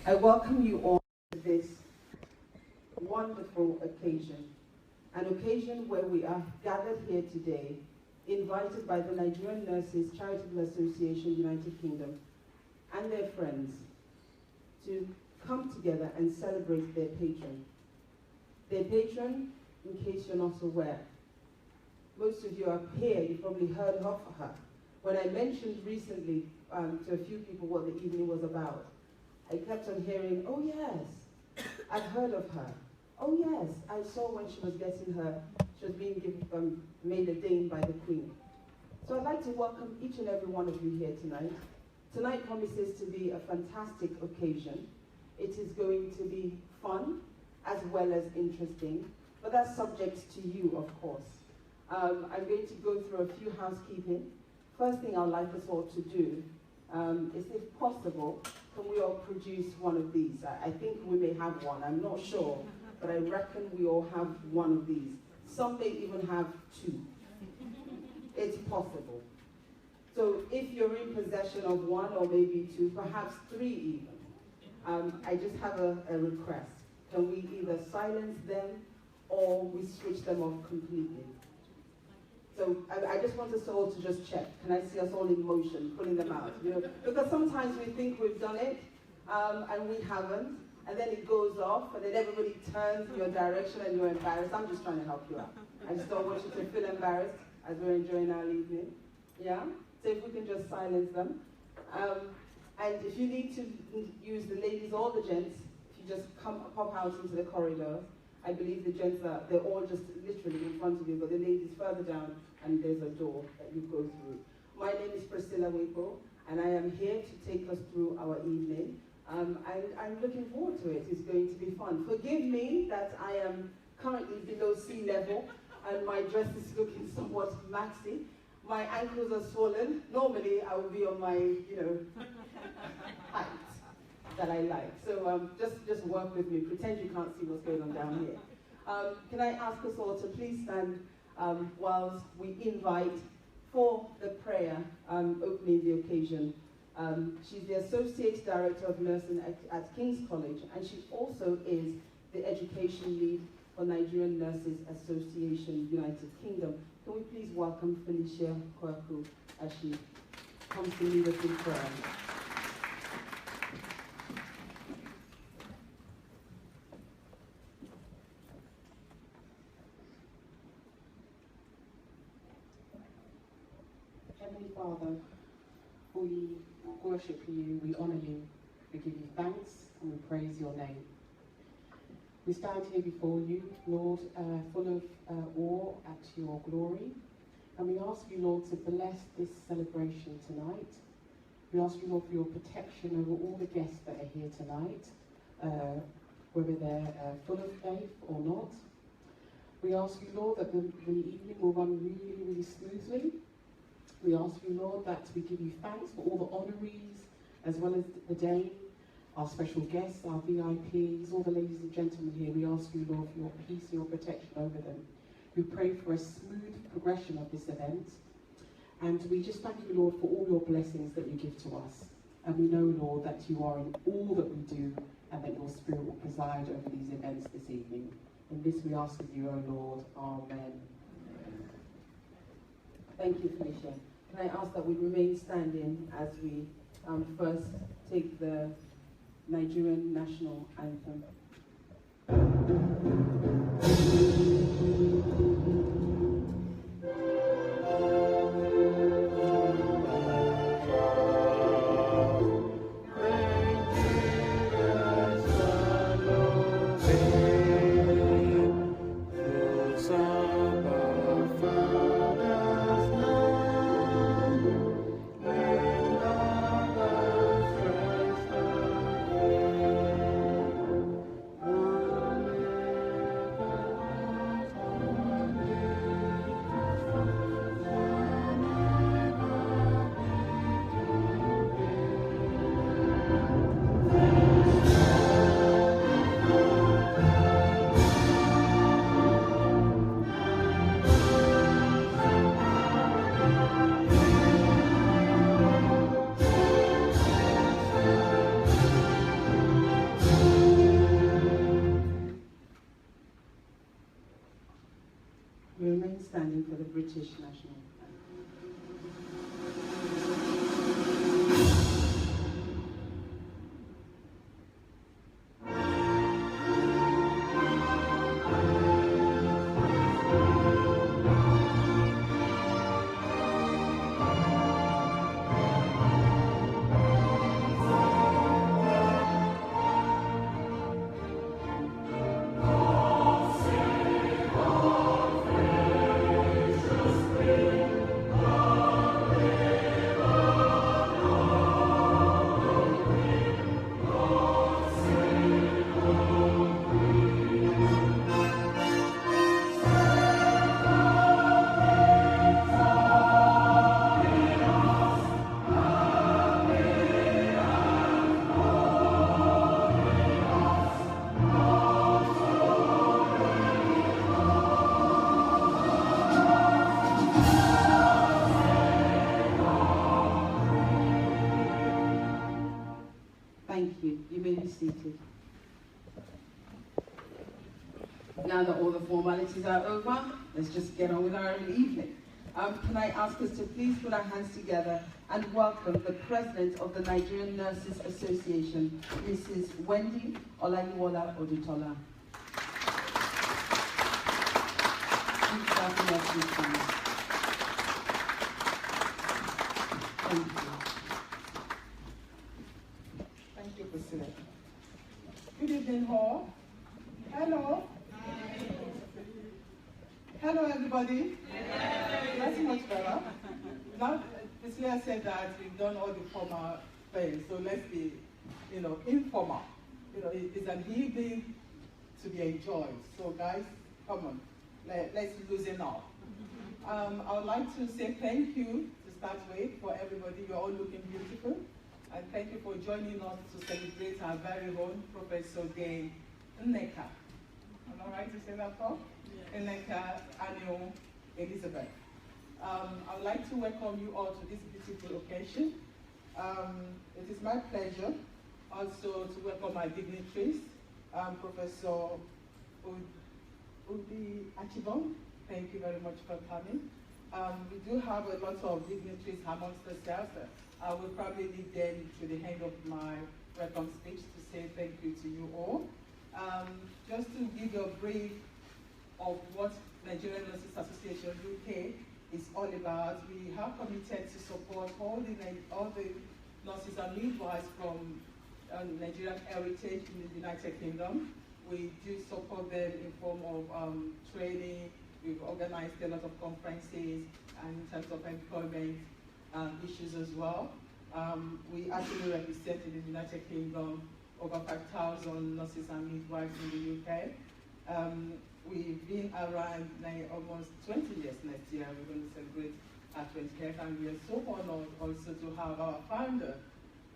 I welcome you all to this wonderful occasion, an occasion where we are gathered here today, invited by the Nigerian Nurses Charitable Association, United Kingdom, and their friends to come together and celebrate their patron. Their patron, in case you're not aware, most of you are here, you've probably heard of her. When I mentioned recently to a few people what the evening was about, I kept on hearing, oh yes, I've heard of her. Oh yes, I saw when she was getting her, she was being made a dame by the Queen. So I'd like to welcome each and every one of you here tonight. Tonight promises to be a fantastic occasion. It is going to be fun as well as interesting, but that's subject to you, of course. I'm going to go through a few housekeeping. First thing I'd like us all to do is, if possible, can we all produce one of these? I think we may have one, I'm not sure, but I reckon we all have one of these. Some may even have two. It's possible. So if you're in possession of one or maybe two, perhaps three even, I just have a request. Can we either silence them or we switch them off completely? So I just want us all to just check. Can I see us all in motion, pulling them out? You know, because sometimes we think we've done it, and we haven't, and then it goes off, and then everybody turns in your direction and you're embarrassed. I'm just trying to help you out. I just don't want you to feel embarrassed as we're enjoying our evening. Yeah? So if we can just silence them. And if you need to use the ladies or the gents, if you just pop out into the corridor. I believe the gents they're all just literally in front of you, but the ladies further down, and there's a door that you go through. My name is Priscilla Winkle, and I am here to take us through our evening. And I'm looking forward to it. It's going to be fun. Forgive me that I am currently below sea level, and my dress is looking somewhat maxi. My ankles are swollen. Normally, I would be on my, height that I like. So just work with me. Pretend you can't see what's going on down here. Can I ask us all to please stand whilst we invite for the prayer opening the occasion. She's the Associate Director of Nursing at King's College, and she also is the Education Lead for Nigerian Nurses Association, United Kingdom. Can we please welcome Felicia Kwaku as she comes to lead us in prayer. Heavenly Father, we worship you, we honour you, we give you thanks and we praise your name. We stand here before you, Lord, full of awe at your glory, and we ask you, Lord, to bless this celebration tonight. We ask you, Lord, for your protection over all the guests that are here tonight, whether they're full of faith or not. We ask you, Lord, that the evening will run really, really smoothly. We ask you, Lord, that we give you thanks for all the honorees, as well as the Dame, our special guests, our VIPs, all the ladies and gentlemen here. We ask you, Lord, for your peace and your protection over them. We pray for a smooth progression of this event. And we just thank you, Lord, for all your blessings that you give to us. And we know, Lord, that you are in all that we do and that your Spirit will preside over these events this evening. In this we ask of you, O Lord. Amen. Thank you, Felicia. Can I ask that we remain standing as we first take the Nigerian national anthem. for the British National Anthem. Thank you. You may be seated. Now that all the formalities are over, let's just get on with our evening. Can I ask us to please put our hands together and welcome the President of the Nigerian Nurses Association, Mrs. Wendy Olayiwola Odutola. Please welcome us, please. Thank you. Thank you, Priscilla. Good evening, all. Hello. Hello, everybody. That's much better. Now, Priscilla said that we've done all the formal things, so let's be, informal. It's an evening to be enjoyed. So, guys, come on, let's loosen up. I would like to say thank you to start with for everybody. You're all looking beautiful. And thank you for joining us to celebrate our very own Professor Day Nneka. Am I right to say that, Prof? Yes. Nneka Anionwu Elizabeth. I would like to welcome you all to this beautiful occasion. It is my pleasure also to welcome my dignitaries, Professor Udi Achibong. Thank you very much for coming. We do have a lot of dignitaries amongst ourselves. I will probably lead them to the end of my welcome speech to say thank you to you all. Just to give you a brief of what Nigerian Nurses Association UK is all about, we have committed to support all the nurses and midwives from Nigerian heritage in the United Kingdom. We do support them in form of training. We've organized a lot of conferences and in terms of employment issues as well. We actually represent in the United Kingdom over 5,000 nurses and midwives in the UK. We've been around almost 20 years next year. We're going to celebrate our 20th, and we are so honored also to have our founder,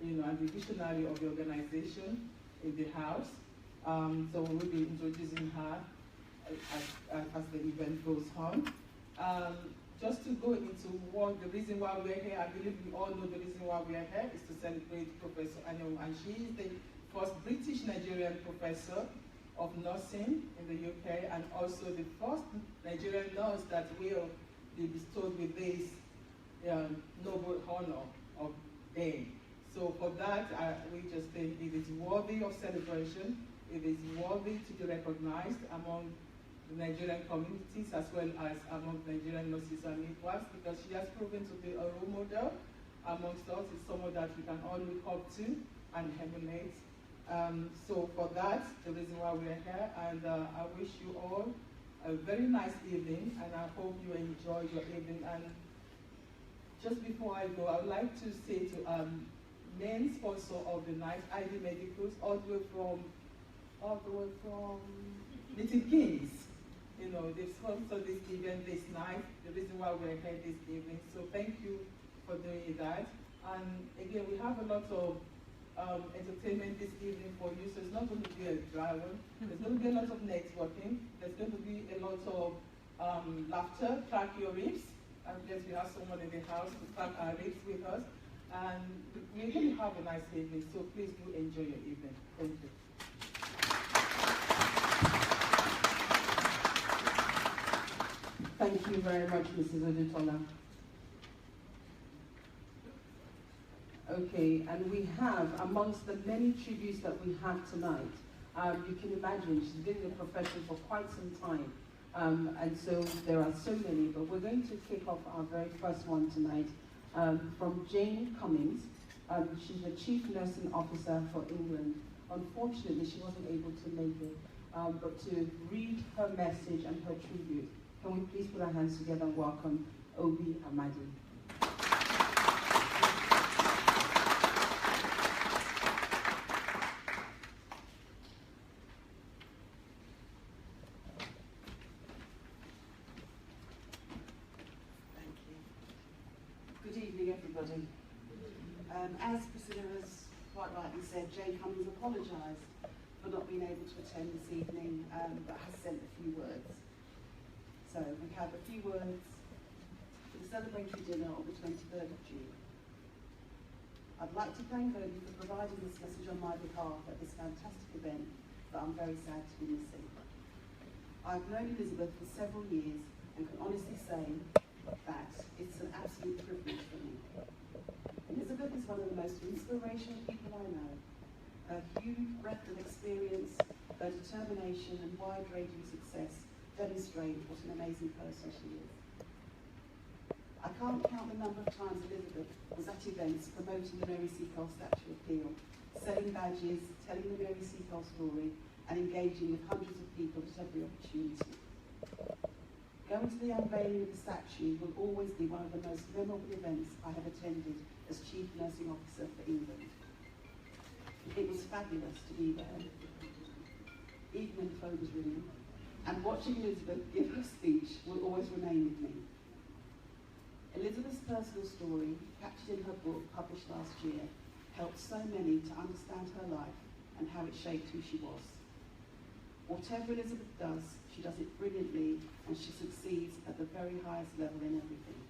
and the visionary of the organization in the house. So we will be introducing her as the event goes on. Just to go into the reason why we're here, I believe we all know the reason why we're here is to celebrate Professor Anionwu, and she is the first British Nigerian professor of nursing in the UK, and also the first Nigerian nurse that will be bestowed with this noble honor of name. So for that, we just think it is worthy of celebration. It is worthy to be recognized among the Nigerian communities as well as among Nigerian nurses and midwives, because she has proven to be a role model amongst us. It's someone that we can all look up to and emulate. So for that, the reason why we're here, and I wish you all a very nice evening, and I hope you enjoy your evening. And just before I go, I would like to say to main sponsor of the night, ID Medicals, all the way from Little Kings. They sponsored this event this night, the reason why we're here this evening. So thank you for doing that. And again, we have a lot of entertainment this evening for you, so it's not going to be a dry one. There's going to be a lot of networking. There's going to be a lot of laughter, crack your ribs. And yes, we have someone in the house to crack our ribs with us. And we're going to have a nice evening, so please do enjoy your evening. Thank you. Thank you, you very much, Mrs. Odutola. Okay, and we have, amongst the many tributes that we have tonight, you can imagine she's been in the profession for quite some time. And so there are so many, but we're going to kick off our very first one tonight from Jane Cummings. She's the Chief Nursing Officer for England. Unfortunately, she wasn't able to make it, but to read her message and her tribute. Can we please put our hands together and welcome Obi Amadi. Good evening, everybody. As Priscilla has quite rightly said, Jane Cummings apologised for not being able to attend this evening, but has sent a few words. So we have a few words for the celebratory dinner on the 23rd of June. I'd like to thank Obi for providing this message on my behalf at this fantastic event that I'm very sad to be missing. I've known Elizabeth for several years and can honestly say that it's an absolute privilege for me. Elizabeth is one of the most inspirational people I know. Her huge breadth of experience, her determination and wide-ranging success demonstrate what an amazing person she is. I can't count the number of times Elizabeth was at events promoting the Mary Seacole Statue Appeal, selling badges, telling the Mary Seacole story, and engaging with hundreds of people at every opportunity. Going to the unveiling of the statue will always be one of the most memorable events I have attended as Chief Nursing Officer for England. It was fabulous to be there, even when the phone was ringing, and watching Elizabeth give her speech will always remain with me. Elizabeth's personal story, captured in her book published last year, helped so many to understand her life and how it shaped who she was. Whatever Elizabeth does, she does it brilliantly, and she succeeds at the very highest level in everything.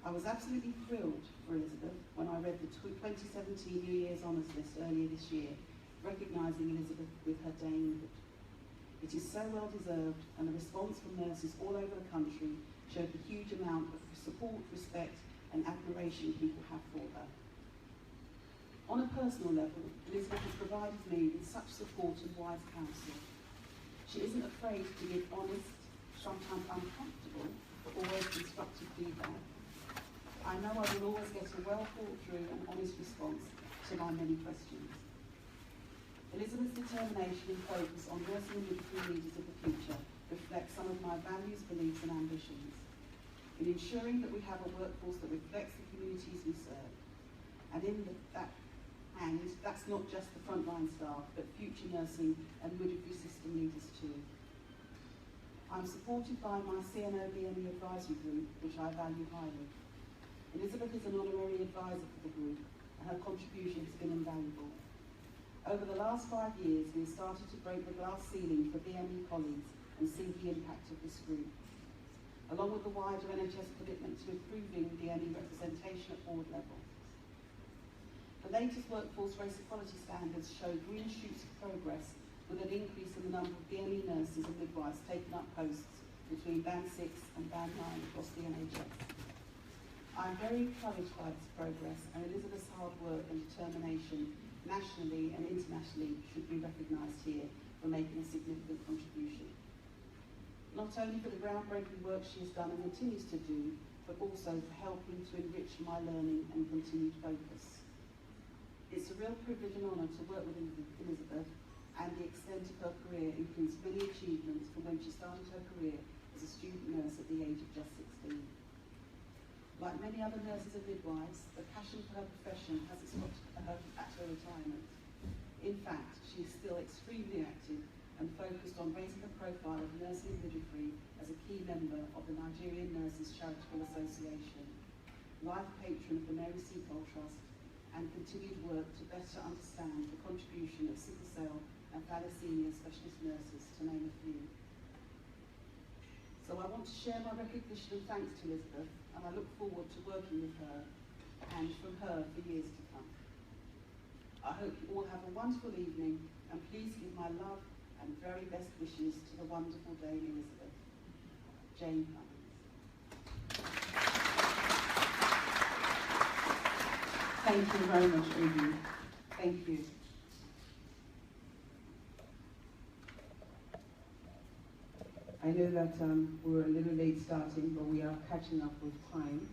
I was absolutely thrilled for Elizabeth when I read the 2017 New Year's Honours List earlier this year, recognising Elizabeth with her damehood. It is so well deserved, and the response from nurses all over the country showed the huge amount of support, respect and admiration people have for her. On a personal level, Elizabeth has provided me with such support and wise counsel. She isn't afraid to give honest, sometimes uncomfortable, but always constructive feedback. I know I will always get a well thought through and honest response to my many questions. Elizabeth's determination and focus on nursing and midwifery leaders of the future reflects some of my values, beliefs and ambitions. In ensuring that we have a workforce that reflects the communities we serve, and that's not just the frontline staff, but future nursing and midwifery system leaders too. I'm supported by my CNO-BME advisory group, which I value highly. Elizabeth is an honorary advisor for the group, and her contribution has been invaluable. Over the last 5 years, we have started to break the glass ceiling for BME colleagues and see the impact of this group. Along with the wider NHS commitment to improving BME representation at board level. The latest workforce race equality standards show green shoots of progress with an increase in the number of BME nurses and midwives taking up posts between Band 6 and Band 9 across the NHS. I am very encouraged by this progress, and Elizabeth's hard work and determination nationally and internationally should be recognised here for making a significant contribution. Not only for the groundbreaking work she has done and continues to do, but also for helping to enrich my learning and continued focus. It's a real privilege and honour to work with Elizabeth, and the extent of her career includes many achievements from when she started her career as a student nurse at the age of just 16. Like many other nurses and midwives, the passion for her profession has stopped at her retirement. In fact, she is still extremely active and focused on raising the profile of nursing and midwifery as a key member of the Nigerian Nurses Charitable Association, life patron of the Mary Seacole Trust, and continued work to better understand the contribution of sickle cell and thalassemia specialist nurses, to name a few. So I want to share my recognition and thanks to Elizabeth, and I look forward to working with her and from her for years to come. I hope you all have a wonderful evening, and please give my love and very best wishes to the wonderful Dame Elizabeth. Jane Cummings. Thank you very much, Obi. Thank you. I know that we were a little late starting, but we are catching up with time,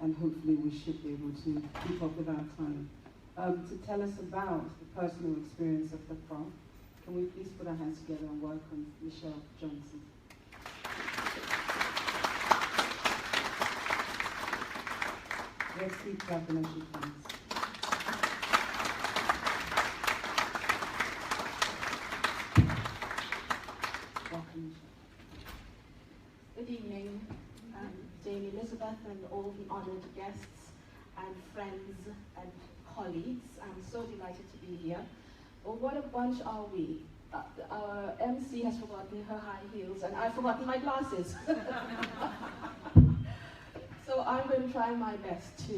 and hopefully we should be able to keep up with our time. To tell us about the personal experience of the Prof, can we please put our hands together and welcome Michelle Johnson. Let's keep clapping as she comes. Welcome, Michelle. Good evening, Dame Elizabeth and all the honored guests and friends and colleagues. I'm so delighted to be here. Well, what a bunch are we? Our MC has forgotten her high heels and I've forgotten my glasses. So I'm going to try my best to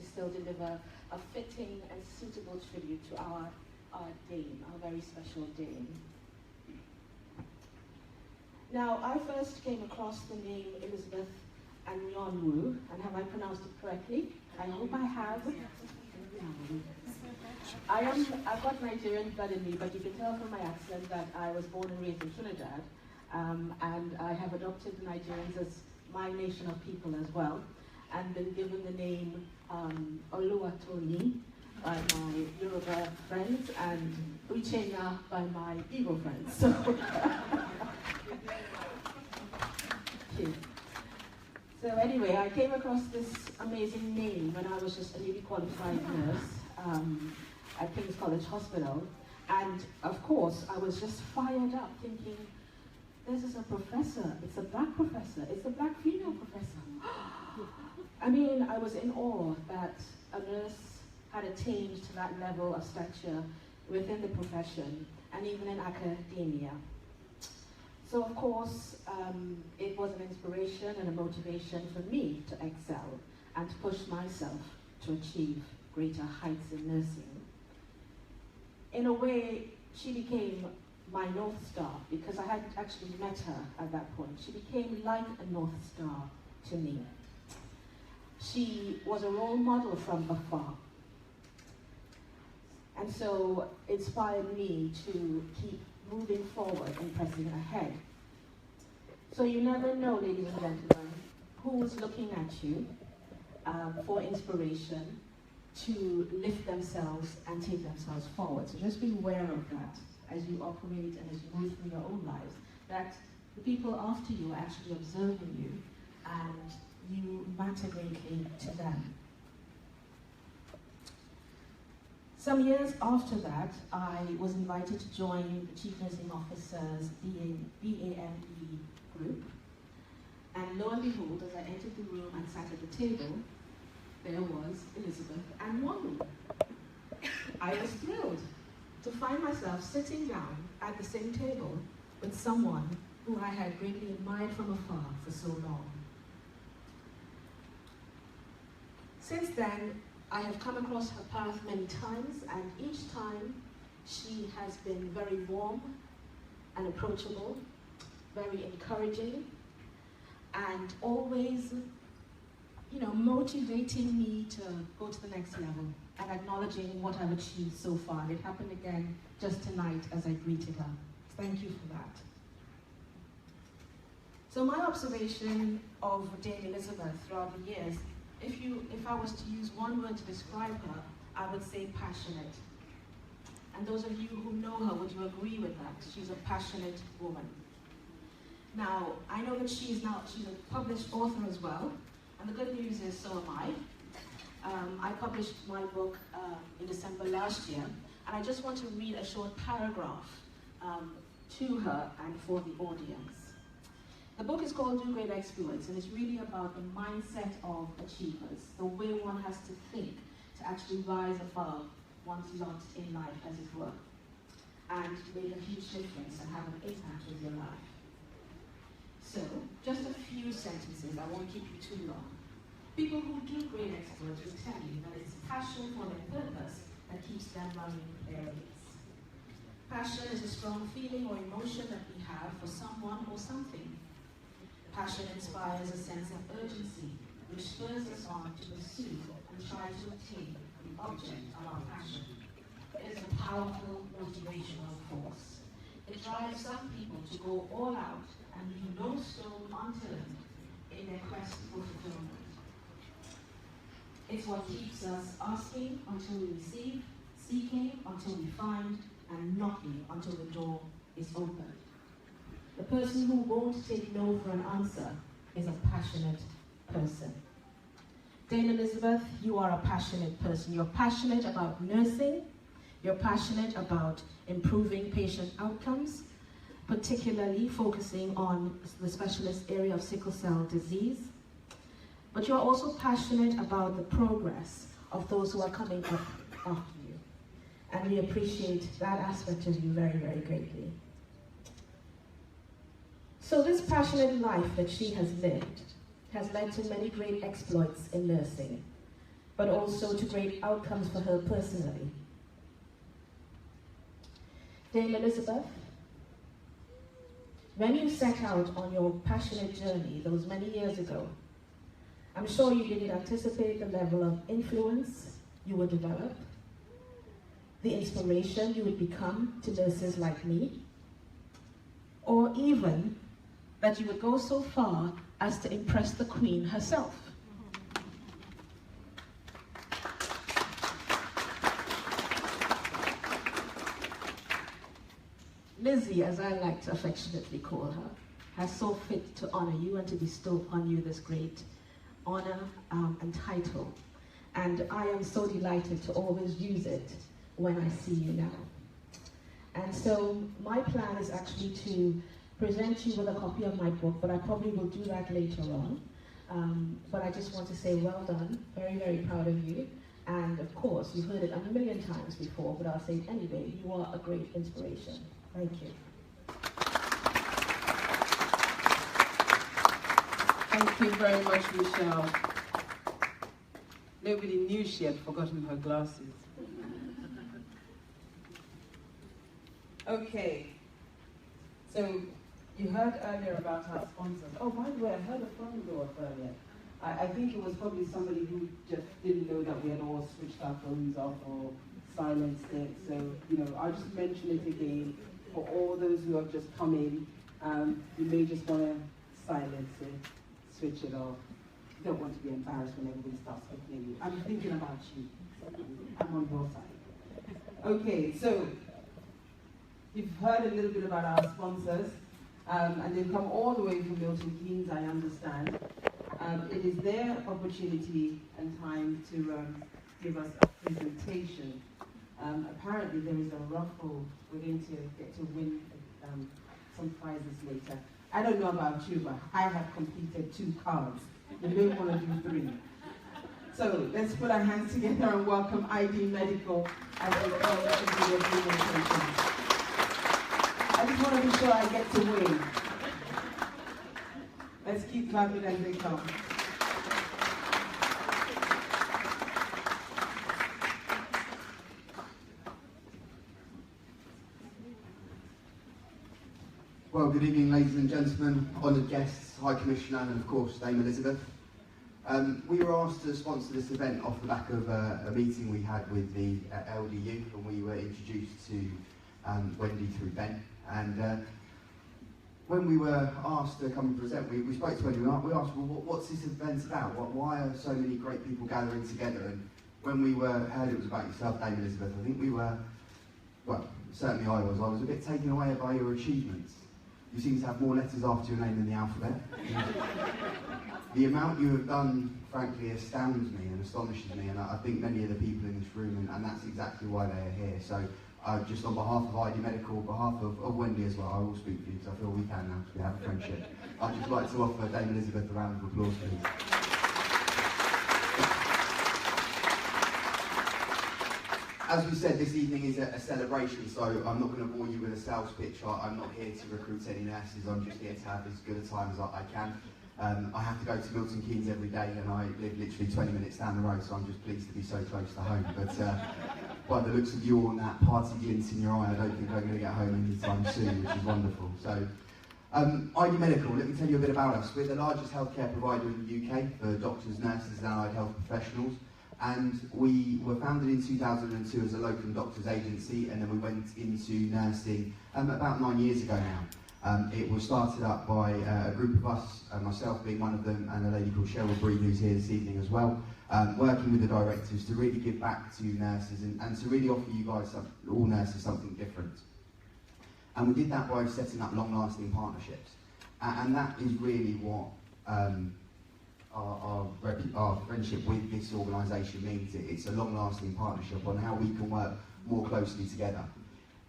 still deliver a fitting and suitable tribute to our Dame, our very special Dame. Now, I first came across the name Elizabeth Anionwu, and have I pronounced it correctly? I hope I have. I've got Nigerian blood in me, but you can tell from my accent that I was born and raised in Trinidad, and I have adopted the Nigerians as my nation of people as well, and been given the name Oluwatoni by my Yoruba friends and Uchenna by my Igbo friends. So. So anyway, I came across this amazing name when I was just a newly qualified nurse at King's College Hospital. And of course, I was just fired up thinking, this is a professor, it's a black professor, it's a black female professor. I mean, I was in awe that a nurse had attained to that level of stature within the profession and even in academia. So of course, it was an inspiration and a motivation for me to excel and to push myself to achieve greater heights in nursing. In a way, she became my North Star because I hadn't actually met her at that point. She became like a North Star to me. She was a role model from afar. And so inspired me to keep moving forward and pressing ahead. So you never know, ladies and gentlemen, who's looking at you for inspiration to lift themselves and take themselves forward. So just be aware of that as you operate and as you move through your own lives, that the people after you are actually observing you and you matter greatly to them. Some years after that, I was invited to join the Chief Nursing Officer's BAME group. And lo and behold, as I entered the room and sat at the table, there was Elizabeth Anionwu. I was thrilled to find myself sitting down at the same table with someone who I had greatly admired from afar for so long. Since then, I have come across her path many times, and each time she has been very warm and approachable, very encouraging, and always, motivating me to go to the next level and acknowledging what I've achieved so far. It happened again just tonight as I greeted her. Thank you for that. So my observation of Dame Elizabeth throughout the years, if I was to use one word to describe her, I would say passionate. And those of you who know her, would you agree with that? She's a passionate woman. Now, I know that she's a published author as well, and the good news is so am I. I published my book in December last year, and I just want to read a short paragraph to her and for the audience. The book is called Do Great Exploits, and it's really about the mindset of achievers, the way one has to think to actually rise above one's lot in life, as it were, and make a huge difference and have an impact with your life. So, just a few sentences, I won't keep you too long. People who do great exploits will tell you that it's passion for their purpose that keeps them running their race. Passion is a strong feeling or emotion that we have for someone or something. Passion inspires a sense of urgency, which spurs us on to pursue and and try to attain the object of our passion. It is a powerful motivational force. It drives some people to go all out and leave no stone unturned in their quest for fulfillment. It's what keeps us asking until we receive, seeking until we find, and knocking until the door is opened. The person who won't take no for an answer is a passionate person. Dame Elizabeth, you are a passionate person. You're passionate about nursing. You're passionate about improving patient outcomes, particularly focusing on the specialist area of sickle cell disease. But you're also passionate about the progress of those who are coming up after you. And we appreciate that aspect of you very, very greatly. So this passionate life that she has lived has led to many great exploits in nursing, but also to great outcomes for her personally. Dame Elizabeth, when you set out on your passionate journey those many years ago, I'm sure you didn't anticipate the level of influence you would develop, the inspiration you would become to nurses like me, or even that you would go so far as to impress the Queen herself. Lizzie, as I like to affectionately call her, has so fit to honor you and to bestow upon you this great honor and title. And I am so delighted to always use it when I see you now. And so my plan is actually to present you with a copy of my book, but I probably will do that later on. But I just want to say well done, very, very proud of you. And of course, you've heard it a million times before, but I'll say it anyway, you are a great inspiration. Thank you. Thank you very much, Michelle. Nobody knew she had forgotten her glasses. Okay, so you heard earlier about our sponsors. Oh, by the way, I heard a phone go off earlier. I think it was probably somebody who just didn't know that we had all switched our phones off or silenced it. So, you know, I'll just mention it again for all those who have just come in. You may just want to silence it, switch it off. You don't want to be embarrassed when everybody starts looking at you. I'm thinking about you. I'm on your side. Okay, so you've heard a little bit about our sponsors, and they've come all the way from Milton Keynes, I understand. It is their opportunity and time to give us a presentation. Apparently there is a raffle. We're going to get to win some prizes later. I don't know about you, but I have completed 2 cards. You may want to do 3. So let's put our hands together and welcome ID Medical as they come into their presentation. I just want to be sure I get to win. Let's keep clapping as they come. Well, good evening, ladies and gentlemen, honoured guests, High Commissioner, and of course, Dame Elizabeth. We were asked to sponsor this event off the back of a meeting we had with the LDU, and we were introduced to Wendy through Ben. And when we were asked to come and present, we spoke to Wendy. We asked, well, what's this event about? Why are so many great people gathering together? And when we heard it was about yourself, Dame Elizabeth, I think we were, well, certainly I was a bit taken away by your achievements. You seem to have more letters after your name than the alphabet. The amount you have done, frankly, astounds me and astonishes me, and I think many of the people in this room, and that's exactly why they are here. So, just on behalf of ID Medical, on behalf of Wendy as well, I will speak for you because I feel we can now because we have a friendship. I'd just like to offer Dame Elizabeth a round of applause, please. As we said, this evening is a celebration, so I'm not going to bore you with a sales pitch. I'm not here to recruit any nurses, I'm just here to have as good a time as I can. I have to go to Milton Keynes every day, and I live literally 20 minutes down the road, so I'm just pleased to be so close to home. But by the looks of you all and that party glint in your eye, I don't think I'm going to get home anytime soon, which is wonderful. So, ID Medical, let me tell you a bit about us. We're the largest healthcare provider in the UK for doctors, nurses and allied health professionals. And we were founded in 2002 as a local doctors agency, and then we went into nursing about 9 years ago now. It was started up by a group of us, myself being one of them, and a lady called Cheryl Bree, who's here this evening as well, working with the directors to really give back to nurses and to really offer you guys, all nurses, something different. And we did that by setting up long-lasting partnerships. And that is really what our friendship with this organisation means. It's a long-lasting partnership on how we can work more closely together.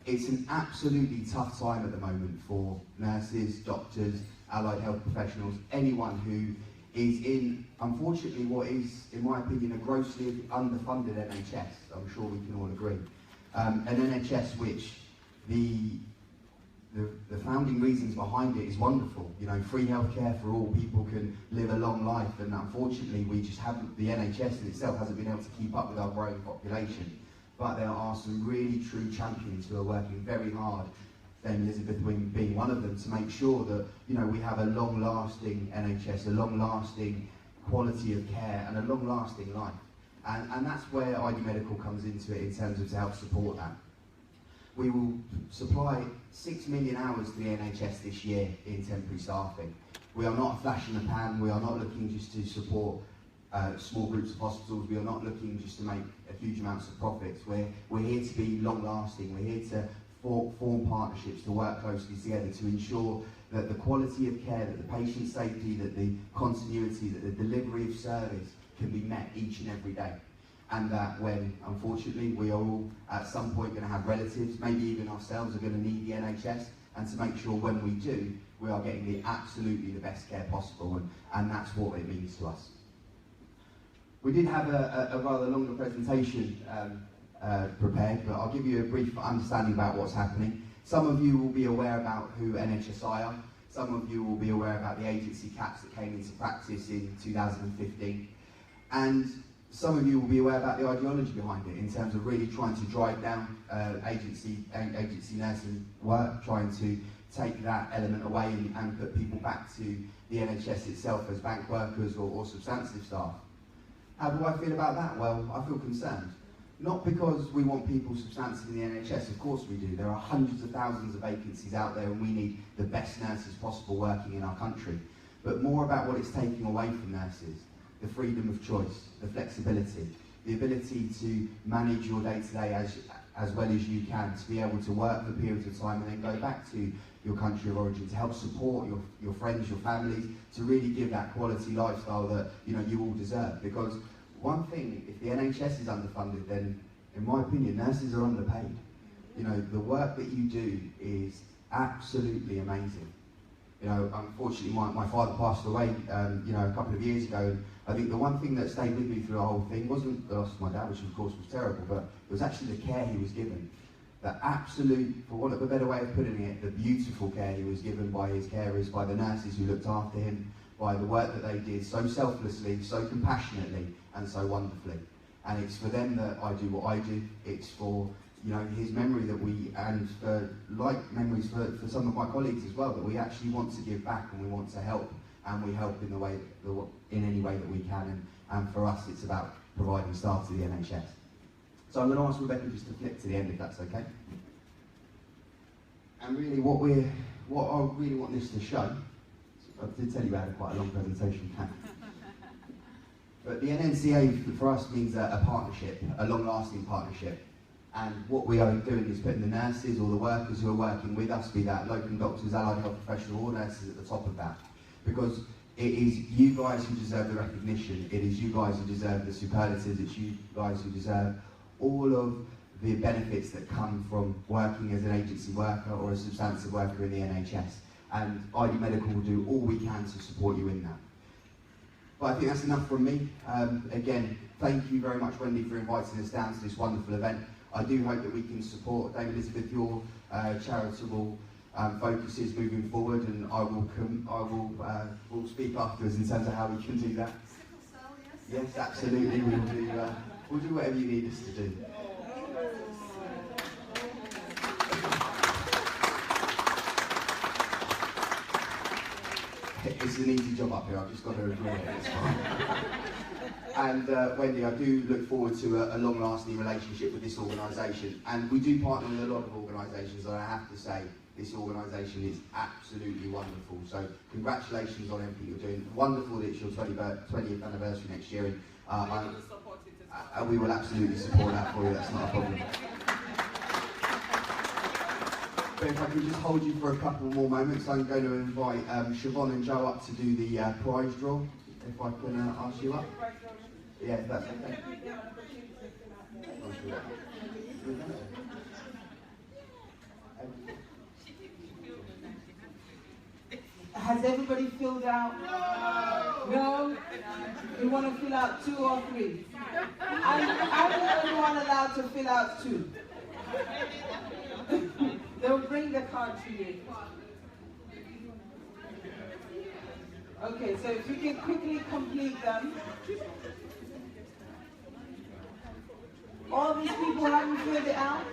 It's an absolutely tough time at the moment for nurses, doctors, allied health professionals, anyone who is in, unfortunately, what is, in my opinion, a grossly underfunded NHS. I'm sure we can all agree. An NHS which the founding reasons behind it is wonderful. You know, free healthcare for all, people can live a long life, and unfortunately we just haven't, the NHS in itself hasn't been able to keep up with our growing population. But there are some really true champions who are working very hard, Dame Elizabeth being one of them, to make sure that, you know, we have a long-lasting NHS, a long-lasting quality of care, and a long-lasting life. And that's where ID Medical comes into it in terms of to help support that. We will supply 6 million hours to the NHS this year in temporary staffing. We are not a flash in the pan, we are not looking just to support small groups of hospitals, we are not looking just to make a huge amounts of profits. We're here to be long lasting, we're here to form partnerships, to work closely together to ensure that the quality of care, that the patient safety, that the continuity, that the delivery of service can be met each and every day. And that when, unfortunately, we are all at some point going to have relatives, maybe even ourselves, are going to need the NHS, and to make sure when we do, we are getting the absolutely the best care possible, and that's what it means to us. We did have a rather longer presentation prepared, but I'll give you a brief understanding about what's happening. Some of you will be aware about who NHSI are, some of you will be aware about the agency caps that came into practice in 2015, and some of you will be aware about the ideology behind it in terms of really trying to drive down agency nursing work, trying to take that element away and put people back to the NHS itself as bank workers or substantive staff. How do I feel about that? Well, I feel concerned. Not because we want people substantive in the NHS, of course we do. There are hundreds of thousands of vacancies out there and we need the best nurses possible working in our country. But more about what it's taking away from nurses. The freedom of choice, the flexibility, the ability to manage your day-to-day as well as you can, to be able to work for periods of time and then go back to your country of origin, to help support your friends, your families, to really give that quality lifestyle that, you know, you all deserve. Because one thing, if the NHS is underfunded, then in my opinion, nurses are underpaid. You know, the work that you do is absolutely amazing. You know, unfortunately, my father passed away, you know, a couple of years ago. And I think the one thing that stayed with me through the whole thing wasn't the loss of my dad, which of course was terrible, but it was actually the care he was given. The absolute, for want of a better way of putting it, the beautiful care he was given by his carers, by the nurses who looked after him, by the work that they did so selflessly, so compassionately, and so wonderfully. And it's for them that I do what I do. It's for, you know, his memory that we, and for like memories for some of my colleagues as well, that we actually want to give back and we want to help, and we help in the way, in any way that we can. And for us, it's about providing staff to the NHS. So I'm going to ask Rebecca just to flip to the end, if that's okay. And really, what I really want this to show. I did tell you I had quite a long presentation. But the NNCA for us means a partnership, a long-lasting partnership. And what we are doing is putting the nurses or the workers who are working with us, be that local doctors, allied health professionals, or nurses at the top of that. Because it is you guys who deserve the recognition, it is you guys who deserve the superlatives, it's you guys who deserve all of the benefits that come from working as an agency worker or a substantive worker in the NHS. And ID Medical will do all we can to support you in that. But I think that's enough from me. Again, thank you very much, Wendy, for inviting us down to this wonderful event. I do hope that we can support, Dame Elizabeth, your charitable focuses moving forward, and I will speak afterwards in terms of how we can do that. Yes, absolutely. We'll do whatever you need us to do. It's an easy job up here. I've just got to ignore it. It's fine. And Wendy, I do look forward to a long-lasting relationship with this organisation. And we do partner with a lot of organisations, and I have to say, this organisation is absolutely wonderful. So congratulations on everything you're doing. Wonderful that it's your 20th anniversary next year. And we will absolutely support that for you, that's not a problem. But if I could just hold you for a couple more moments, I'm going to invite Siobhan and Joe up to do the prize draw. If I can ask you up. Yeah, if that's okay. Has everybody filled out? No? You want to fill out 2 or 3? I'm the only one allowed to fill out 2. They'll bring the card to you. Okay, so if you can quickly complete them. All these people haven't filled it out?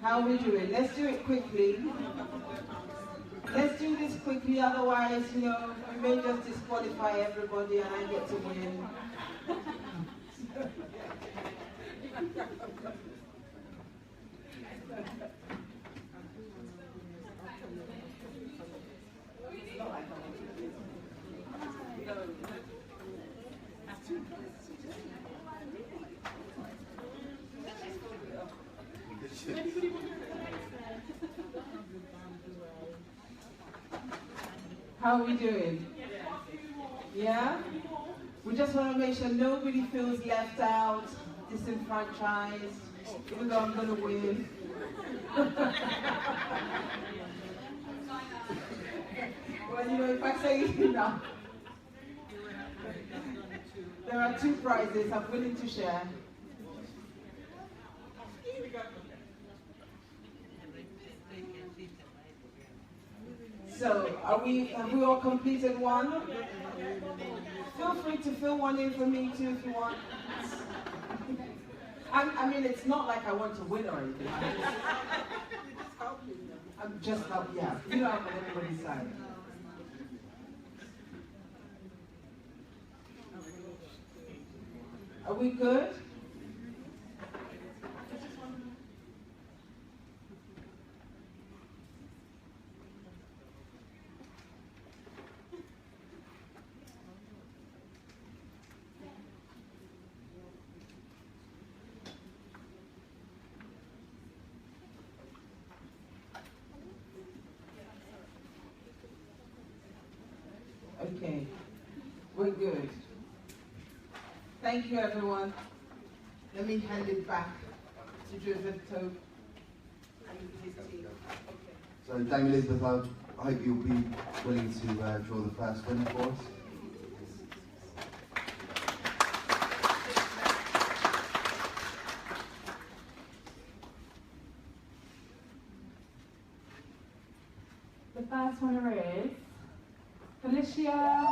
How are we doing? Let's do it quickly. Let's do this quickly, otherwise, you know, we may just disqualify everybody and I get to win. How are we doing? Yeah? We just want to make sure nobody feels left out, disenfranchised, even though I'm going to win. Well, you know, if I say enough, there are 2 prizes I'm willing to share. So, have we all completed one? Feel free to fill one in for me too if you want. I mean, it's not like I want to win or anything. I'm just helping, yeah. You know, I'm on everybody's side. Are we good? Okay, we're good. Thank you, everyone. Let me hand it back to Joseph and his team. So, Dame Elizabeth, I hope you'll be willing to draw the first winner for us. The first winner is Felicia.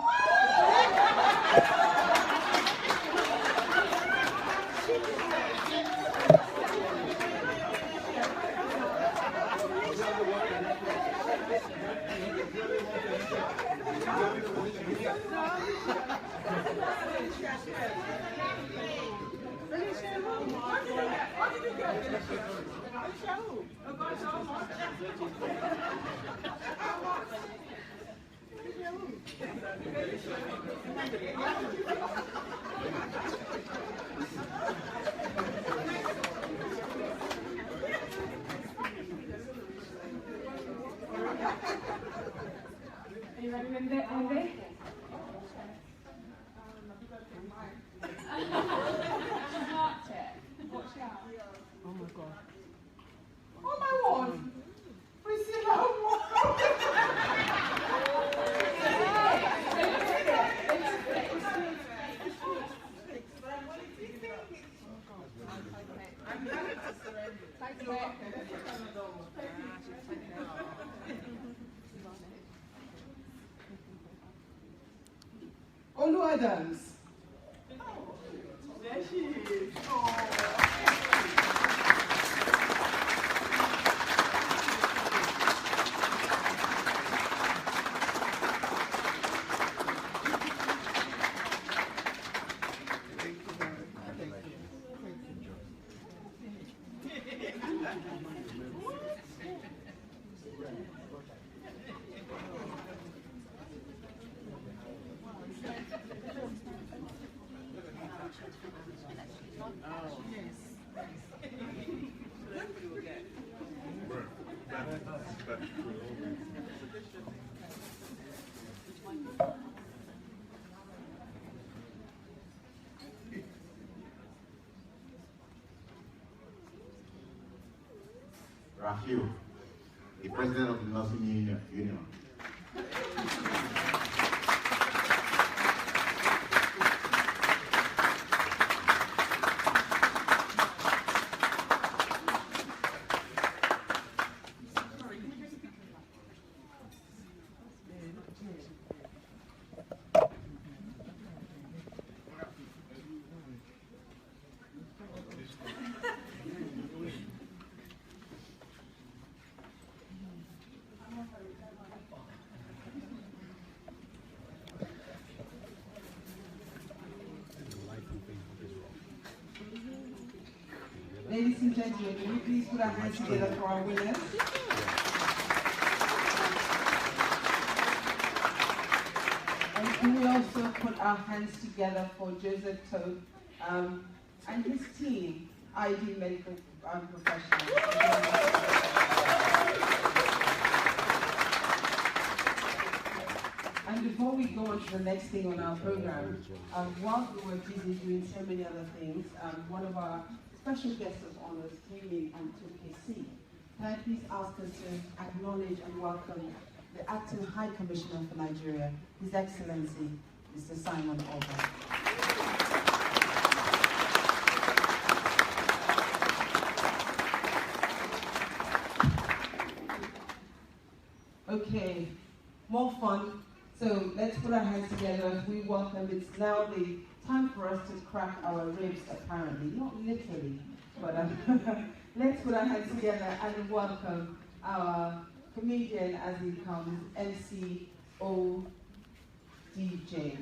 Are you ready, Wendy? Oh my God. Oh my word! We still have one. Adams. There she is. Rahil, the president of the Nursing Union. Ladies and gentlemen, can we please put our hands together for our winners? And can we also put our hands together for Joseph Toad and his team, ID Medical Professionals. And before we go on to the next thing on our program, while we were busy doing so many other things, one of our special guests of honors came in and took his seat. Can I please ask us to acknowledge and welcome the Acting High Commissioner for Nigeria, His Excellency, Mr. Simon Oba. Okay, more fun. So let's put our hands together as we welcome. It's now the time for us to crack our ribs, apparently. Not literally, but let's put our hands together and welcome our comedian as he comes, NCO DJ.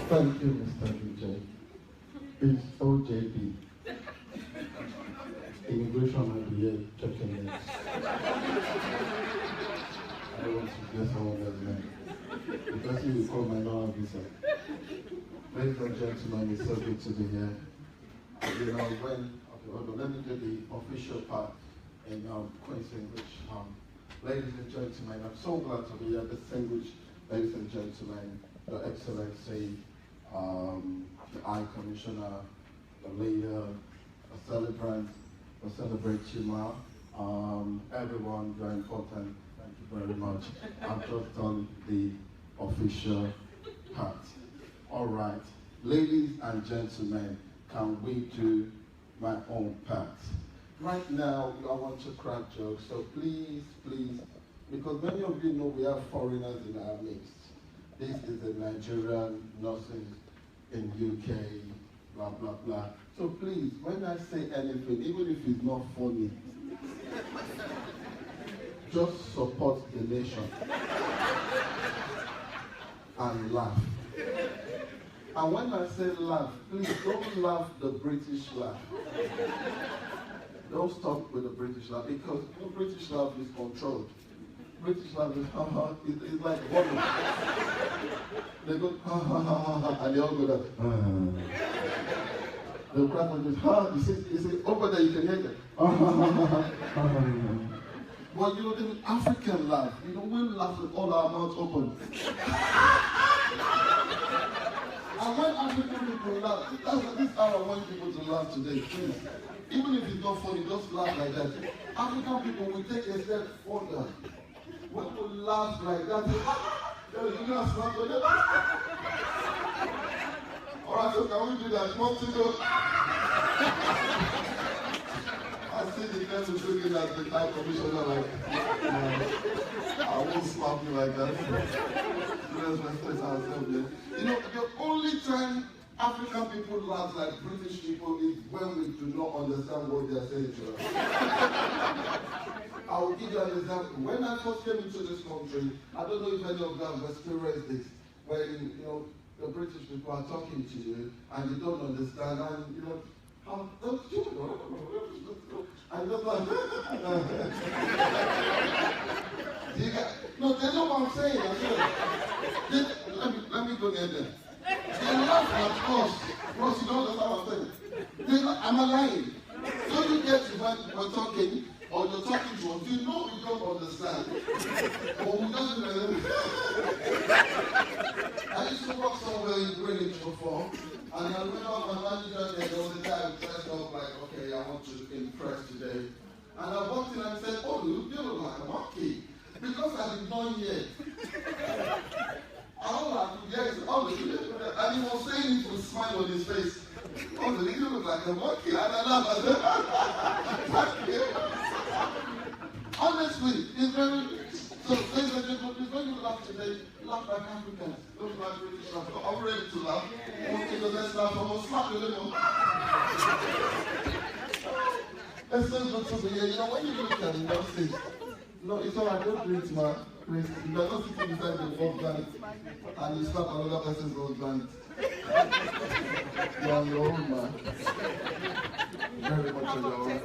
Thank you, Mr. DJ. It's OJB. Immigration will be here checking in. I want to get someone else's name. The person you call my normal visa. Ladies and gentlemen, it's so good to be here. You know, hold on, let me do the official part in Queen's English. Ladies and gentlemen, I'm so glad to be here. Distinguished ladies and gentlemen, Your Excellency, the High Commissioner, the leader, the celebrant, the celebrate everyone, very important. Thank you very much. I've just done the official part. All right, ladies and gentlemen, can we do my own part? Right now, I want to crack jokes, so please, because many of you know we have foreigners in our midst. This is a Nigerian nursing in UK, blah, blah, blah. So please, when I say anything, even if it's not funny, just support the nation and laugh. And when I say laugh, please don't laugh the British laugh. Don't stop with the British laugh, because the British laugh is controlled. British laugh is it's like one. They go and they all go that. The crowd goes you see, over there you can hear that. But you know, the African laugh, you know, we laugh with all our mouths open. And when African people laugh, this is how I want people to laugh today, please. Even if it's not funny, just laugh like that. African people will take a step further. When we laugh like that, you know, snap like that. Alright, so can we do that? One, two, go. I see the guys who looking at the High Commissioner like, I won't slap you like that. Let's respect ourselves there. You know, the only time African people laugh like British people is when we do not understand what they are saying to us. I will give you an example. When I first came into this country, I don't know if any of them have experienced this, when, you know, the British people are talking to you and you don't understand, and, you know, how don't you know? And just like, no, they know what I'm saying. Let me go near them. They laugh at us. Ross, you don't understand what I'm saying. Am I lying? So you get to when we're talking, or you're talking to us, you know we don't understand. But we just I used to work somewhere in Greenwich before, and I remember my manager there was a guy who dressed up like, okay, I want to impress today. And I walked in and said, oh, you look like a monkey. Because I did not hear. And he was saying it with a smile on his face. Oh, you look like a monkey. And I laughed. I said, honestly, it's very... So, ladies and gentlemen, when you laugh today, laugh like Africans. Don't laugh British laugh. I'm ready to laugh. Okay, so let's laugh. I'm going to slap you a little. It's so good to be here. You know, when you look at the nurses, no, it's all right, don't do it, man. Please, you are not sitting beside the husband and you slap another person's husband. You are on your own, man. Very much on your own.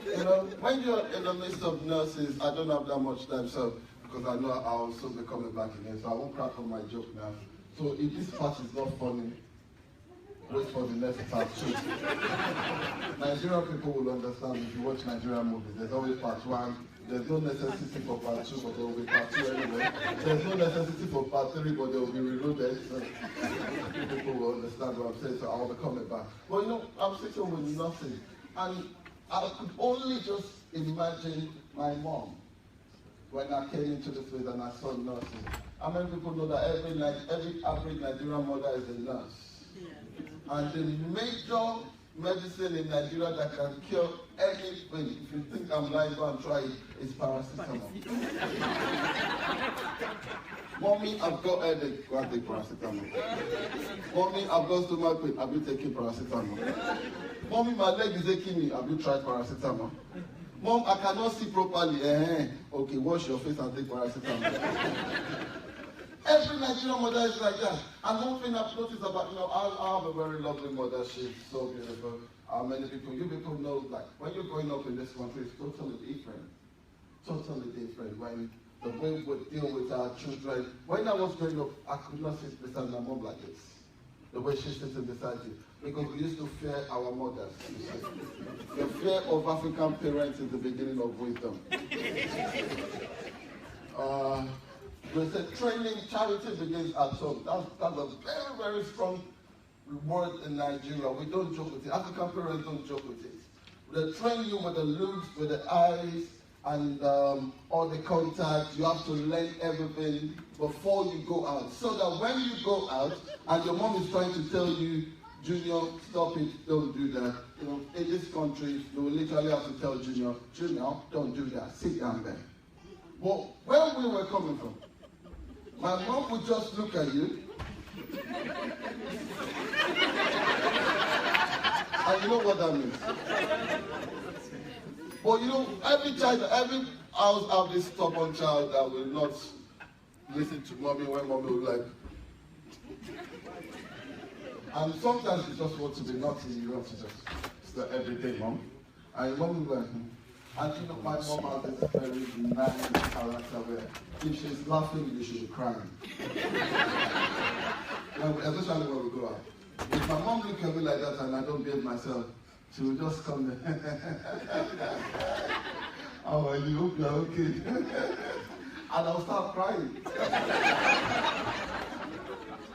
You know, when you're in the midst of nurses, I don't have that much time, so because I know I'll soon be coming back again, so I won't crack on my joke now. So if this part is not funny, wait for the next part 2. Nigerian people will understand if you watch Nigerian movies. There's always part 1. There's no necessity for part 2, but there will be part 2 anyway. There's no necessity for part 3, but they will be reloaded. So people will understand what I'm saying, so I'll be coming back. But you know, I'm sitting with nothing. And I could only just imagine my mom when I came into this place and I saw nursing. How many people know that every average Nigerian mother is a nurse? And the major medicine in Nigeria that can cure anything, if you think I'm lying, go and try it, is paracetamol. Mommy, I've got headache, go and take paracetamol. Mommy, I've got stomach pain, have you taken paracetamol? Mommy, my leg is aching me, have you tried paracetamol? Mom, I cannot see properly, okay, wash your face and take paracetamol. Every Nigerian mother is like that. And one thing I've noticed about, you know, I have a very lovely mother. She's so beautiful. Many people, you people know, like, when you're growing up in this country, it's totally different. Totally different. When the way we deal with our children. When I was growing up, I could not sit beside my mom like this. The way she sits beside you. Because we used to fear our mothers. The fear of African parents is the beginning of wisdom. They said training, charity begins at home. That's a very, very strong word in Nigeria. We don't joke with it. African parents don't joke with it. They train you with the looks, with the eyes, and all the contacts. You have to learn everything before you go out. So that when you go out, and your mom is trying to tell you, Junior, stop it, don't do that. You know, in this country, you will literally have to tell Junior, don't do that, sit down there. But where we were coming from, my mom would just look at you, and you know what that means. But you know, every house have this stubborn child that will not listen to mommy when mommy will like. And sometimes you just want to be naughty, you want to just, it's the everyday mom. And mommy will like, and you know, my mom has this very nice character where if she's laughing, you should be crying. Especially when we go out. If my mom looks at me like that and I don't behave myself, she will just come there. How are you? Hope you're okay. And I'll start crying.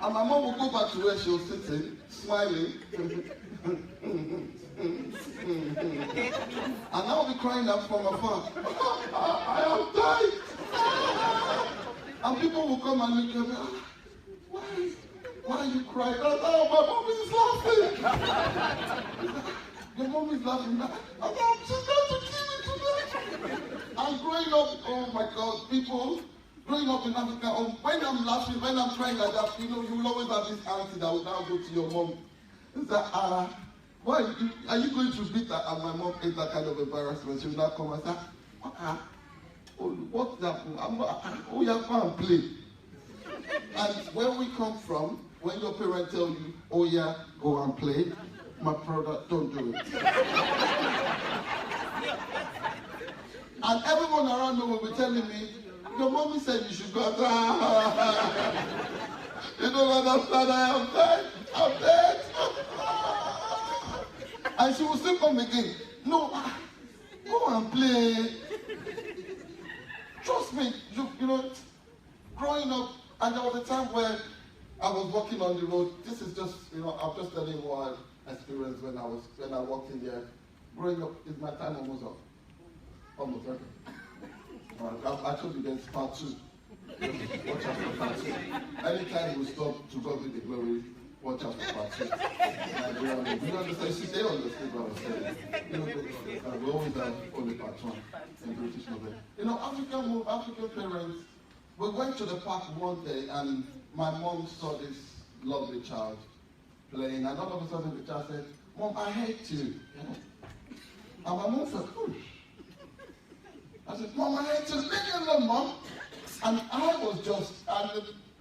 And my mom would go back to where she was sitting, smiling. And I would be crying out from afar. I am dying. And people will come and look at me. Why are you crying? I said, oh, my mom is laughing. Your mom is laughing. I said, she's going to kill me today. And growing up, oh my God, people, growing up in Africa, when I'm laughing, when I'm crying like that, you know, you will always have this auntie that will now go to your mom and say, why are you going to beat her? And my mom ate that kind of embarrassment. She will now come and say, what's that? Oh, yeah, go and play. And where we come from, when your parents tell you, oh yeah, go and play, my brother, don't do it. And everyone around me will be telling me, your mommy said you should go. You don't understand, I am dead. I'm dead. And she will still come again. No, go and play. Trust me, you know, growing up, and there was a time where I was walking on the road. This is just, you know, I'm just telling you what I experienced when I walked in there. Growing up, is my time almost up? Almost, okay. I told you there's part 2. Watch out for part 2. Anytime we stop, to God be the glory, watch out for part 2. You understand? See, they understand what I'm saying. You know, we always have only part 1 in British novel. You know, African parents, we went to the park one day and my mom saw this lovely child playing, and all of a sudden the child said, Mom, I hate you. And my mom said, oh. I said, Mom, I hate you. Leave me alone, Mom. And I was just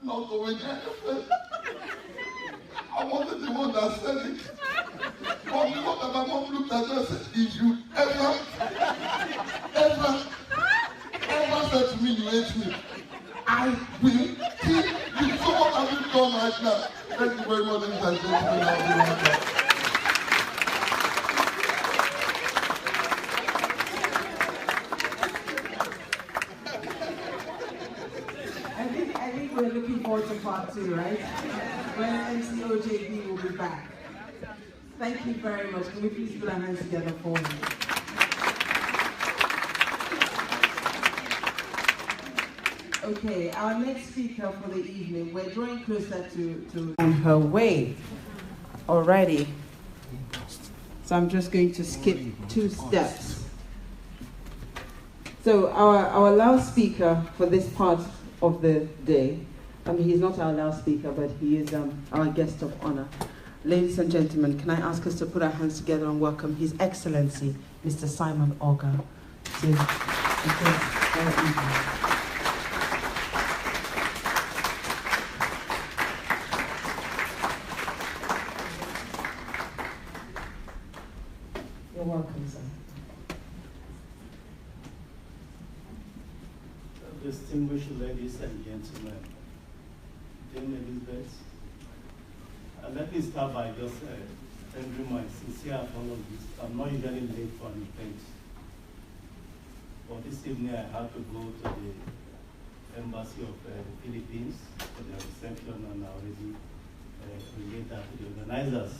not going anywhere. I wasn't the one that said it. But the one that my mom looked at me and said, if you ever said to me you hate me, I will kill you. So what have you done right now? Thank you very much, ladies and gentlemen. I'll be right back. I think we're looking forward to part 2, right? When NCOJB will be back. Thank you very much. Can we please put our hands together for him? Okay, our next speaker for the evening, we're drawing closer to on her way already. So I'm just going to skip 2 steps. So our loudspeaker for this part of the day, he's not our loudspeaker, but he is our guest of honor. Ladies and gentlemen, can I ask us to put our hands together and welcome His Excellency, Mr. Simon Oga, to our evening. You're welcome, sir. Distinguished ladies and gentlemen, Dame Elizabeth, let me start by just tendering my sincere apologies. I'm not usually late for an event, but this evening I had to go to the Embassy of the Philippines for the reception, and I already relayed that to the organizers.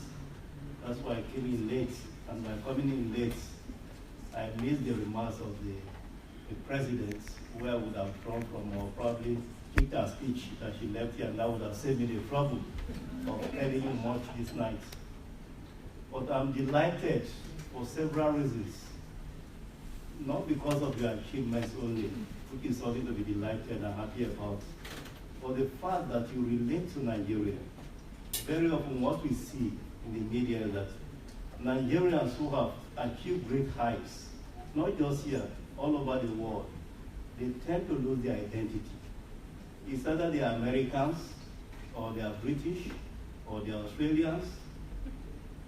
That's why I came in late, and by coming in late, I missed the remarks of the president, where I would have drawn from, or probably picked her speech that she left here, and that would have saved me the trouble of telling you much this night. But I'm delighted for several reasons. Not because of your achievements only, which is something to be delighted and happy about, but the fact that you relate to Nigeria. Very often what we see in the media is that Nigerians who have achieved great heights, not just here, all over the world, they tend to lose their identity. It's either they are Americans, or they are British, or they are Australians.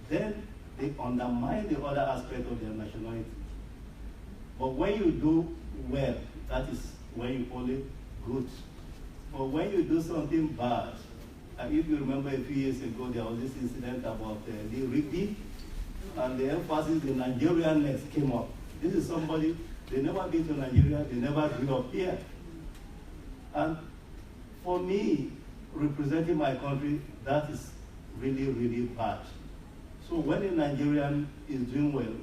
Then they undermine the other aspect of their nationality. But when you do well, that is when you call it good. But when you do something bad, and if you remember a few years ago, there was this incident about the Rigby, and the emphasis, the Nigerianness came up. This is somebody, they never been to Nigeria, they never grew up here. And for me, representing my country, that is really, really bad. So when a Nigerian is doing well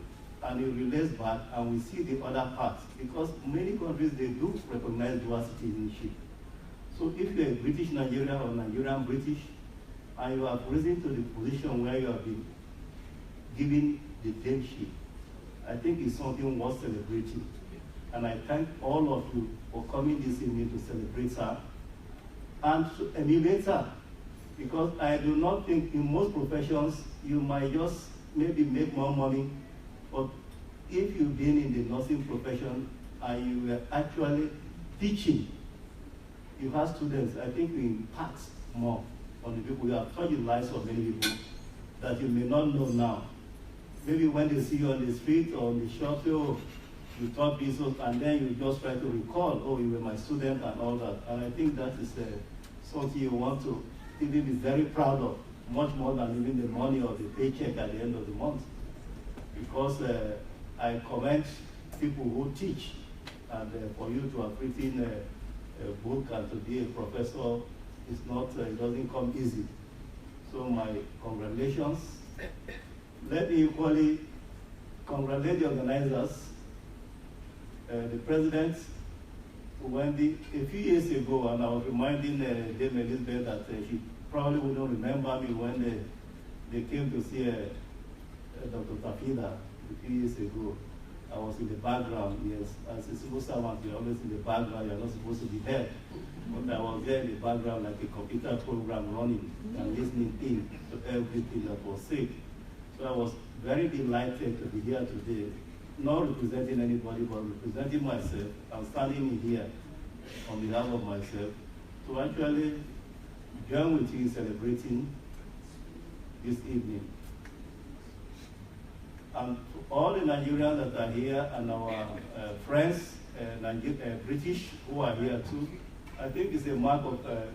and he relates back and we see the other parts, because many countries, they do recognize dual citizenship. So if you're a British Nigerian or Nigerian British, and you have risen to the position where you have been given the dameship, I think it's something worth celebrating. And I thank all of you for coming this evening to celebrate her and to emulate her. Because I do not think in most professions you might just maybe make more money, but if you've been in the nursing profession and you were actually teaching, you have students, I think you impact more on the people. You have touched the lives of many people that you may not know now. Maybe when they see you on the street or on the shop, oh, you taught business, and then you just try to recall, oh, you were my student and all that. And I think that is something you want to even be very proud of, much more than even the money or the paycheck at the end of the month. Because I commend people who teach, and for you to have written a book and to be a professor, it's not, it doesn't come easy. So my congratulations. Let me equally congratulate the organizers, the president, Wendy. A few years ago, and I was reminding Dame Elizabeth that she probably wouldn't remember me when they came to see Dr. Tafida a few years ago. I was in the background, yes. As a civil servant, you're always in the background, you're not supposed to be there. But I was there in the background like a computer program running and listening in to everything that was said. So I was very delighted to be here today, not representing anybody, but representing myself. I'm standing in here on behalf of myself to actually join with you in celebrating this evening. And to all the Nigerians that are here and our friends, British, who are here too, I think it's a mark of a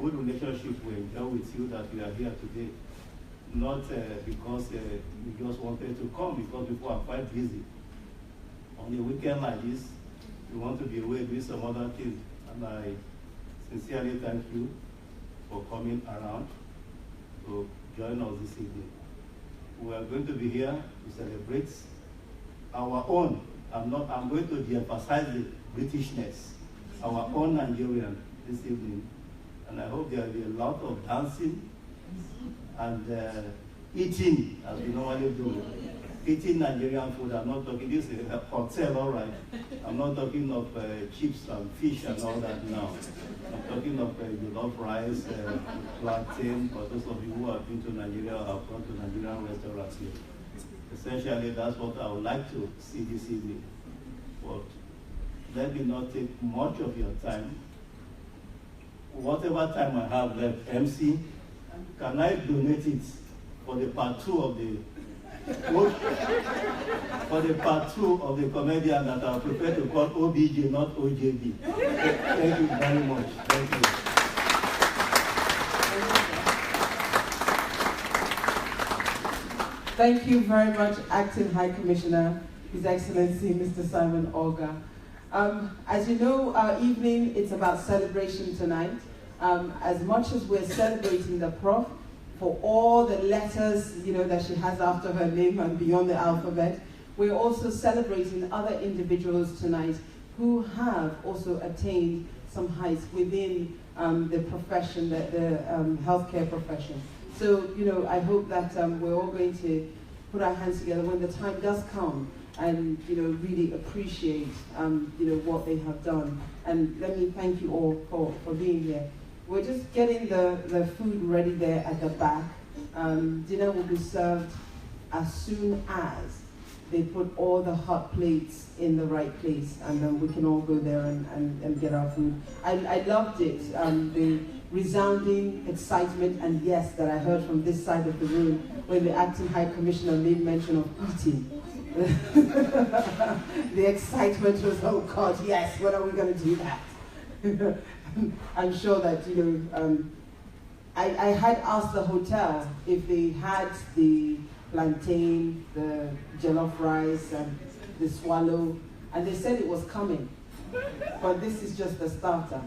good relationship we enjoy with you that we are here today. Not because we just wanted to come, because people are quite busy. On a weekend like this, we want to be away doing some other things. And I sincerely thank you for coming around to join us this evening. We are going to be here to celebrate our own. I'm going to de-emphasize the Britishness, our own Nigerian this evening. And I hope there will be a lot of dancing and eating, as we normally do. Eating Nigerian food. I'm not talking, this is a hotel, all right. I'm not talking of chips and fish and all that now. I'm talking of jollof rice, plantain, for those of you who have been to Nigeria or have gone to Nigerian restaurants here. Essentially, that's what I would like to see this evening. But let me not take much of your time. Whatever time I have left, MC, can I donate it for the part 2 of the comedian that I prefer to call OBJ, not OJB. Thank you very much. Thank you. Thank you very much, Acting High Commissioner, His Excellency Mr. Simon Olga. As you know, our evening, it's about celebration tonight. As much as we're celebrating the Prof for all the letters, you know, that she has after her name and beyond the alphabet, we're also celebrating other individuals tonight who have also attained some heights within the profession, the healthcare profession. So, you know, I hope that we're all going to put our hands together when the time does come and, you know, really appreciate, you know, what they have done. And let me thank you all for being here. We're just getting the food ready there at the back. Dinner will be served as soon as they put all the hot plates in the right place, and then we can all go there and get our food. I loved it, the resounding excitement and yes that I heard from this side of the room when the Acting High Commissioner made mention of eating. The excitement was, oh God, yes, when are we going to do that? I'm sure that, you know, I had asked the hotel if they had the plantain, the jollof rice, and the swallow, and they said it was coming. But this is just the starter.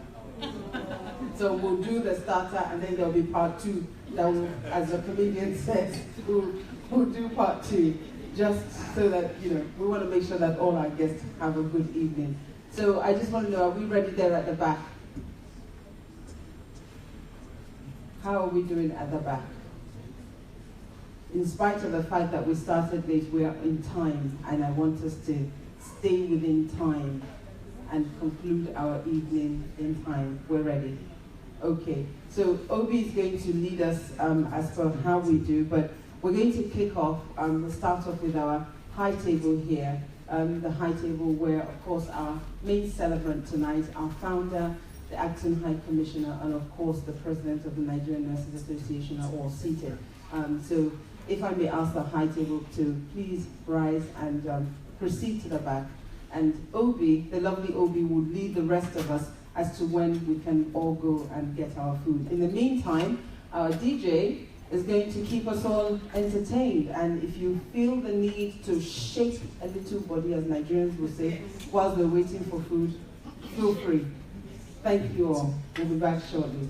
So we'll do the starter and then there'll be part two. That will, as the comedian says, we'll do part two. Just so that, you know, we want to make sure that all our guests have a good evening. So I just want to know, are we ready there at the back? How are we doing at the back? In spite of the fact that we started late, we are in time, and I want us to stay within time and conclude our evening in time. We're ready. Okay, so Obi is going to lead us as per how we do, but we're going to kick off, we'll start off with our high table here. The high table where, of course, our main celebrant tonight, our founder, the acting High Commissioner, and of course the President of the Nigerian Nurses Association are all seated. So if I may ask the high table to please rise and proceed to the back. And Obi, the lovely Obi, will lead the rest of us as to when we can all go and get our food. In the meantime, our DJ is going to keep us all entertained. And if you feel the need to shake a little body, as Nigerians will say, whilst they're waiting for food, feel free. Thank you all. We'll be back shortly.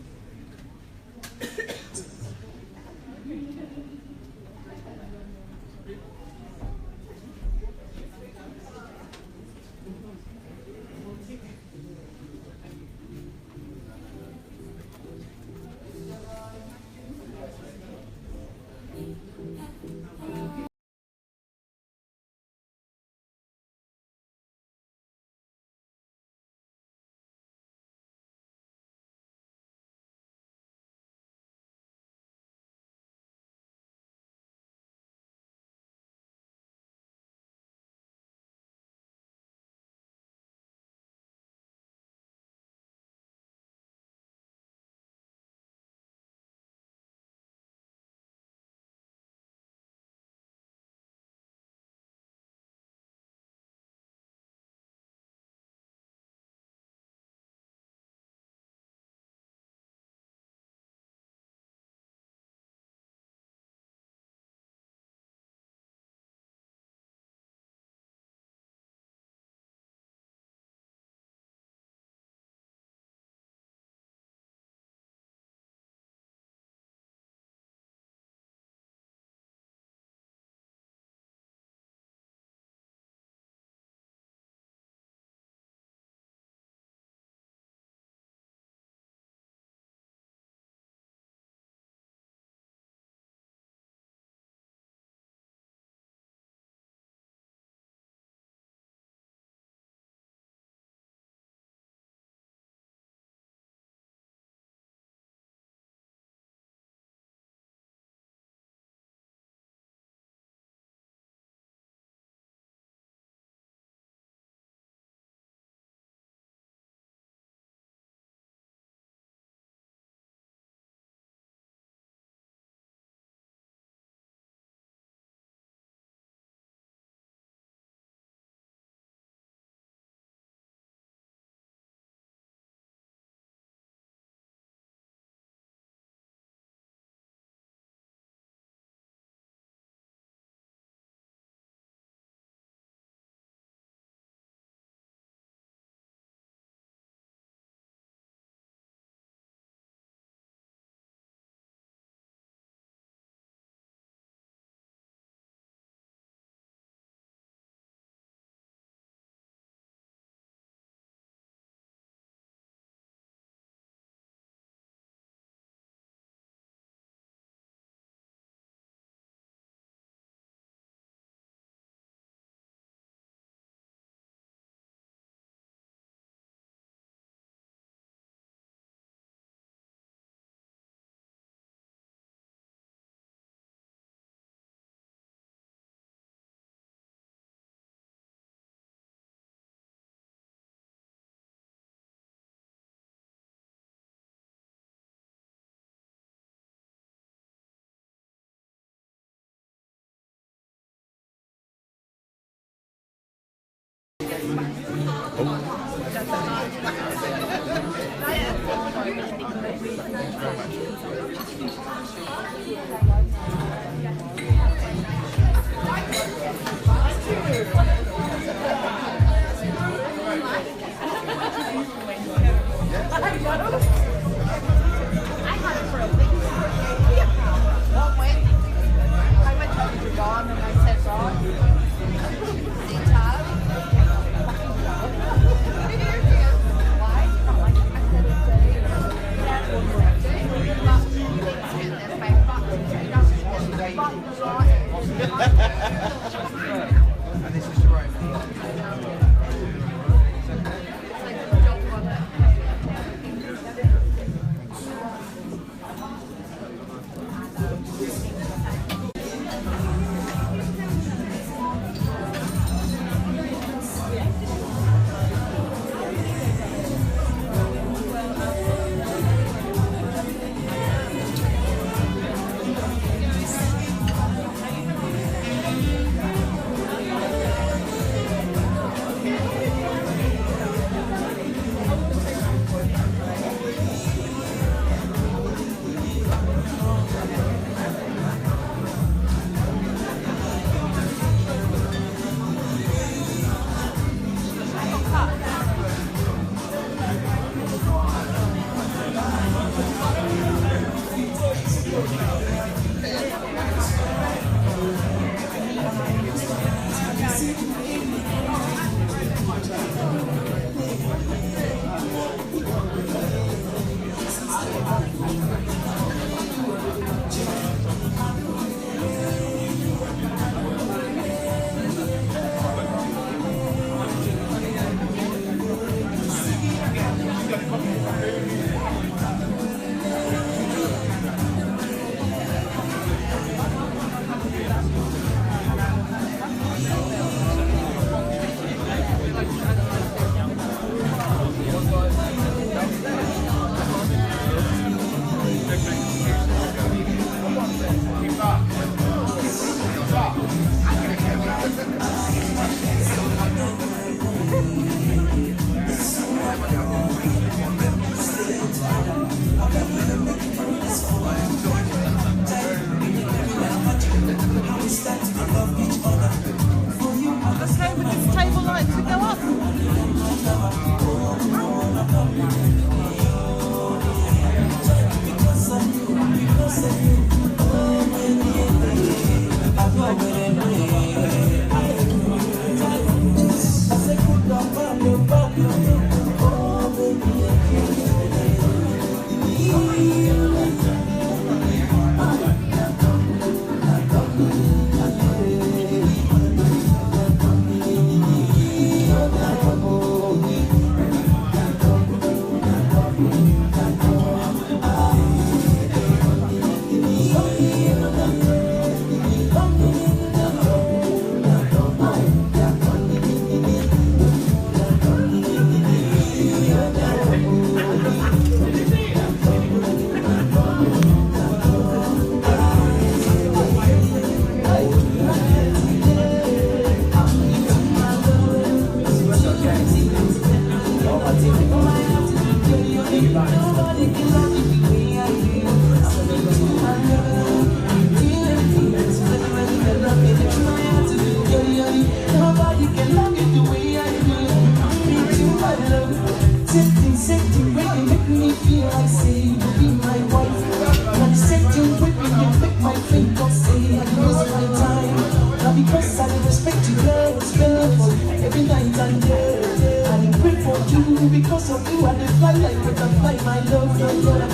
Because of you, I fly like butterfly, my love.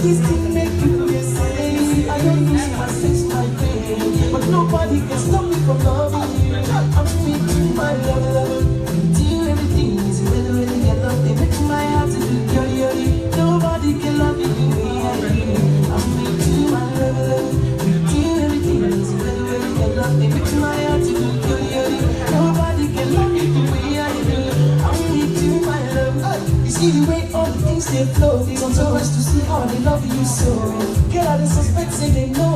This thing make you say I don't lose my sense, my pain, but nobody can stop me from loving you. I'm with you, my love. Do everything is really, I love. They make my heart to do yo. Nobody can love you the way I do. I'm with you, my love. Do everything is really, I love. They make my heart to do yo. Nobody can love you the way I do. I'm with you, my love. You see the way all the things they flow. It's on so much to see how they love you so. Girl, I don't suspect, say they no.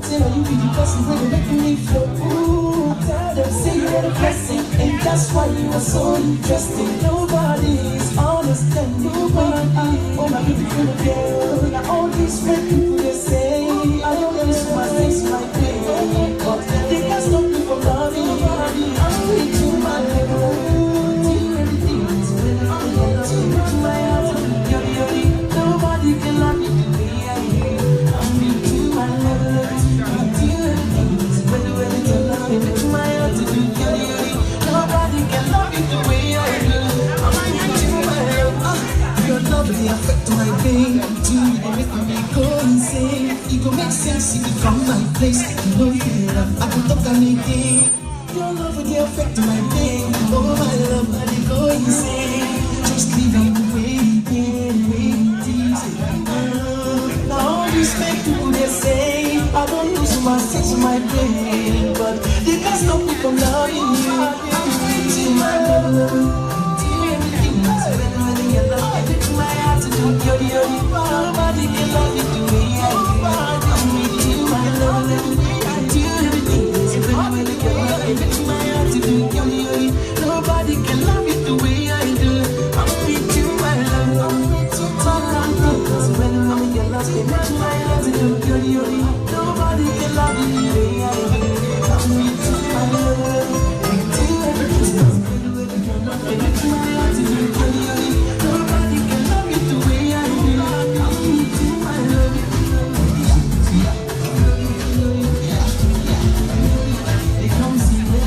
Say that you be the person where they making me flow. Ooh, tell them, say you're the blessing. And that's why you are so interesting. Nobody is understanding. Nobody, oh my beautiful girl. Now all these fake people they say I don't lose my face, my pain, but they can't stop me from loving you. I'm with you, my love. Nobody can love you the way I do. I'm with you, my love. With you, when you love me, make my heart to do. Nobody can love you the way I do. I'm with you, my love. Your love, they affect my pain. They make me go insane. It go make sense if you come my place. You know you love, I can talk anything. Your love, they affect my pain. Oh my love, I go insane. Just leave me the way you did. Now all these fake people they say I don't lose my sense, my pain, but they can't stop me from loving you. I'm with you, my love. Do everything that's when you love. I put my heart to do yo. Nobody can love you the way I do. I'm with you, my love. Do everything that's when you love. I put my heart to do yo. Nobody can love you the way I do. I'm with you, my love. I'm with you, my love. When you love, they make my heart to do yo. Nobody can love you the way I do. I'm with you, my love. Do everything. They make my heart to do yo. Nobody can love you the way I do. I'm with you, my love. They come see me.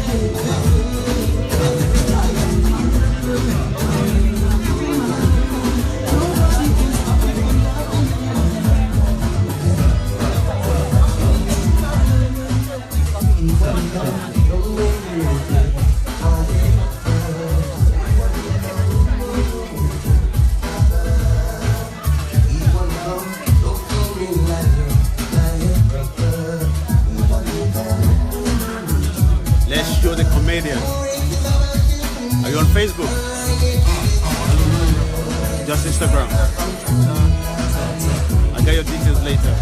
Let's show the comedian. Are you on Facebook? Just Instagram. I'll get your details later.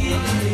Yeah.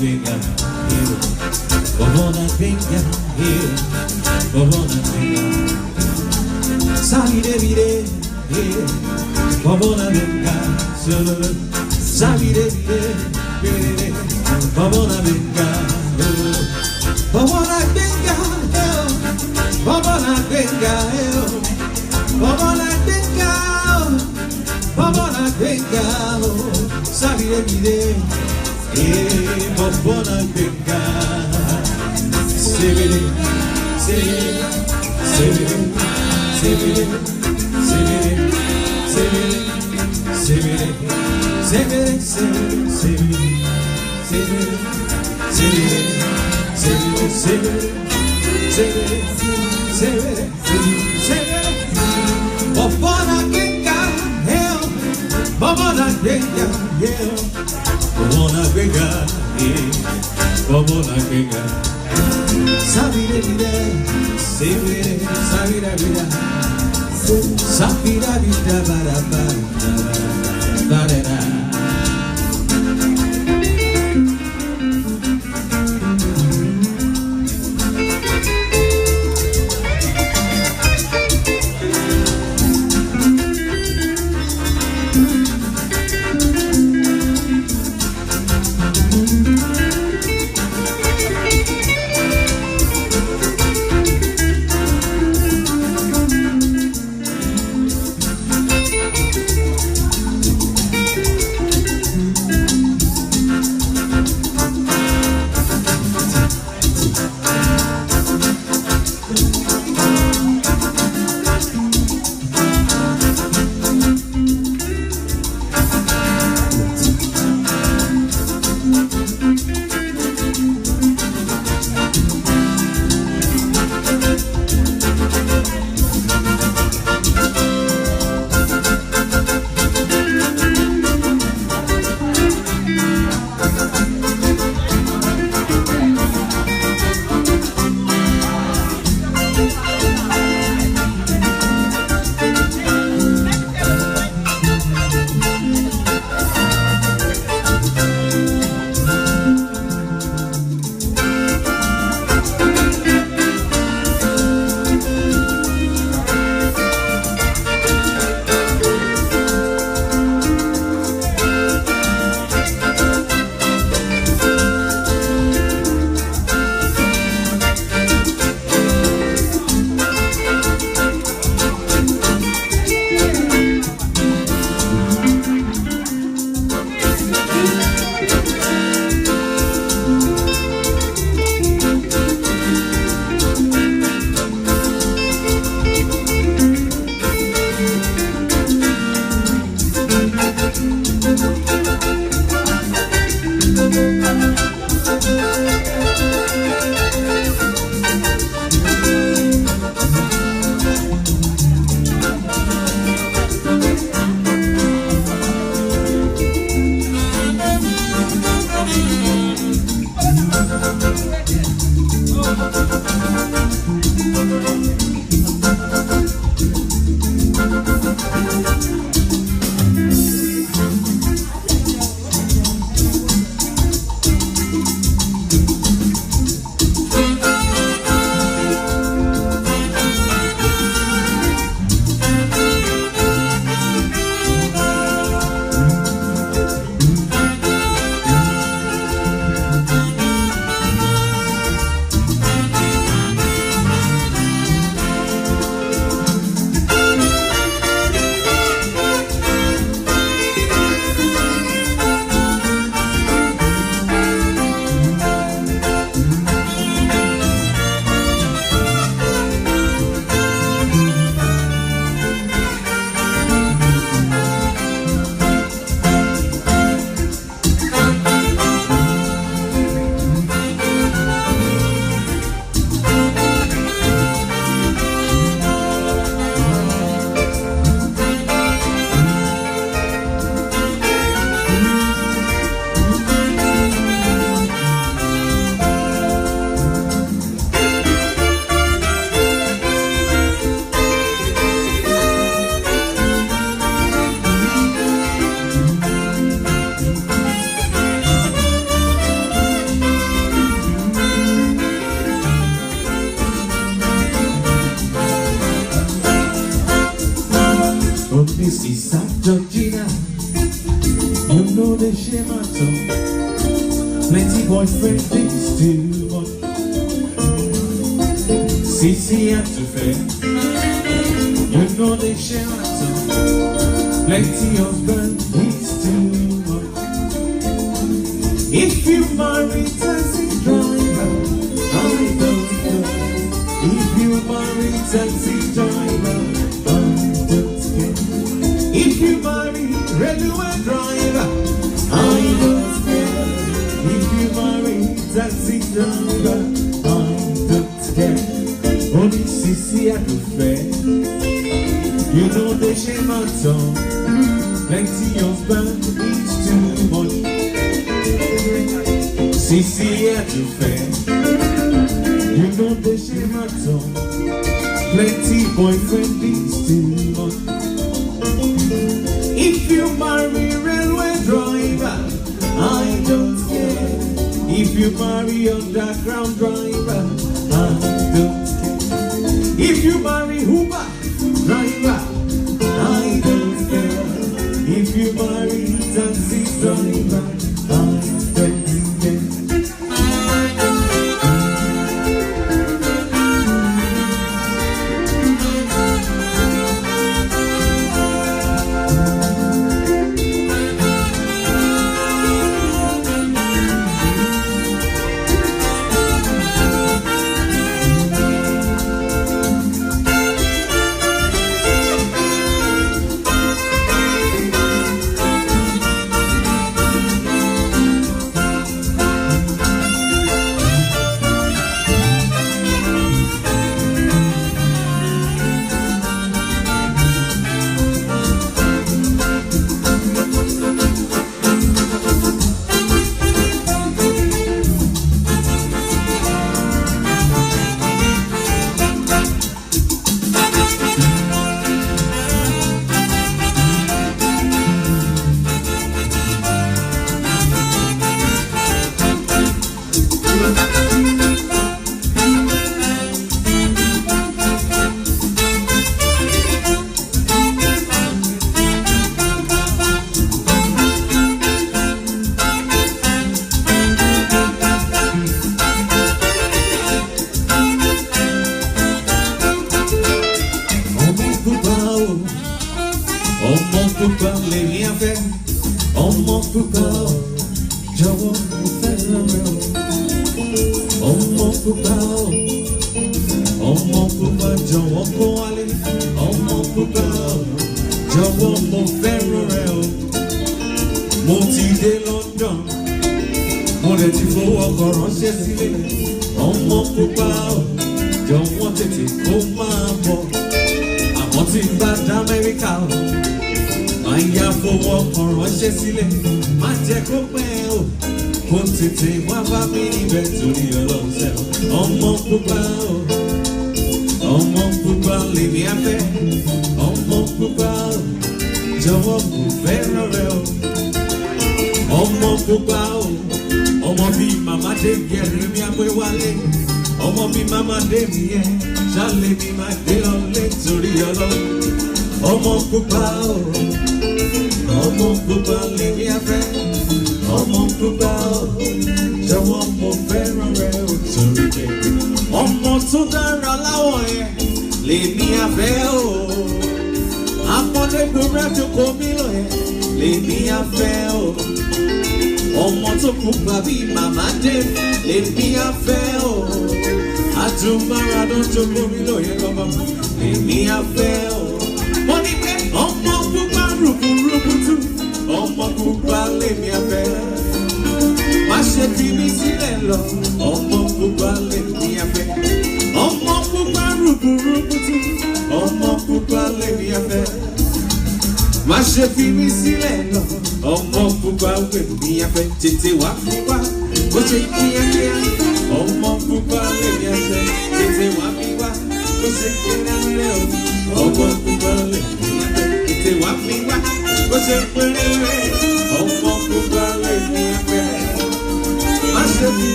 Benga, Bobona Benga, Bobona Benga, Sabire Vire, Bobona Benga, Sabire Vire, Bobona Benga, Bobona Benga, Bobona Benga, Bobona Benga, Bobona Benga, Sabire Vire, Bobona Benga, Sabire, Sabire, Sabire, Sabire, Sabire, Sabire, Sabire, Bobona Benga, Bobona Benga, Bobona Benga, Bobona Benga, Sabire Vida, Sabire, Sabira Vida, Sabira Vida, Barabara. Sister Georgina, you know the shame I told. Plenty boyfriend things too much. Sissy and Tufe, you know the shame I told. Plenty husband things too much. If you marry taxi driver, I don't care. If you marry taxi driver, I don't care. If you marry railway driver, I don't care. If you marry taxi driver, I don't care. Only Sissy and Tufe, you know the shame I told. Plenty husband is too much. Sissy and Tufe, you know the shame I told. Plenty boyfriend is too much. If you marry railway driver, I don't care. If you marry underground driver, I don't care. If you marry Uber driver, I don't care. If you marry taxi driver, I don't care.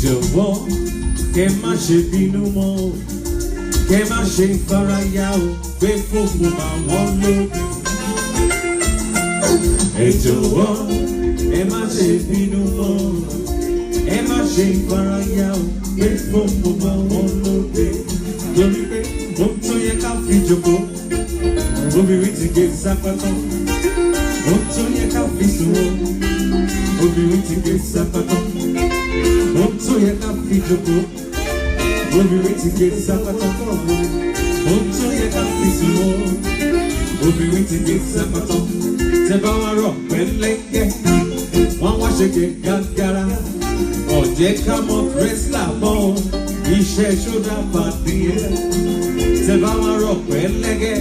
jọ̀wọ́ kẹ́ má ṣe bínú mọ́ o, kẹ́ má ṣe faraya o, pé fóònù àwọn lóde. Ẹ jọ̀wọ́ ẹ má ṣe bínú mọ́ o, ẹ má ṣe faraya o, pé fóònù àwọn lóde. Torí pé ohun tó yẹ ká fi jòkó, obìnrin ti gé sápátá. Ohun tó yẹ ká fi sùn o, obìnrin ti gé sápátá. Ohun tó yẹ ká fi jòkó, obìnrin ti gé sápátá. Ohun tó yẹ ká fi sùn o, obìnrin ti gé sápátá. Tẹ́ bá wá rọ̀ pẹ́lẹ́gẹ́, wọ́n wá ṣe gé gàgàrà. Ọ̀jẹ̀ ká mọ rẹ́sílà mọ́ o, iṣẹ́ ṣódà pàdé ẹ̀. Tẹ́ bá wá rọ̀ pẹ́lẹ́gẹ́,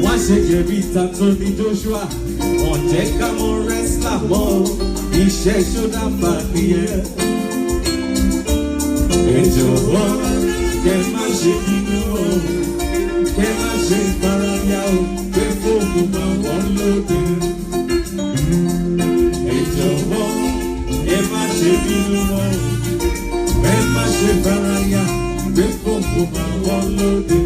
wọ́n ṣe jẹ̀bi ìtàtún ní Joshua. Ọ̀jẹ̀ ká mọ rẹ́sílà mọ́ o, iṣẹ́ ṣódà pàdé ẹ̀. Ẹ jọ̀wọ́ kẹ́ má ṣe bínú o, kẹ́ má ṣe faraya o, pé fóònù máa wọ́n lóde. Ẹ jọ̀wọ́ ẹ má ṣe bínú o, ẹ má ṣe faraya, pé fóònù máa wọ́n lóde.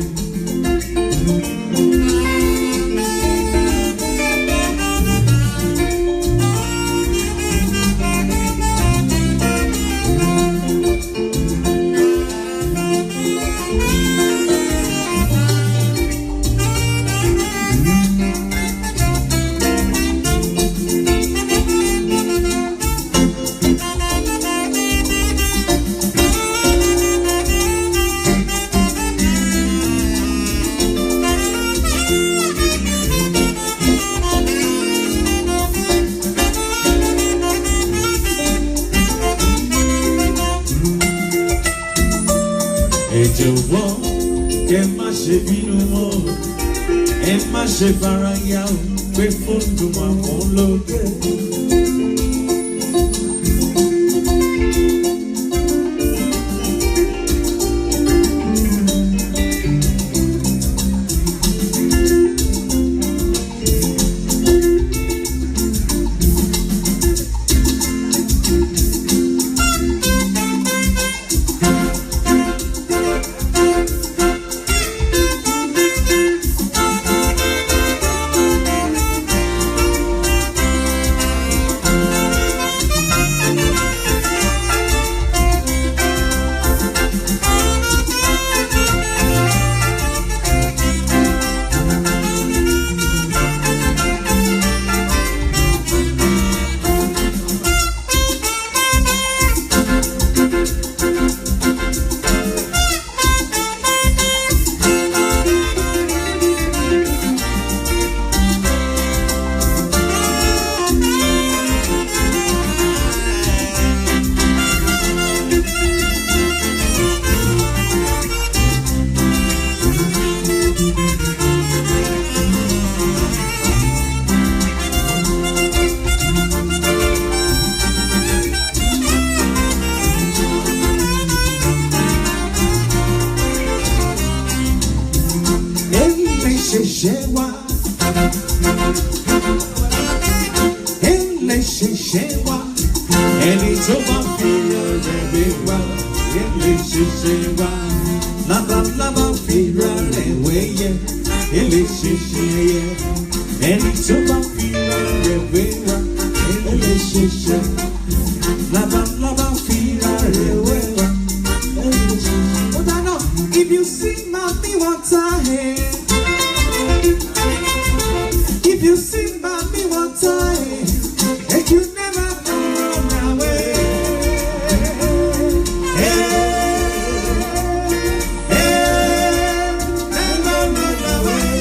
Ẹ jọ̀wọ́ kẹ́ má ṣe bínú mọ́, ẹ má ṣe faraya o, pé fóònù máa wọ́n lóde. Ẹni tó bá fi rẹ̀ gbé wá, ele ṣiṣẹ́ wá. Labalábá fi rẹ̀ wéyẹ, ele ṣiṣẹ́ yẹ. Ẹni tó bá fi rẹ̀ gbé wá, ele ṣiṣẹ́. Labalábá fi rẹ̀ wé wá, ele ṣiṣẹ́. Oh, no, if you see mommy one time, if you see mommy one time, make you never run away. Never run away.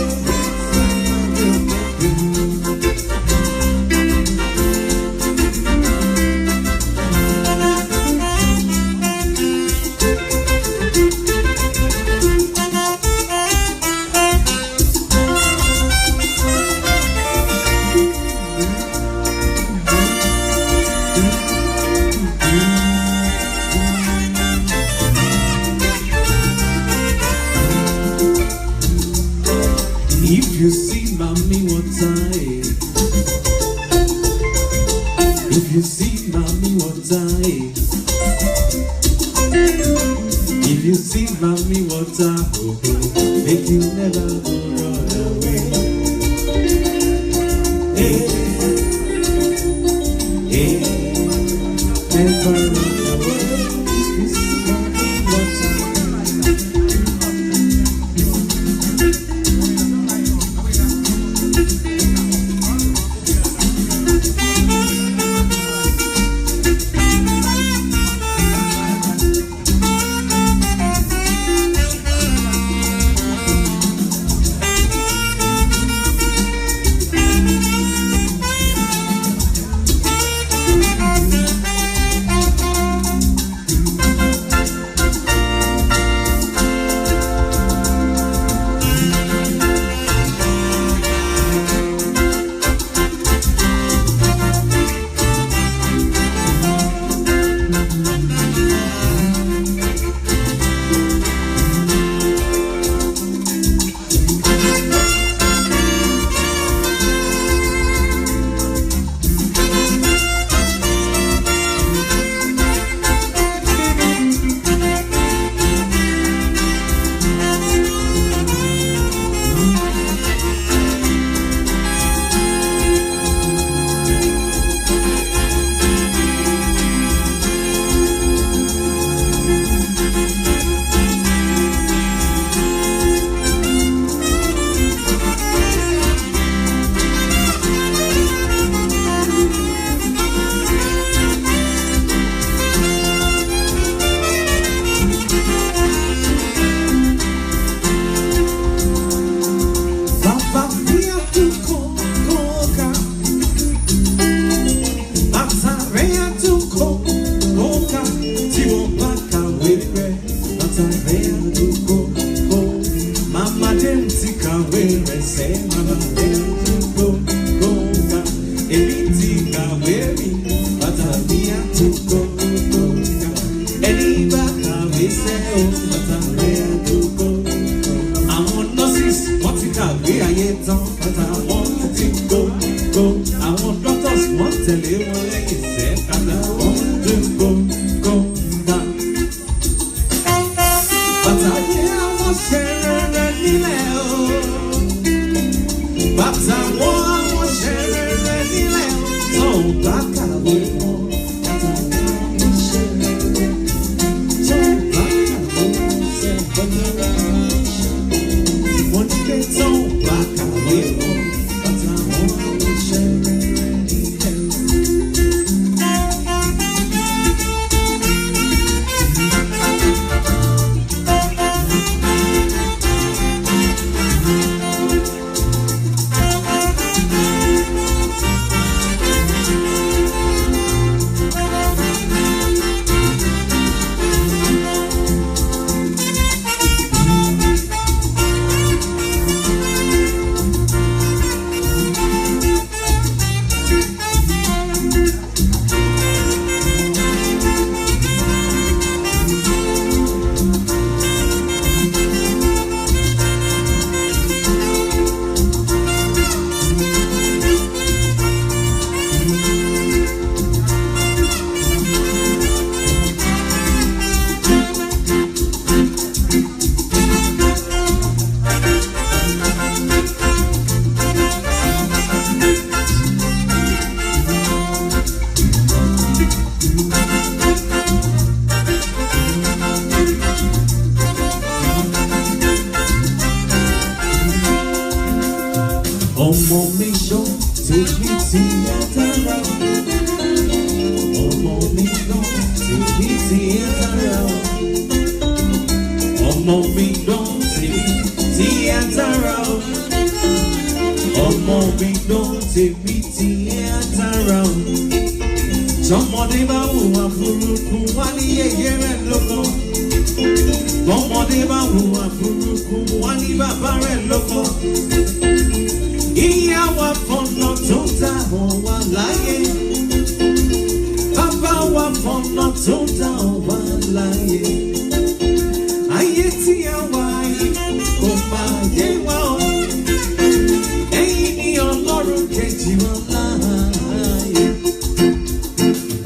If you see mommy one time, if you see mommy one time, If you see mommy water, make you never go run away. Hey, hey, never run away. If you see mommy water.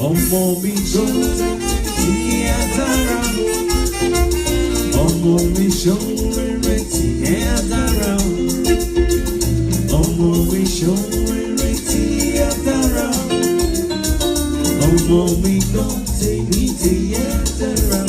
Ọmọ mi tó ti ẹ dára. ọmọ mi ṣòwòrè tí ẹ dára. Ọmọ mi gbọ́ tèmi tí ẹ dára.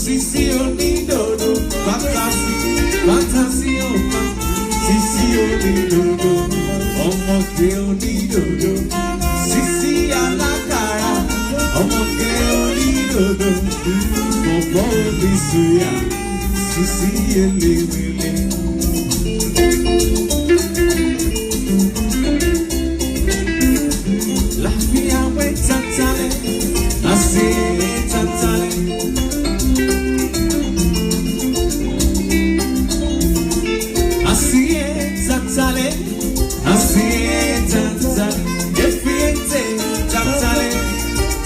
Sisi Onido. Sisi elewele. Lafia we tatale, asi tatale. Asi tatale, asi tatale. Efiente tatale,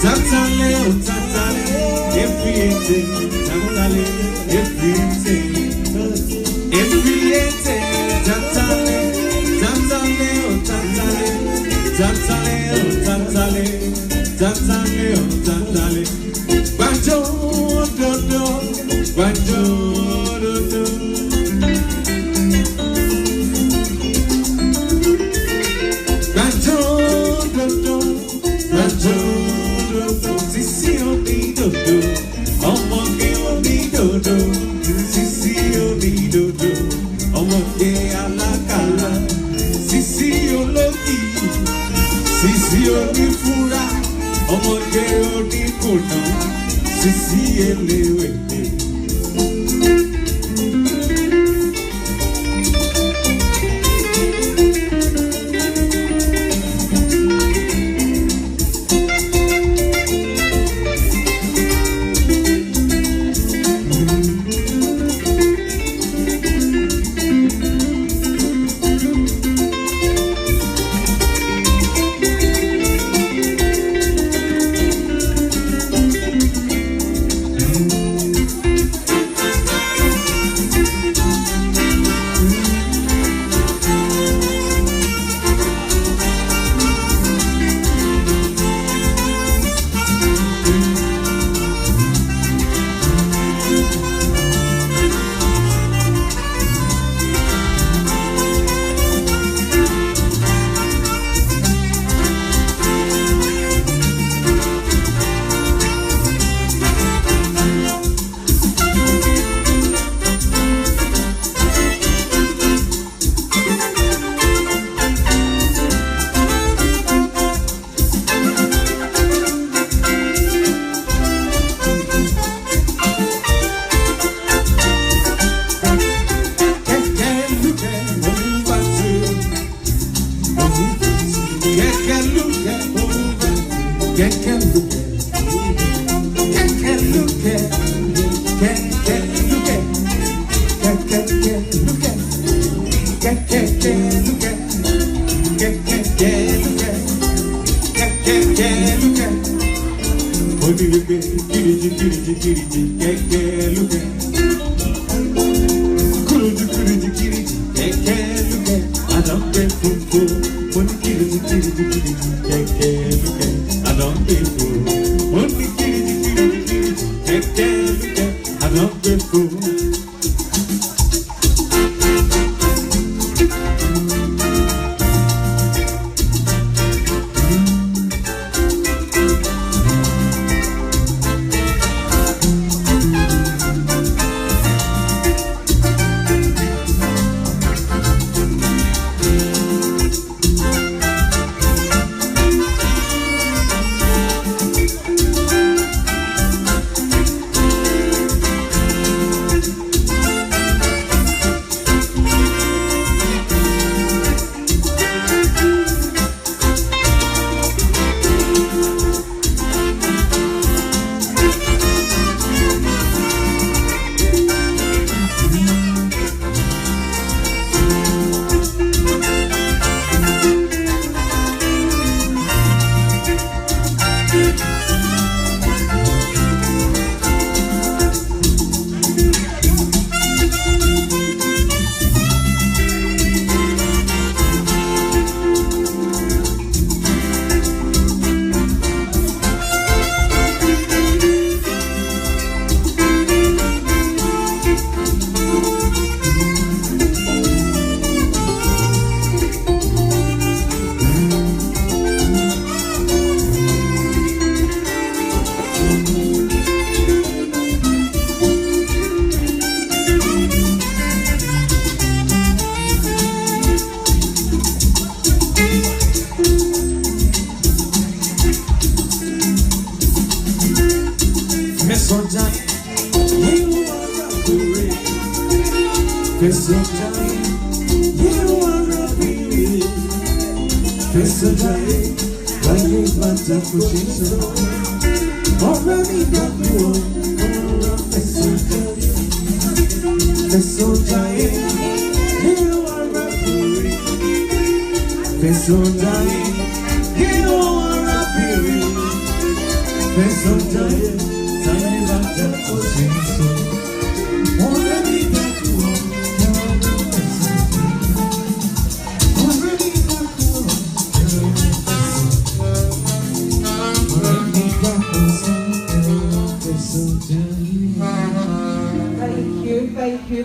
tatale o tatale. Efiente tatale, efiente, efiente tatale, tatale o tatale, tatale o tatale, tatale o tatale. Banjo do do, banjo do do. Banjo do do, banjo do do. Sisi o mi do do, ọmọge o mi do do. Sisi o mi do do, ọmọge alákàlà. Sisi olókì, sisi onífúra, ọmọge oníkùnà. Sisi eléwèlé.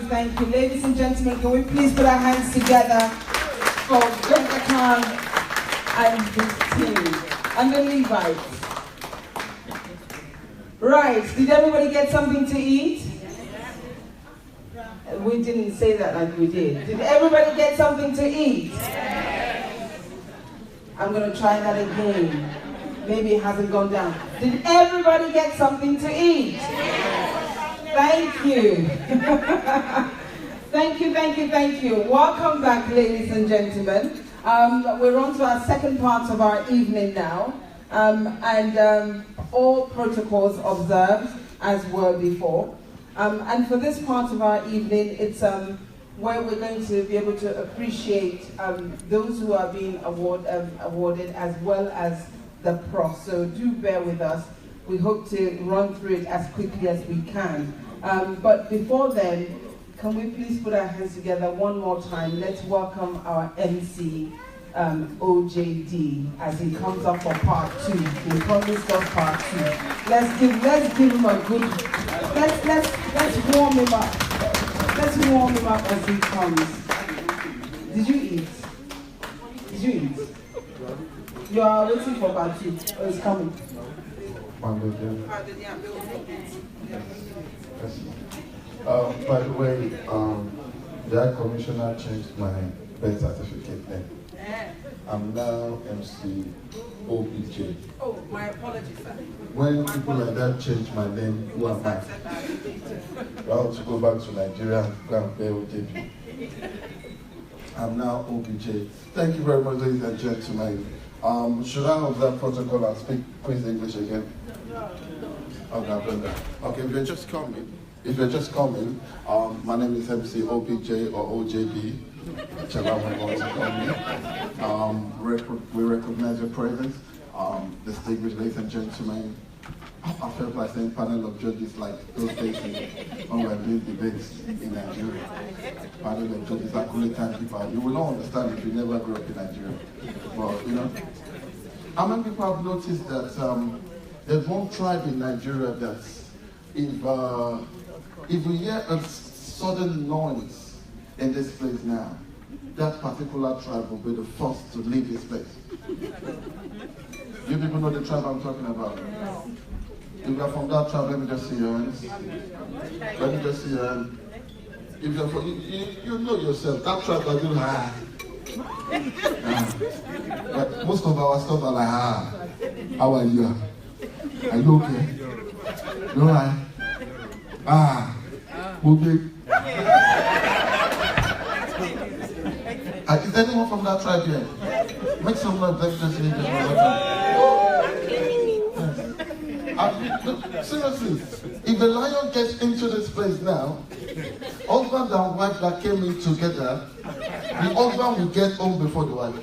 Thank you. Ladies and gentlemen, can we please put our hands together for Nneka and his team and the Levites. Right, did everybody get something to eat? We didn't say that like we did. Did everybody get something to eat? I'm going to try that again. Maybe it hasn't gone down. Did everybody get something to eat? Thank you. Thank you. Welcome back, ladies and gentlemen. We're on to our second part of our evening now. All protocols observed as were before. And for this part of our evening, it's where we're going to be able to appreciate those who are being awarded as well as the pros. So do bear with us. We hope to run through it as quickly as we can. But before then, can we please put our hands together one more time? Let's welcome our MC, OJD, as he comes up for part 2. He promised us part 2. Let's give him a good. Let's warm him up. Let's warm him up as he comes. Did you eat? Did you eat? You are waiting for part 2. Oh, it's coming. By the way, the High Commissioner changed my birth certificate name. I'm now MC OBJ. Oh, my apologies, sir. When people like that change my name, who am I? I want to go back to Nigeria and go and pay OJB. I'm now OBJ. Thank you very much, ladies and gentlemen. Should I observe protocol and speak Queen's English again? Okay, I've done that. Okay, if you're just coming, my name is MC OBJ or OJB, whichever one you want to call me. We recognize your presence. Distinguished ladies and gentlemen, I felt like saying panel of judges like those days when we were doing debates in Nigeria. Panel of judges are cool timekeeper. You will not understand if you never grew up in Nigeria. But, you know, how many people have noticed that there's one tribe in Nigeria that if we hear a sudden noise in this place now, that particular tribe will be the first to leave this place. You people know the tribe I'm talking about? If you're from that tribe, let me just see your hands. Let me just see your hands. If you're from, you know yourself, that tribe that you have. But most of our stuff are like, how are you? Are you okay? You alright? Okay. Is anyone from that tribe here? Make some noise, let's just leave it. Seriously, if the lion gets into this place now, husband and wife that came in together, the husband will get home before the wife.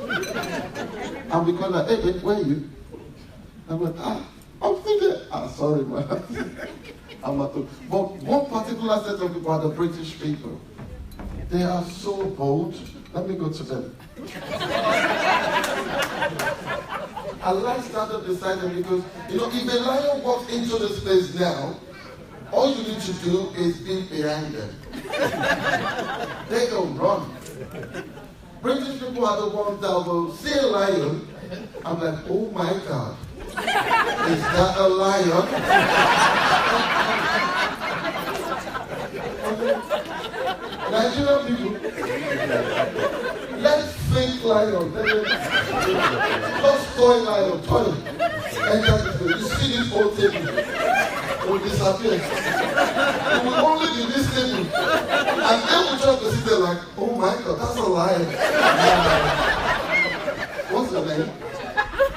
And we call her, hey, where are you? I'm like, I'm still there. Sorry, man. But one particular set of people are the British people. They are so bold. Let me go to them. I like started deciding because, you know, if a lion walks into this place now, all you need to do is be behind them. They don't run. British people are the ones that will see a lion. I'm like, oh my God. Is that a lion? Nigerian people, let's think lion. Just toy lion, toy. You see this whole table, it will disappear. It will only be this table. And then we try to sit there like, oh my God, that's a lie. What's your name?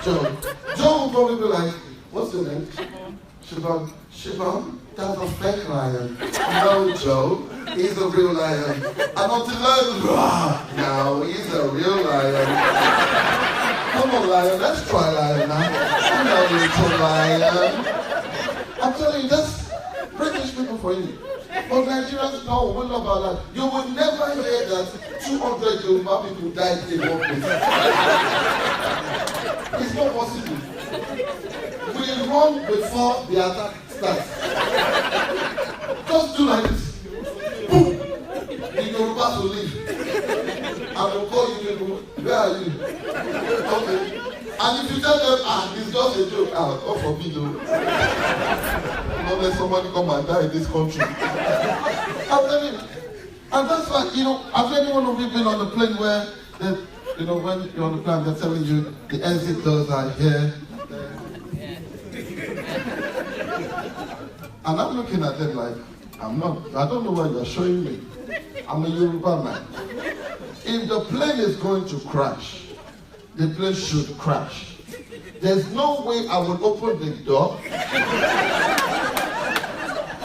Joe. Joe will probably be like, what's your name? Siobhan. Siobhan? That's a fake lion. No, Joe. He's a real lion. And until no, he's a real lion. Come on, lion. Let's try lion now. Hello, little lion. I'm telling you, that's British people for you. But Nigerians, no, we love our land. You will never hear that 200 Yoruba people died in one place. It's not possible. We run before the attack starts. Just do like this. Boom! The Yorubas will leave. And we'll call you people, where are you? Okay. And if you tell them, it's just a joke, God forbid, don't let somebody come and die in this country. I'm telling you. And that's why, have any one of you been on a plane where, when you're on the plane, they're telling you the exit doors are here. And I'm looking at them like, I don't know what you're showing me. I'm a Yoruba man. If the plane is going to crash, the plane should crash. There's no way I will open the door,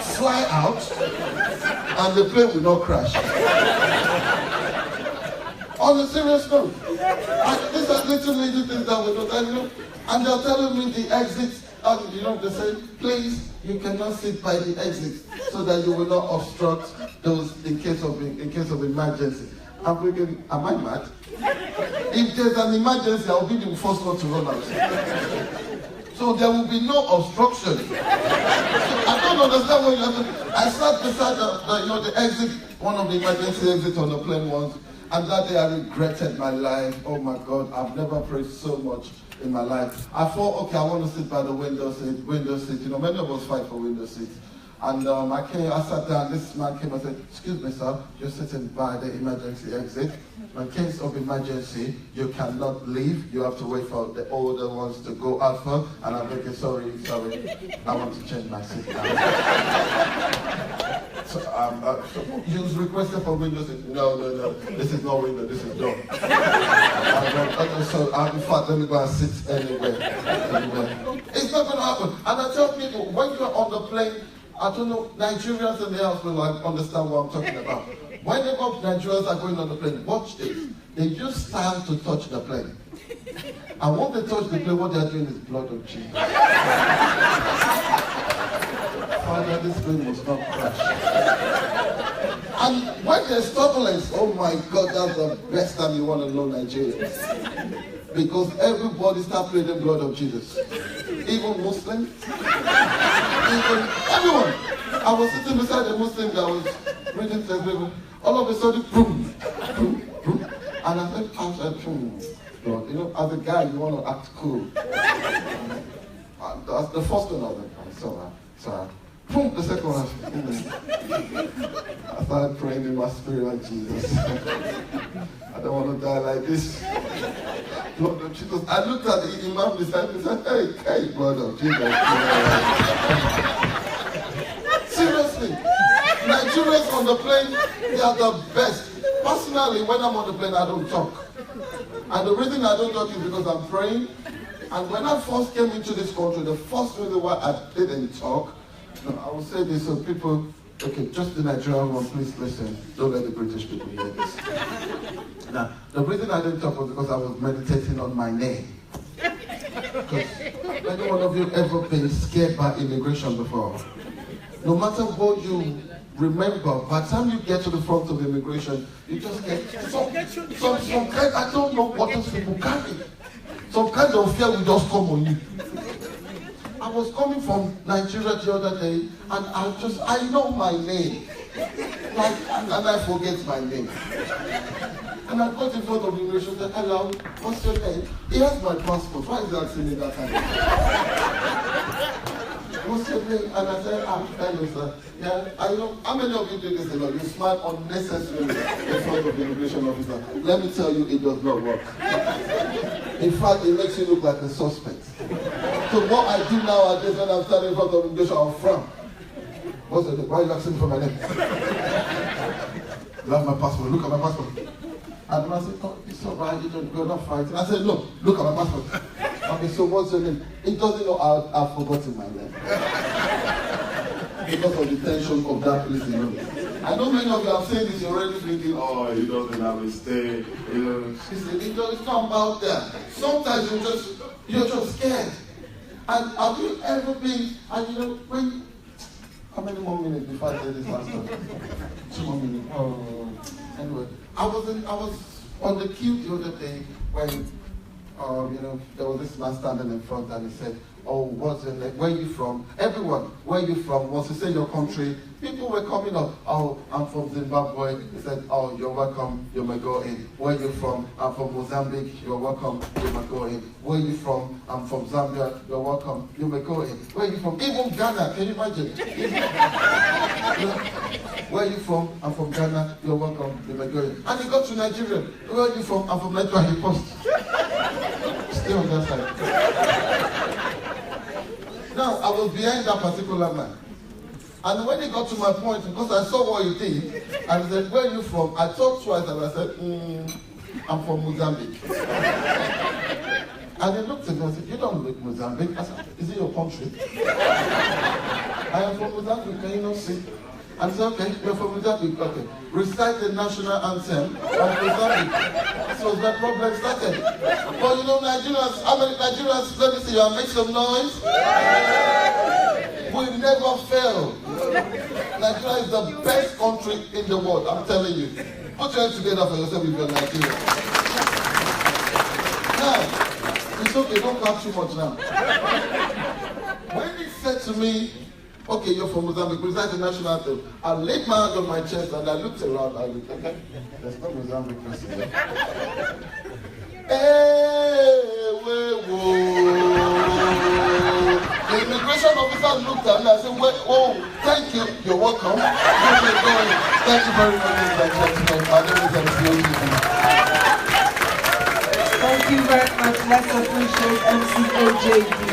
fly out, and the plane will not crash. On a serious note, these are little things that we don't, and they're telling me the exit, and they say, please, you cannot sit by the exit so that you will not obstruct those in case of emergency. I'm thinking, am I mad? If there's an emergency, I'll be the first one to run out. So there will be no obstruction. So I don't understand what you have to. I sat beside the exit, one of the emergency exits on the plane once, and that day I regretted my life. Oh my God, I've never prayed so much in my life. I thought, okay, I want to sit by the window seat. Many of us fight for window seats. And I sat down, this man came and said, excuse me, sir, you're sitting by the emergency exit. In case of emergency, you cannot leave. You have to wait for the older ones to go out first. And I'm thinking, sorry, I want to change my seat now. So, you requested for window seat. No, this is not window, this is door. So, in fact, let me go and sit anywhere. It's not going to happen. And I tell people, when you're on the plane, I don't know, Nigerians in the house will understand what I'm talking about. Whenever Nigerians are going on the plane, watch this. They just stand to touch the plane. And when they touch the plane, what they're doing is blood of Jesus. Father, this plane must not crash. And when there's turbulence, oh my God, that's the best time you want to know Nigerians. Because everybody starts playing the blood of Jesus. Even Muslims, even everyone. I was sitting beside a Muslim that was reading the Bible. All of a sudden, boom, boom, boom. And I said, boom. Lord, as a guy, you want to act cool. That's the first one I was like, sorry. Boom, the second one. I started praying in my spirit like Jesus. I don't want to die like this. Blood of Jesus. I looked at the imam beside me and said, hey, blood of Jesus. Seriously. Nigerians on the plane, they are the best. Personally, when I'm on the plane, I don't talk. And the reason I don't talk is because I'm praying. And when I first came into this country, the first reason why I didn't talk, I will say this so people, okay, just the Nigerian one, please listen. Don't let the British people hear this. Now, the reason I didn't talk was because I was meditating on my name. Because any one of you ever been scared by immigration before? No matter what you remember, by the time you get to the front of immigration, you just get some kind, I don't know what those people carry. Some kind of fear will just come on you. I was coming from Nigeria the other day, and I know my name. And I forget my name. And I got in front of the immigration and said, hello, what's your name? He has my passport. Why is he asking me that kind of thing? What's your name? And I said, hello, sir. Yeah, I know. How many of you do this a lot? You smile unnecessarily in front of the immigration officer. Let me tell you, it does not work. In fact, it makes you look like a suspect. So what I do nowadays when I'm standing in front of immigration, I'll frown. What's your name? Why are you asking for my name? You have my passport. Look at my passport. And when I said, oh, it's all right, you're not fighting. I said, no, look at my passport. Okay, so what's your name? He doesn't know I've forgotten my name. Because of the tension of that place, you know. I know many of you have said this, you're already thinking, oh, he doesn't have a stay. You know, it's not about that. Sometimes you're just scared. And have you ever been, and you know, when, how many more minutes before I say this last one? 2 more minutes. Oh, anyway, I was on the queue the other day when, you know, there was this man standing in front and he said, oh, what's your name? Where are you from? Everyone, where are you from? Once you say your country, people were coming up. Oh, I'm from Zimbabwe. He said, oh, you're welcome, you may go in. Where are you from? I'm from Mozambique. You're welcome, you may go in. Where are you from? I'm from Zambia. You're welcome, you may go in. Where are you from? Even Ghana, can you imagine? Where are you from? I'm from Ghana. You're welcome, you may go in. And he got to Nigeria. Where are you from? I'm from Nigeria. He post. Stay on that side. Now, I was behind that particular man. And when he got to my point, because I saw what he did, and he said, where are you from? I thought twice and I said, I'm from Mozambique. And he looked at me and said, you don't look Mozambique. I said, is it your country? I am from Mozambique, can you not see? And he said, okay, you're from Mozambique, okay. Recite the national anthem of Mozambique. So the problem started. But you know, Nigerians, how many Nigerians, let me see, you make some noise? We never fail. Nigeria is the best country in the world, I'm telling you. Put your hands together for yourself if you're Nigerian. Now, it's okay, don't clap too much now. When he said to me, okay, you're from Mozambique, recite the national anthem, I laid my hand on my chest and I looked around, I looked, okay, there's no Mozambique person there. The immigration officer looked at me and said, oh, thank you, you're welcome. Thank you very much, ladies and gentlemen. My name is NNCAUK. Thank you very much. Let's appreciate NCOJD.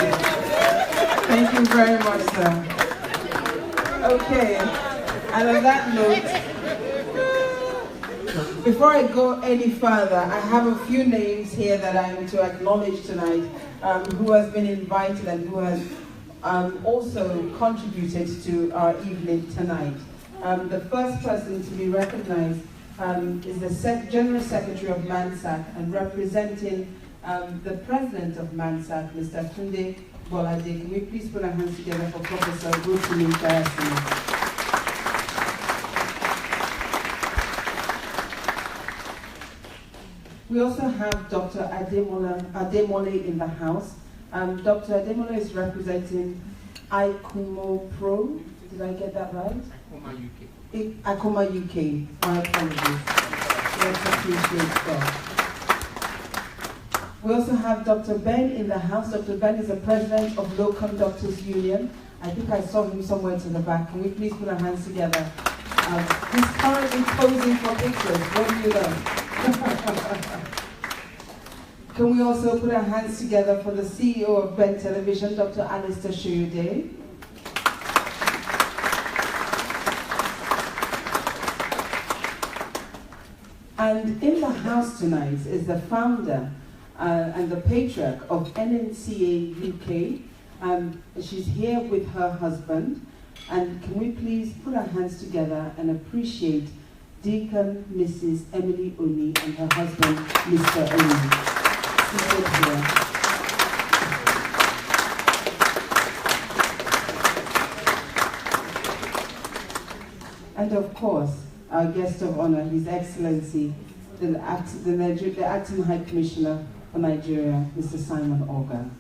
Thank you very much, sir. Okay, and on that note, before I go any further, I have a few names here that I'm to acknowledge tonight, who has been invited and who has also contributed to our evening tonight. The first person to be recognized is the General Secretary of NNCAUK, and representing the President of NNCAUK, Mr. Tunde Bolade. Can we please put our hands together for Professor Rotimi Kayasini? We also have Dr. Ademole in the house. Dr. Ademole is representing ICUMO Pro. Did I get that right? ICUMO UK. My apologies. Let's appreciate that. We also have Dr. Ben in the house. Dr. Ben is the president of Locum Doctors Union. I think I saw him somewhere to the back. Can we please put our hands together? He's currently posing for pictures. What do you know? Can we also put our hands together for the CEO of Ben Television, Dr. Alistair Shoyude? And in the house tonight is the founder and the patriarch of NNCAUK. She's here with her husband. And can we please put our hands together and appreciate Deacon Mrs. Emily Oni and her husband, Mr. Oni. Here. And of course, our guest of honor, His Excellency, the Acting High Commissioner for Nigeria, Mr. Simon Oga.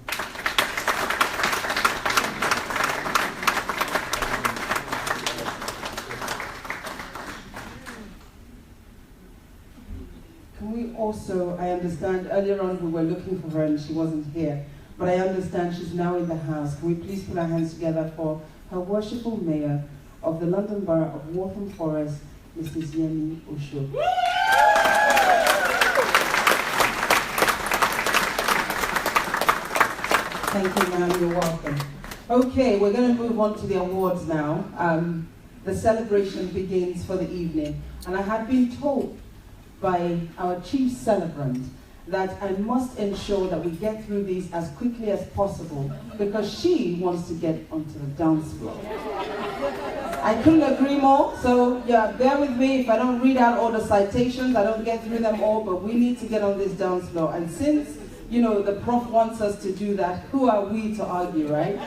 Also, I understand earlier on we were looking for her and she wasn't here, but I understand she's now in the house. Can we please put our hands together for her worshipful mayor of the London Borough of Waltham Forest, Mrs. Yemi Osho. Thank you, ma'am. You're welcome. Okay, we're going to move on to the awards now. the celebration begins for the evening. And I had been told by our chief celebrant that I must ensure that we get through these as quickly as possible because she wants to get onto the dance floor. I couldn't agree more, so yeah, bear with me if I don't read out all the citations, I don't get through them all, but we need to get on this dance floor. And since, you know, the prof wants us to do that, who are we to argue, right?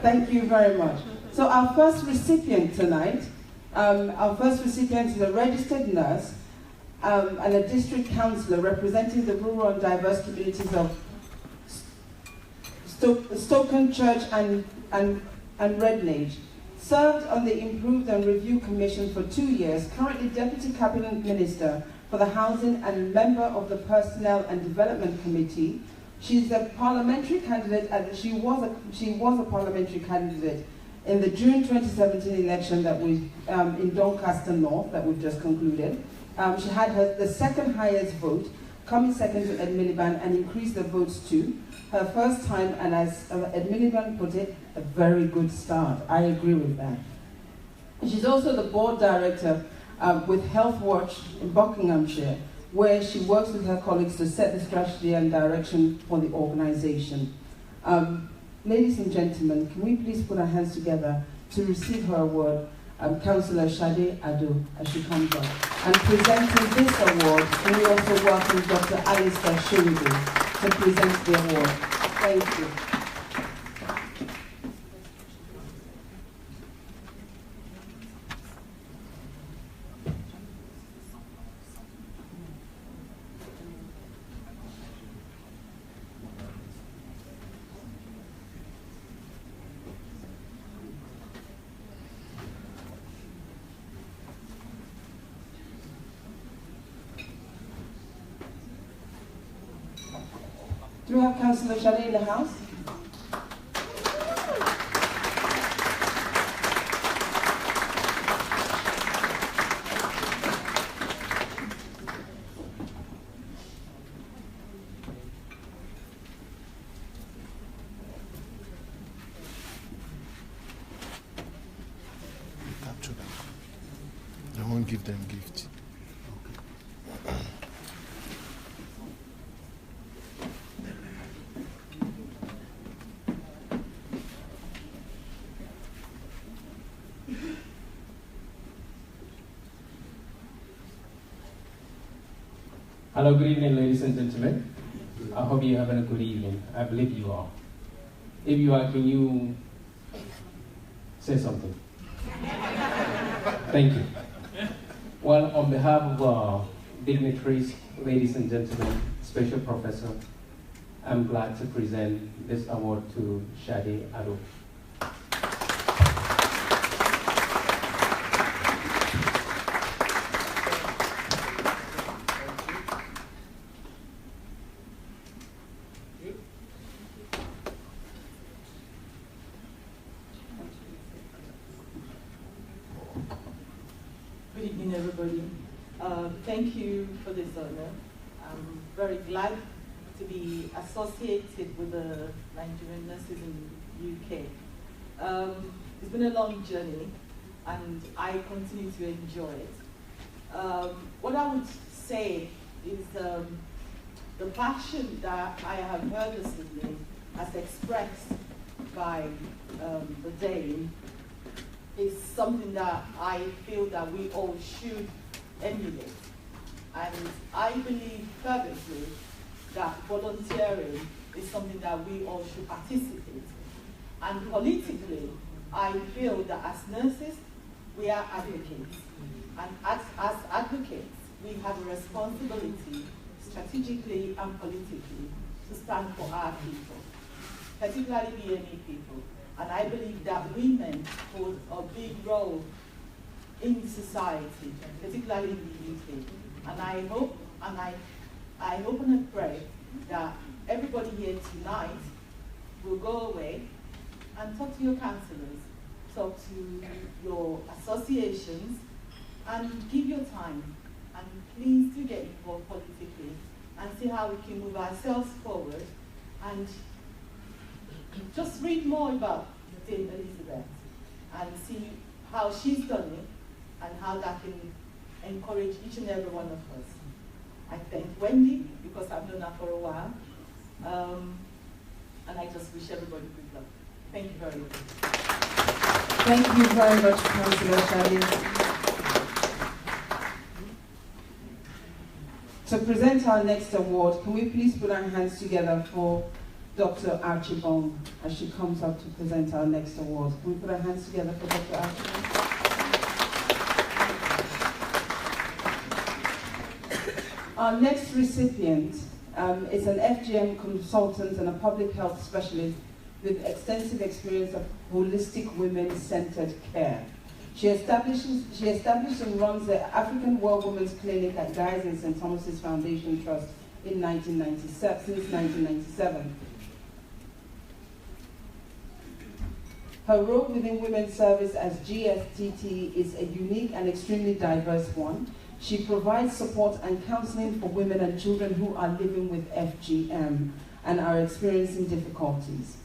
Thank you very much. So our first recipient tonight, is a registered nurse and a district councillor representing the rural and diverse communities of Stoken Church and Rednage. Served on the Improved and Review Commission for 2 years, currently Deputy Cabinet Minister for the Housing and member of the Personnel and Development Committee. She's a parliamentary candidate, and she was a parliamentary candidate in the June 2017 election that was in Doncaster North that we've just concluded. She had the second highest vote, coming second to Ed Miliband, and increased the votes to her first time, and as Ed Miliband put it, a very good start. I agree with that. She's also the board director with Health Watch in Buckinghamshire, where she works with her colleagues to set the strategy and direction for the organization. Ladies and gentlemen, can we please put our hands together to receive her award, Councillor Shade Ado, as she comes up. And presenting this award, can we also welcome Dr. Alistair Shuridu to present the award. Thank you. Do we have Councillor Shade in the house? Capture them. I won't give them gifts. Hello, good evening, ladies and gentlemen. I hope you're having a good evening. I believe you are. If you are, can you say something? Thank you. Well, on behalf of dignitaries, ladies and gentlemen, special professor, I'm glad to present this award to Shade Ado. Good evening, everybody. Thank you for this honor. I'm very glad to be associated with the Nigerian nurses in the UK. It's been a long journey, and I continue to enjoy it. What I would say is the passion that I have heard this evening as expressed by the Dame is something that I feel that we all should emulate. And I believe fervently that volunteering is something that we all should participate. And politically, I feel that as nurses, we are advocates. And as advocates, we have a responsibility, strategically and politically, to stand for our people, particularly BME people. And I believe that women hold a big role in society, particularly in the UK. And I hope and I pray that everybody here tonight will go away and talk to your councillors, talk to your associations, and give your time. And please do get involved politically and see how we can move ourselves forward. And just read more about Dame Elizabeth and see how she's done it and how that can encourage each and every one of us. I thank Wendy because I've known her for a while. And I just wish everybody good luck. Thank you very much. Thank you very much, Councillor Shadi. To present our next award, can we please put our hands together for Dr. Archibald as she comes up to present our next award. Can we put our hands together for Dr. Archibald? Our next recipient is an FGM consultant and a public health specialist with extensive experience of holistic women-centered care. She established and runs the African World Women's Clinic at Guy's and St. Thomas's Foundation Trust in 1997, since 1997. Her role within Women's Service as GSTT is a unique and extremely diverse one. She provides support and counseling for women and children who are living with FGM and are experiencing difficulties.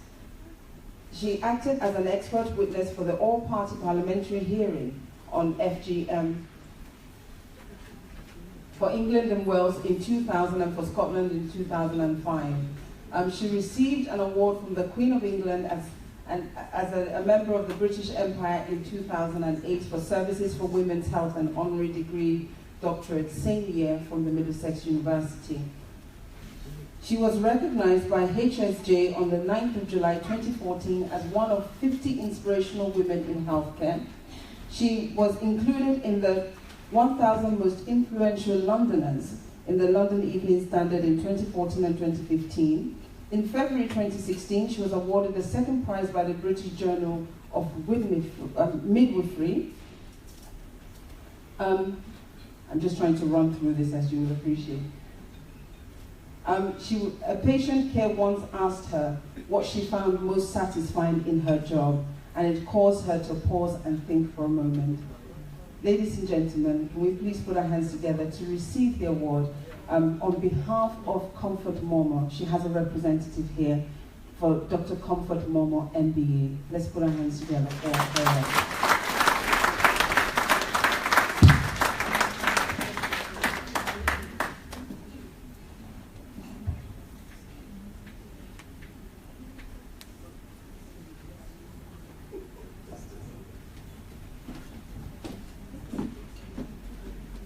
She acted as an expert witness for the all-party parliamentary hearing on FGM for England and Wales in 2000 and for Scotland in 2005. She received an award from the Queen of England as a member of the British Empire in 2008 for services for women's health and honorary degree doctorate same year from the Middlesex University. She was recognized by HSJ on the 9th of July 2014 as one of 50 inspirational women in healthcare. She was included in the 1,000 most influential Londoners in the London Evening Standard in 2014 and 2015. In February 2016, she was awarded the second prize by the British Journal of Midwifery. I'm just trying to run through this as you will appreciate. A patient care once asked her what she found most satisfying in her job, and it caused her to pause and think for a moment. Ladies and gentlemen, can we please put our hands together to receive the award on behalf of Comfort Momo. She has a representative here for Dr. Comfort Momo, MBA. Let's put our hands together for her.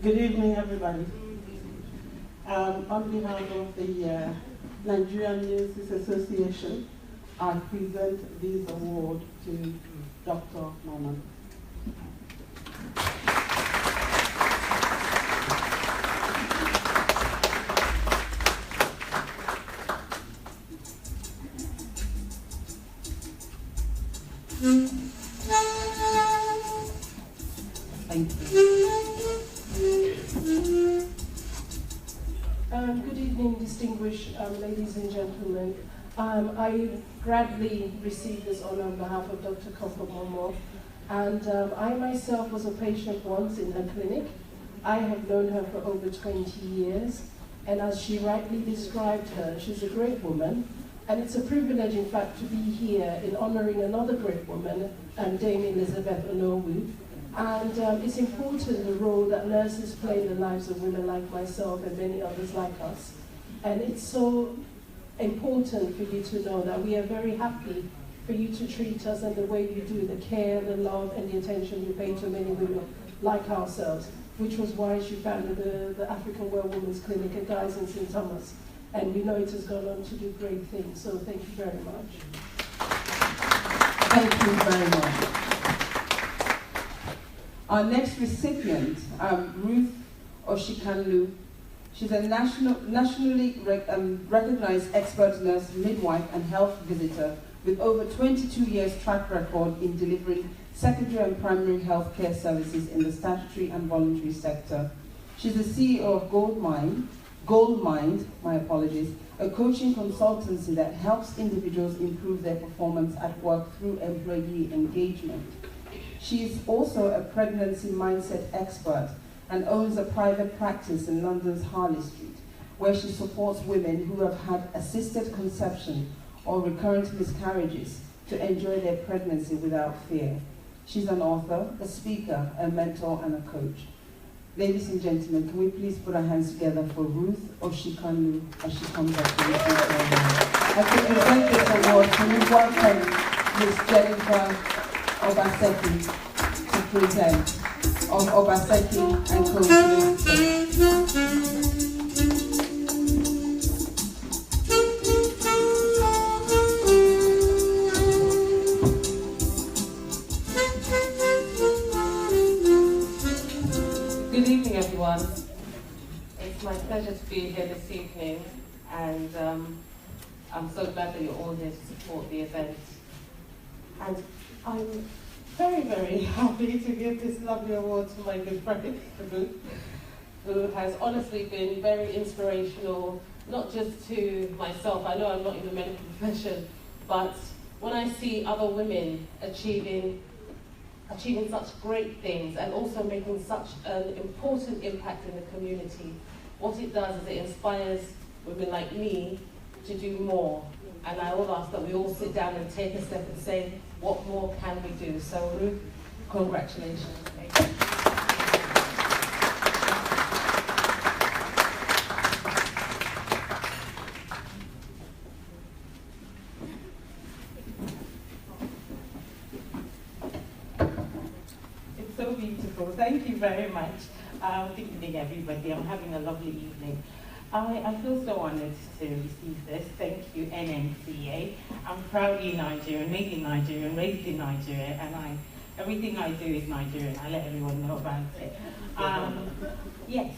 Good evening, everybody. On behalf of the Nigerian Nurses Association, I present this award to Dr. Norman. Thank you. Good evening, distinguished ladies and gentlemen. I gladly received this honor on behalf of Dr. Comfort Momo, and I myself was a patient once in her clinic. I have known her for over 20 years, and as she rightly described her, she's a great woman, and it's a privilege, in fact, to be here in honoring another great woman, Dame Elizabeth Anionwu. And it's important the role that nurses play in the lives of women like myself and many others like us. And it's so important for you to know that we are very happy for you to treat us and the way you do, the care, the love, and the attention you pay to many women like ourselves, which was why she founded the African World Women's Clinic at Guy's and St. Thomas. And we know it has gone on to do great things. So thank you very much. Thank you very much. Our next recipient, Ruth Oshikanlu. She's a nationally recognized expert nurse, midwife, and health visitor with over 22 years track record in delivering secondary and primary health care services in the statutory and voluntary sector. She's the CEO of Goldmind, a coaching consultancy that helps individuals improve their performance at work through employee engagement. She is also a pregnancy mindset expert and owns a private practice in London's Harley Street, where she supports women who have had assisted conception or recurrent miscarriages to enjoy their pregnancy without fear. She's an author, a speaker, a mentor, and a coach. Ladies and gentlemen, can we please put our hands together for Ruth Oshikanu as she comes up to receive her award. As we present this award, can we welcome Ms. Jennifer Obaseki to present of Obaseki and Co. Good evening, everyone. It's my pleasure to be here this evening, and I'm so glad that you're all here to support the event. And I'm very, very happy to give this lovely award to my good friend, Ruth, who has honestly been very inspirational, not just to myself. I know I'm not in the medical profession, but when I see other women achieving such great things and also making such an important impact in the community, what it does is it inspires women like me to do more. And I will ask that we all sit down and take a step and say, what more can we do? So Ruth, congratulations. So beautiful. Thank you very much. Good evening, everybody. I'm having a lovely evening. I feel so honored to receive this. Thank you, NNCA. I'm proudly Nigerian, made in Nigeria, raised in Nigeria, and everything I do is Nigerian. I let everyone know about it. Yes,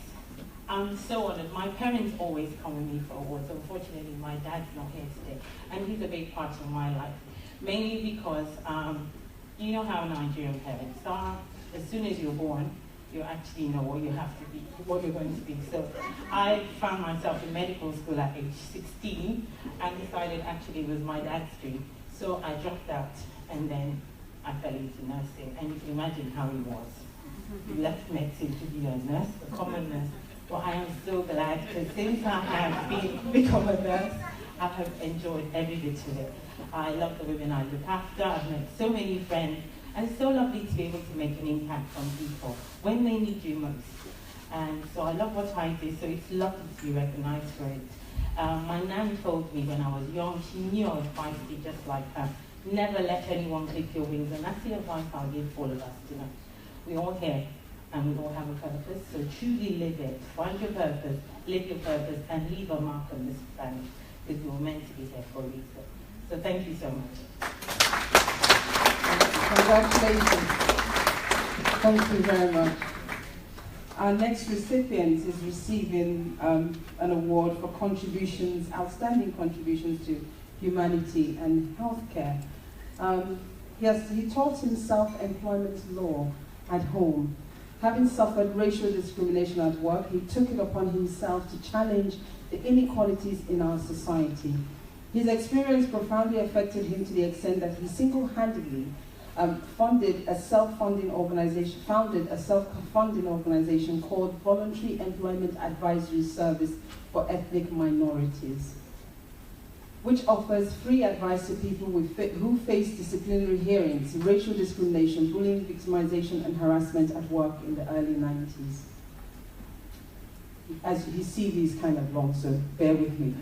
I'm so honored. My parents always come with me for awards. Unfortunately, my dad's not here today, and he's a big part of my life, mainly because you know how Nigerian parents are. As soon as you're born, you actually know what you have to be, what you're going to be. So I found myself in medical school at age 16 and decided actually it was my dad's dream. So I dropped out and then I fell into nursing. And you can imagine how he was. He left medicine to be a nurse, a common nurse. But I am so glad because since I have become a nurse, I have enjoyed every bit of it. I love the women I look after. I've met so many friends. And it's so lovely to be able to make an impact on people when they need you most. And so I love what I do, so it's lovely to be recognized for it. My nan told me when I was young, she knew I was feisty just like her. Never let anyone clip your wings, and that's the advice I'll give all of us, you know. We're all here, and we all have a purpose, so truly live it. Find your purpose, live your purpose, and leave a mark on this planet, because we were meant to be here for a reason. So thank you so much. Congratulations. Thank you very much. Our next recipient is receiving an award for contributions, outstanding contributions to humanity and healthcare. He taught himself employment law at home. Having suffered racial discrimination at work, he took it upon himself to challenge the inequalities in our society. His experience profoundly affected him to the extent that he single-handedly founded a self-funding organization called Voluntary Employment Advisory Service for Ethnic Minorities, which offers free advice to people who face disciplinary hearings, racial discrimination, bullying, victimization, and harassment at work in the early 90s. As his CV is kind of long, so bear with me.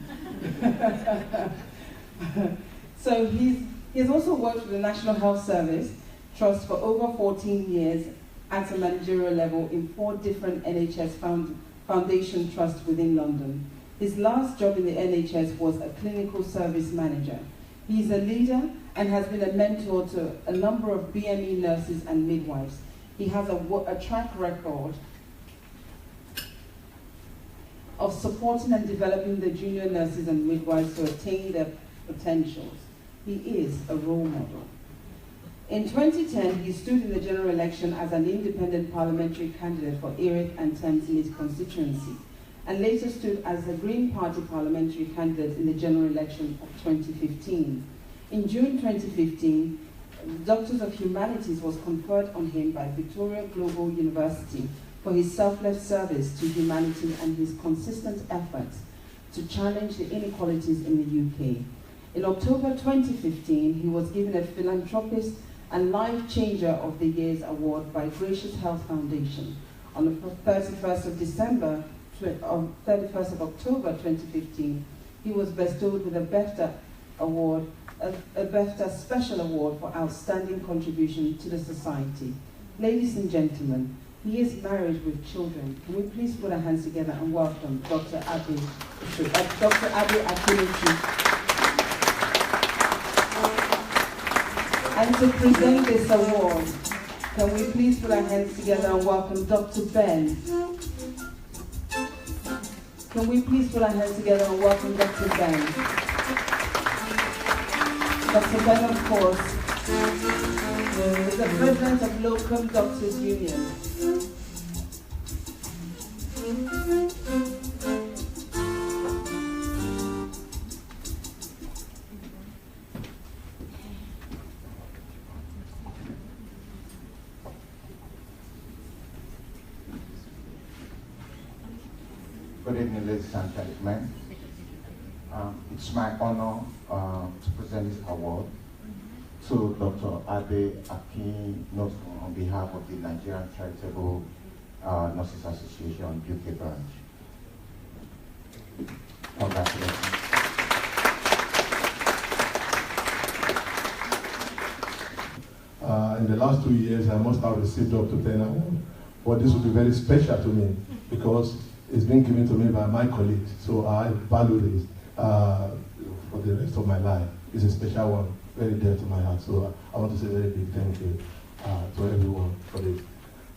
So he has also worked with the National Health Service Trust for over 14 years at a managerial level in 4 different NHS foundation trusts within London. His last job in the NHS was a clinical service manager. He is a leader and has been a mentor to a number of BME nurses and midwives. He has a track record of supporting and developing the junior nurses and midwives to attain their potentials. He is a role model. In 2010, he stood in the general election as an independent parliamentary candidate for Erith and Thames in his constituency, and later stood as a Green Party parliamentary candidate in the general election of 2015. In June 2015, Doctors of Humanities was conferred on him by Victoria Global University for his selfless service to humanity and his consistent efforts to challenge the inequalities in the UK. In October 2015, he was given a Philanthropist and Life Changer of the Year's Award by Gracious Health Foundation. On the 31st of October 2015, he was bestowed with a BEFTA Award, a BEFTA Special Award for Outstanding Contribution to the Society. Ladies and gentlemen, he is married with children. Can we please put our hands together and welcome Dr. Abe Akinichi. And to present this award, can we please put our hands together and welcome Dr. Ben. Can we please put our hands together and welcome Dr. Ben. Dr. Ben, of course, is the president of Locum Doctors Union. Good evening, ladies and gentlemen. It's my honor to present this award to Dr. Abe Akinichi on behalf of the Nigerian Charitable Nurses Association UK branch. Congratulations. In the last 2 years, I must have received up to 10 awards, but this will be very special to me because it's been given to me by my colleagues, so I value this for the rest of my life. It's a special one, very dear to my heart, so I want to say a very big thank you to everyone for this.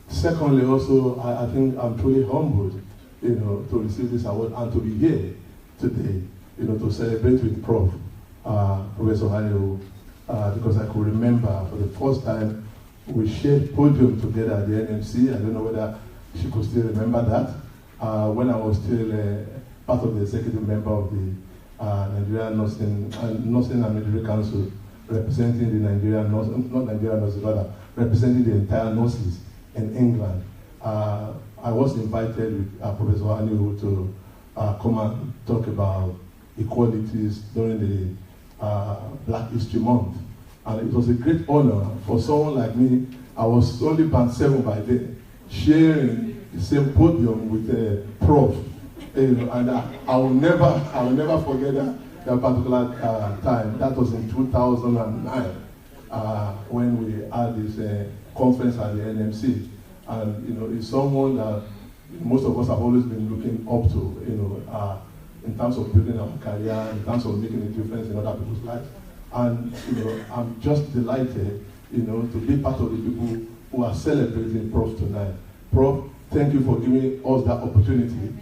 Secondly, also, I think I'm truly humbled, to receive this award and to be here today, to celebrate with Professor Anionwu, because I could remember for the first time we shared podium together at the NMC. I don't know whether she could still remember that. When I was still part of the executive member of the Nigerian Nursing and Midwifery Council, representing the Nigerian nurses, not Nigerian nurses, rather, representing the entire nurses in England. I was invited with Professor Anionwu to come and talk about equalities during the Black History Month. And it was a great honor for someone like me. I was only band 7 by then, sharing the same podium with Prof. And I will never forget that particular time. That was in 2009 when we had this conference at the NMC. And it's someone that most of us have always been looking up to, in terms of building our career, in terms of making a difference in other people's lives. And I'm just delighted, to be part of the people who are celebrating Prof tonight. Prof, thank you for giving us that opportunity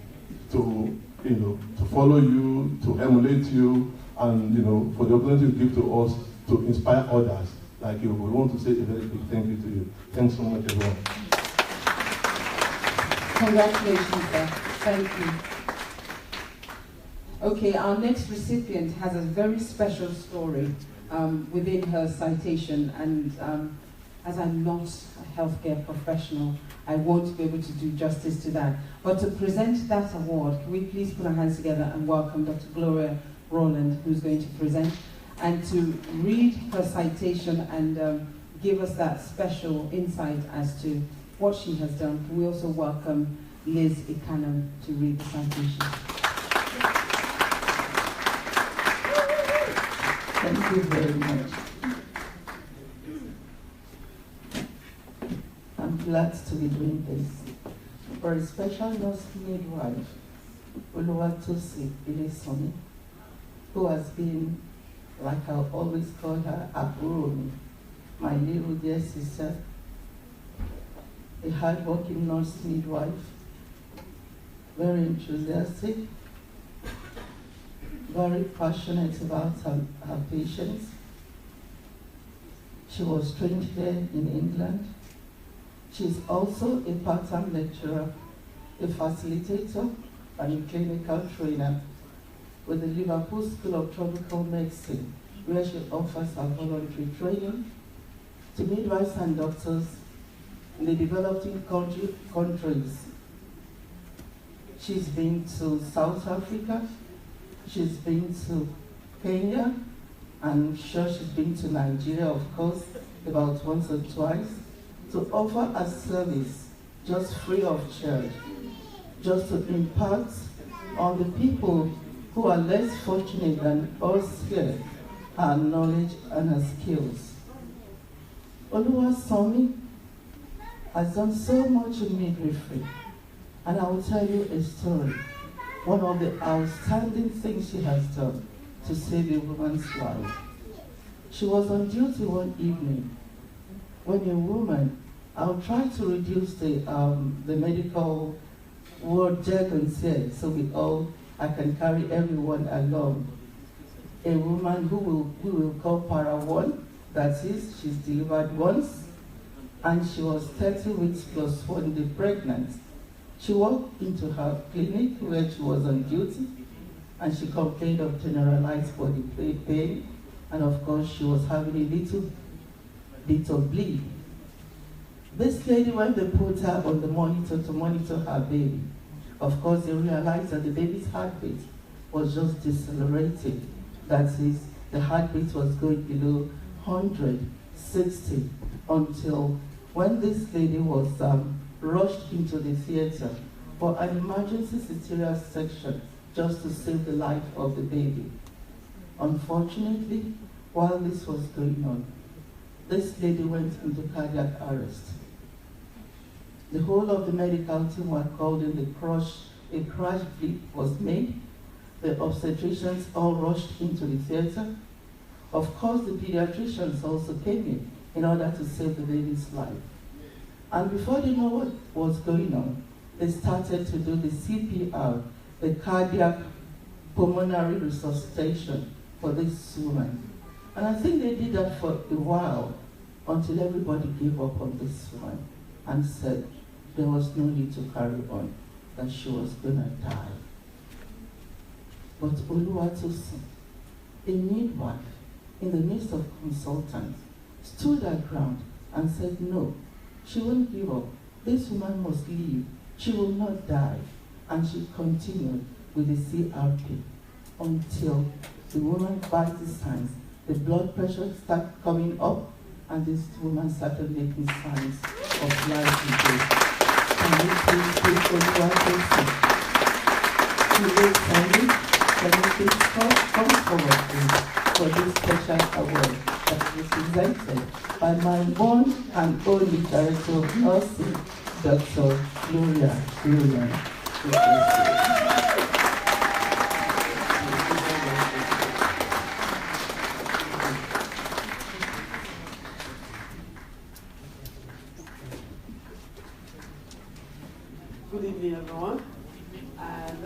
to, to follow you, to emulate you, and for the opportunity to give to us to inspire others like you. We want to say a very big thank you to you. Thanks so much, everyone. Congratulations, sir. Thank you. Okay, our next recipient has a very special story within her citation, and as I'm not a healthcare professional, I won't be able to do justice to that. But to present that award, can we please put our hands together and welcome Dr. Gloria Rowland, who's going to present, and to read her citation and give us that special insight as to what she has done. Can we also welcome Liz Ikanem to read the citation? Thank you very much. I'm glad to be doing this. For a special nurse midwife, Oluwatosi Ilesoni, who has been, like I always call her, Aburoni, my little dear sister, a hard-working nurse midwife, very enthusiastic, very passionate about her patients. She was trained here in England. She's also a part-time lecturer, a facilitator, and a clinical trainer with the Liverpool School of Tropical Medicine, where she offers her voluntary training to midwives and doctors in the developing countries. She's been to South Africa, she's been to Kenya, and I'm sure she's been to Nigeria, of course, about once or twice to offer a service just free of charge, just to impart on the people who are less fortunate than us here our knowledge and our skills. Oluwasomi has done so much in midwifery, and I will tell you a story. One of the outstanding things she has done to save a woman's life. She was on duty one evening when a woman, I'll try to reduce the medical word jargon here so I can carry everyone along. A woman who we will call para 1, that is, she's delivered once, and she was 30 weeks plus 1 day pregnant. She walked into her clinic where she was on duty, and she complained of generalized body pain, and of course she was having a little bit of bleed. This lady, when they put her on the monitor to monitor her baby, of course they realized that the baby's heartbeat was just decelerating. That is, the heartbeat was going below 160 until when this lady was rushed into the theater for an emergency cesarean section just to save the life of the baby. Unfortunately, while this was going on, this lady went into cardiac arrest. The whole of the medical team were called in. A crash bleed was made. The obstetricians all rushed into the theater. Of course, the pediatricians also came in order to save the baby's life. And before they know what was going on, they started to do the CPR, the cardiac pulmonary resuscitation for this woman. And I think they did that for a while until everybody gave up on this woman and said there was no need to carry on, that she was going to die. But Oluwatosin, a midwife, in the midst of consultants, stood her ground and said, no, she won't give up. This woman must live. She will not die. And she continued with the CRP until the woman bites the signs. The blood pressure started coming up, and this woman started making signs of life and death. Can we please pray for Oluwatosin? She lives only. Can we please come forward for this special award that is presented by my one and only Director of Nursing, Dr. Gloria William. Good evening, everyone, and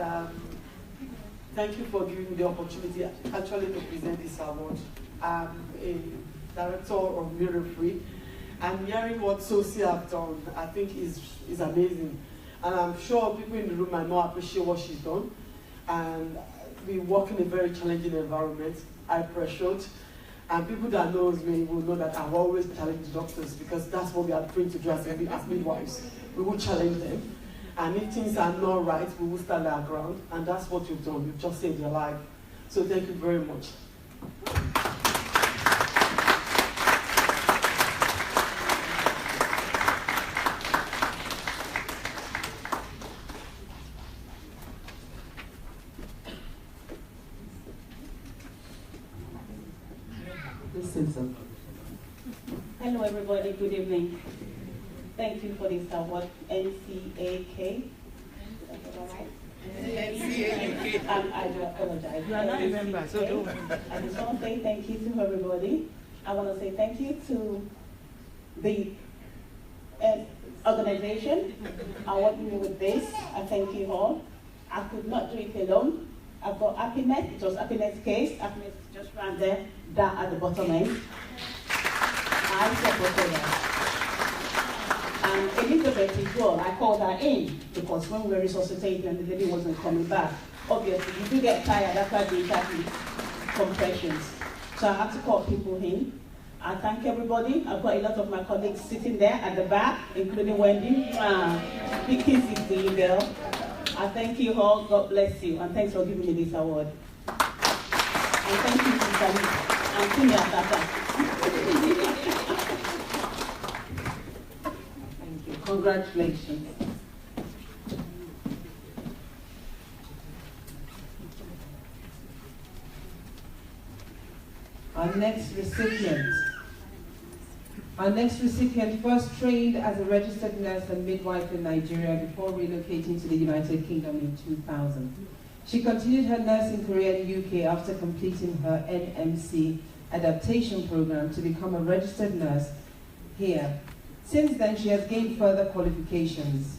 thank you for giving me the opportunity actually to present this award. I'm a director of midwifery, and hearing what Sophie have done, I think is amazing. And I'm sure people in the room might not appreciate what she's done. And we work in a very challenging environment, high pressured. And people that knows me will know that I've always challenged doctors, because that's what we are trained to do as midwives. We will challenge them. And if things are not right, we will stand our ground. And that's what you've done. You've just saved your life. So thank you very much. Hello everybody, good evening. Thank you for this award, NCAK. NCAK. I do apologize. You are not a member, so don't worry. I just want to say thank you to everybody. I want to say thank you to the organization. I want me with this. I thank you all. I could not do it alone. I've got happiness. It was happiness case. Happiness just ran there, down at the bottom end. I supported her. And Elizabeth as well, I called her in because when we were resuscitating and the baby wasn't coming back, obviously you do get tired after the compressions. So I had to call people in. I thank everybody. I've got a lot of my colleagues sitting there at the back, including Wendy. Big kisses to you, girl. I thank you all. God bless you. And thanks for giving me this award. And thank you, Sister and Senior Tata. Congratulations. Our next recipient first trained as a registered nurse and midwife in Nigeria before relocating to the United Kingdom in 2000. She continued her nursing career in the UK after completing her NMC adaptation program to become a registered nurse here. Since then, she has gained further qualifications.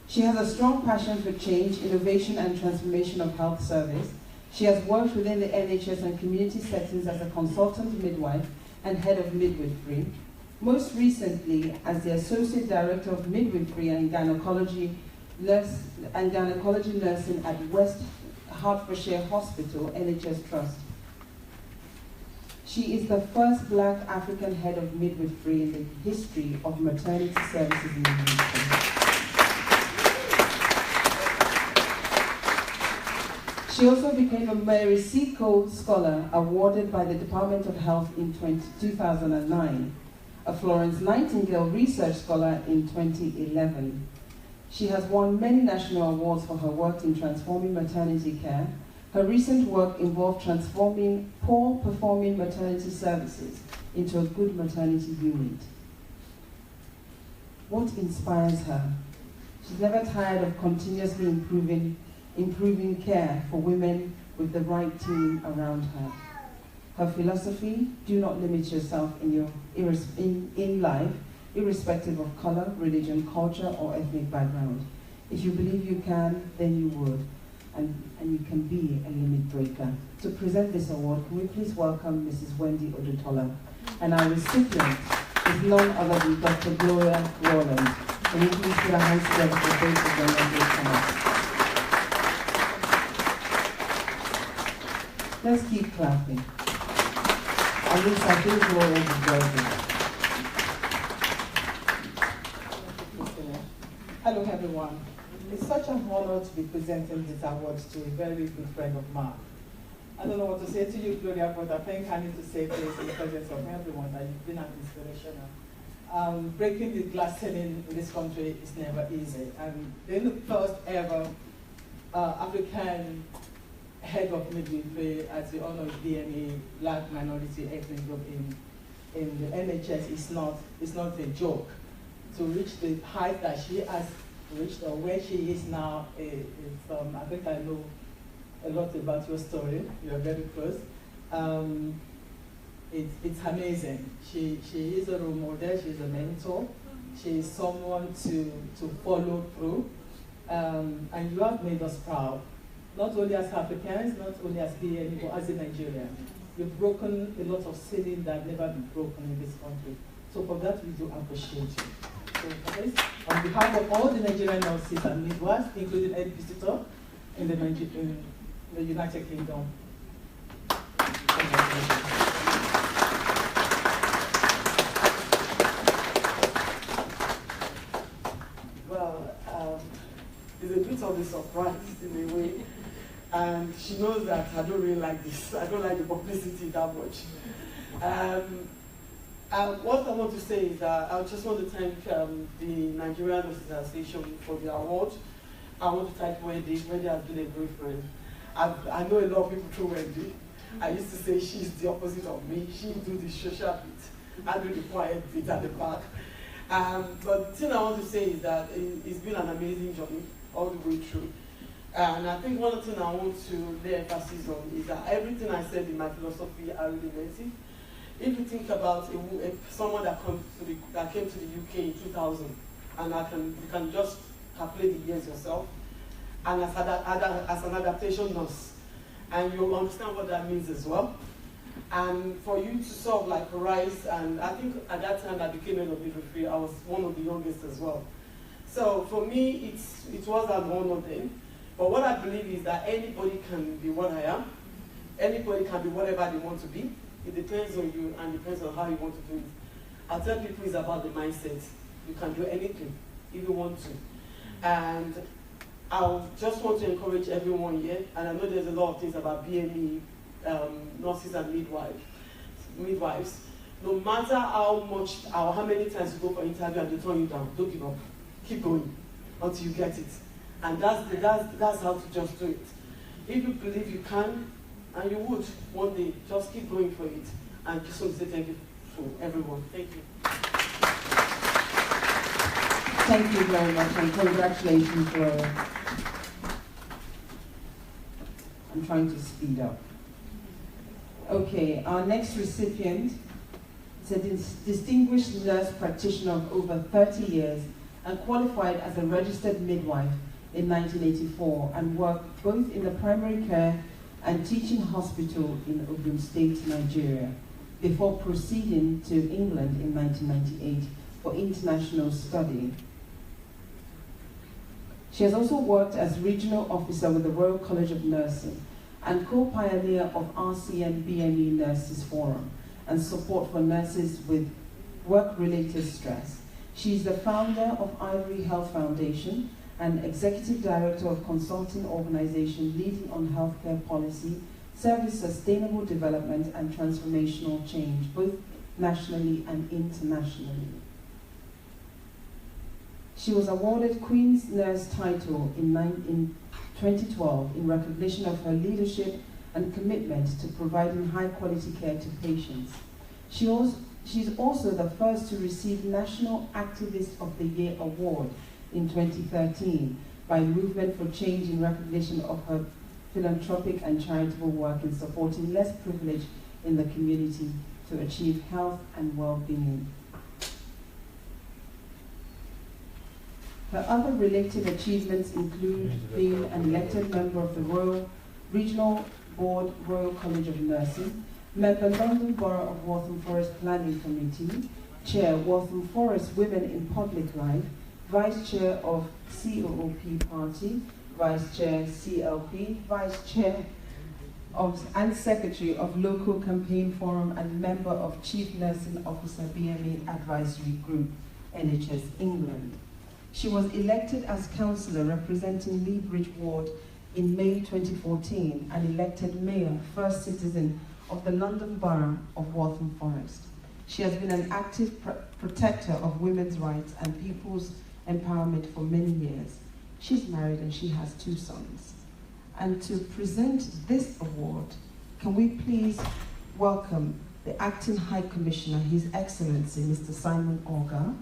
She has a strong passion for change, innovation, and transformation of health service. She has worked within the NHS and community settings as a consultant midwife and head of midwifery. Most recently, as the Associate Director of Midwifery and Gynecology Nursing at West Hertfordshire Hospital, NHS Trust. She is the first Black African head of midwifery in the history of maternity services in the UK. She also became a Mary C. Cole Scholar awarded by the Department of Health in 2009, a Florence Nightingale Research Scholar in 2011. She has won many national awards for her work in transforming maternity care. Her recent work involved transforming poor-performing maternity services into a good maternity unit. What inspires her? She's never tired of continuously improving care for women with the right team around her. Her philosophy: do not limit yourself in life, irrespective of color, religion, culture, or ethnic background. If you believe you can, then you would, and you can be a limit breaker. To present this award, can we please welcome Mrs. Wendy Odutola, and our recipient is none other than Dr. Gloria Rowland. Can we please put our hands together for both of them as they come up? Let's keep clapping. At least I think Gloria deserves it. Hello everyone. It's such an honor to be presenting this award to a very good friend of mine. I don't know what to say to you, Gloria, but I think I need to say this in the presence of everyone that you've been an inspirational. Breaking the glass ceiling in this country is never easy. And being the first ever African head of midwifery at the honor of BME, Black Minority Ethnic Group in the NHS is not a joke. To reach the height that she has reached, or where she is now, I think I know a lot about your story. You're very close. It's amazing. She is a role model. She's a mentor. She is someone to follow through. And you have made us proud, not only as Africans, not only as BNE, but as a Nigerian. You've broken a lot of ceilings that have never been broken in this country. So for that, we do appreciate you. So for this, on behalf of all the Nigerian nurses and midwives, including Ed Visitor in the United Kingdom. Well, it's a bit of a surprise in a way. And she knows that I don't really like this. I don't like the publicity that much. What I want to say is that I just want to thank the Nigerian Nurses Association for the award. I want to thank Wendy. Wendy has been a great friend. I know a lot of people through Wendy. I used to say she's the opposite of me. She do the social bit. I do the quiet bit at the back. But the thing I want to say is that it's been an amazing journey all the way through. And I think one of the things I want to lay emphasis on is that everything I said in my philosophy, I really meant it. If you think about someone that came to the UK in 2000, and you can just calculate the years yourself, and as an adaptation nurse, and you'll understand what that means as well. And for you to sort of like rise, and I think at that time I became head of midwifery, I was one of the youngest as well. So for me, it was an honor then. But what I believe is that anybody can be what I am. Anybody can be whatever they want to be. It depends on you and depends on how you want to do it. I tell people it's about the mindset. You can do anything if you want to. And I just want to encourage everyone here, and I know there's a lot of things about BME, nurses and midwives, No matter how much or how many times you go for interview and they turn you down, don't give up. Keep going until you get it. And that's how to just do it. If you believe you can, and you would one day, just keep going for it. And just want to say thank you to everyone. Thank you. Thank you very much, and congratulations, Laura. I'm trying to speed up. Okay, our next recipient is a distinguished nurse practitioner of over 30 years and qualified as a registered midwife in 1984 and worked both in the primary care and teaching hospital in Ogun State, Nigeria, before proceeding to England in 1998 for international study. She has also worked as regional officer with the Royal College of Nursing and co-pioneer of FRCN BME Nurses Forum and support for nurses with work-related stress. She is the founder of Ivory Health Foundation and executive director of consulting organization leading on healthcare policy, service sustainable development and transformational change, both nationally and internationally. She was awarded Queen's Nurse title in 2012 in recognition of her leadership and commitment to providing high quality care to patients. She's also the first to receive National Activist of the Year Award in 2013 by Movement for Change in recognition of her philanthropic and charitable work in supporting less privileged in the community to achieve health and well-being. Her other related achievements include being an elected member of the Royal Regional Board, Royal College of Nursing, member London Borough of Waltham Forest Planning Committee, chair Waltham Forest Women in Public Life, vice chair of COOP Party, vice chair CLP, vice chair of and secretary of Local Campaign Forum and member of Chief Nursing Officer BME Advisory Group, NHS England. She was elected as councillor representing Lee Bridge Ward in May 2014 and elected mayor, first citizen of the London Borough of Waltham Forest. She has been an active protector of women's rights and people's empowerment for many years. She's married and she has 2 sons. And to present this award, can we please welcome the Acting High Commissioner, His Excellency, Mr. Simon Orga.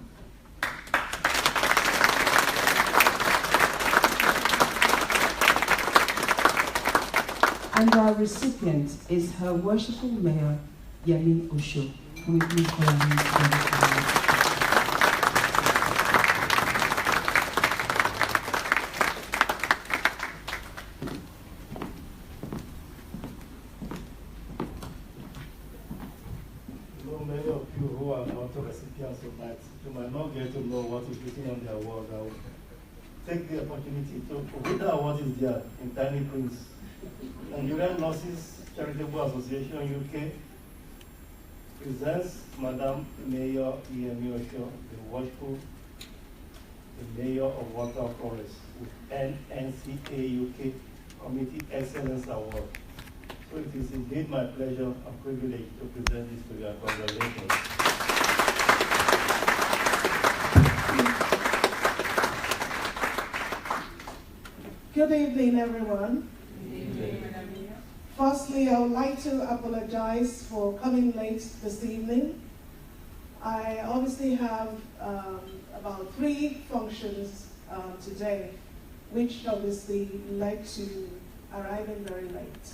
And our recipient is Her Worshipful Mayor, Yemi Osho. Can we please call him to the Many of you who are not recipients of that, you might not get to know what is written on the award. I will take the opportunity to read the award is there in tiny print. Nigerian Nurses Charitable Association UK presents Madam Mayor Yemi Osho, the worshipful, the Mayor of Waltham Forest, with NNCAUK Committee Excellence Award. So it is indeed my pleasure and privilege to present this to you. Congratulations. Good evening, everyone. Firstly, I would like to apologize for coming late this evening. I obviously have about 3 functions today, which obviously led to arriving very late.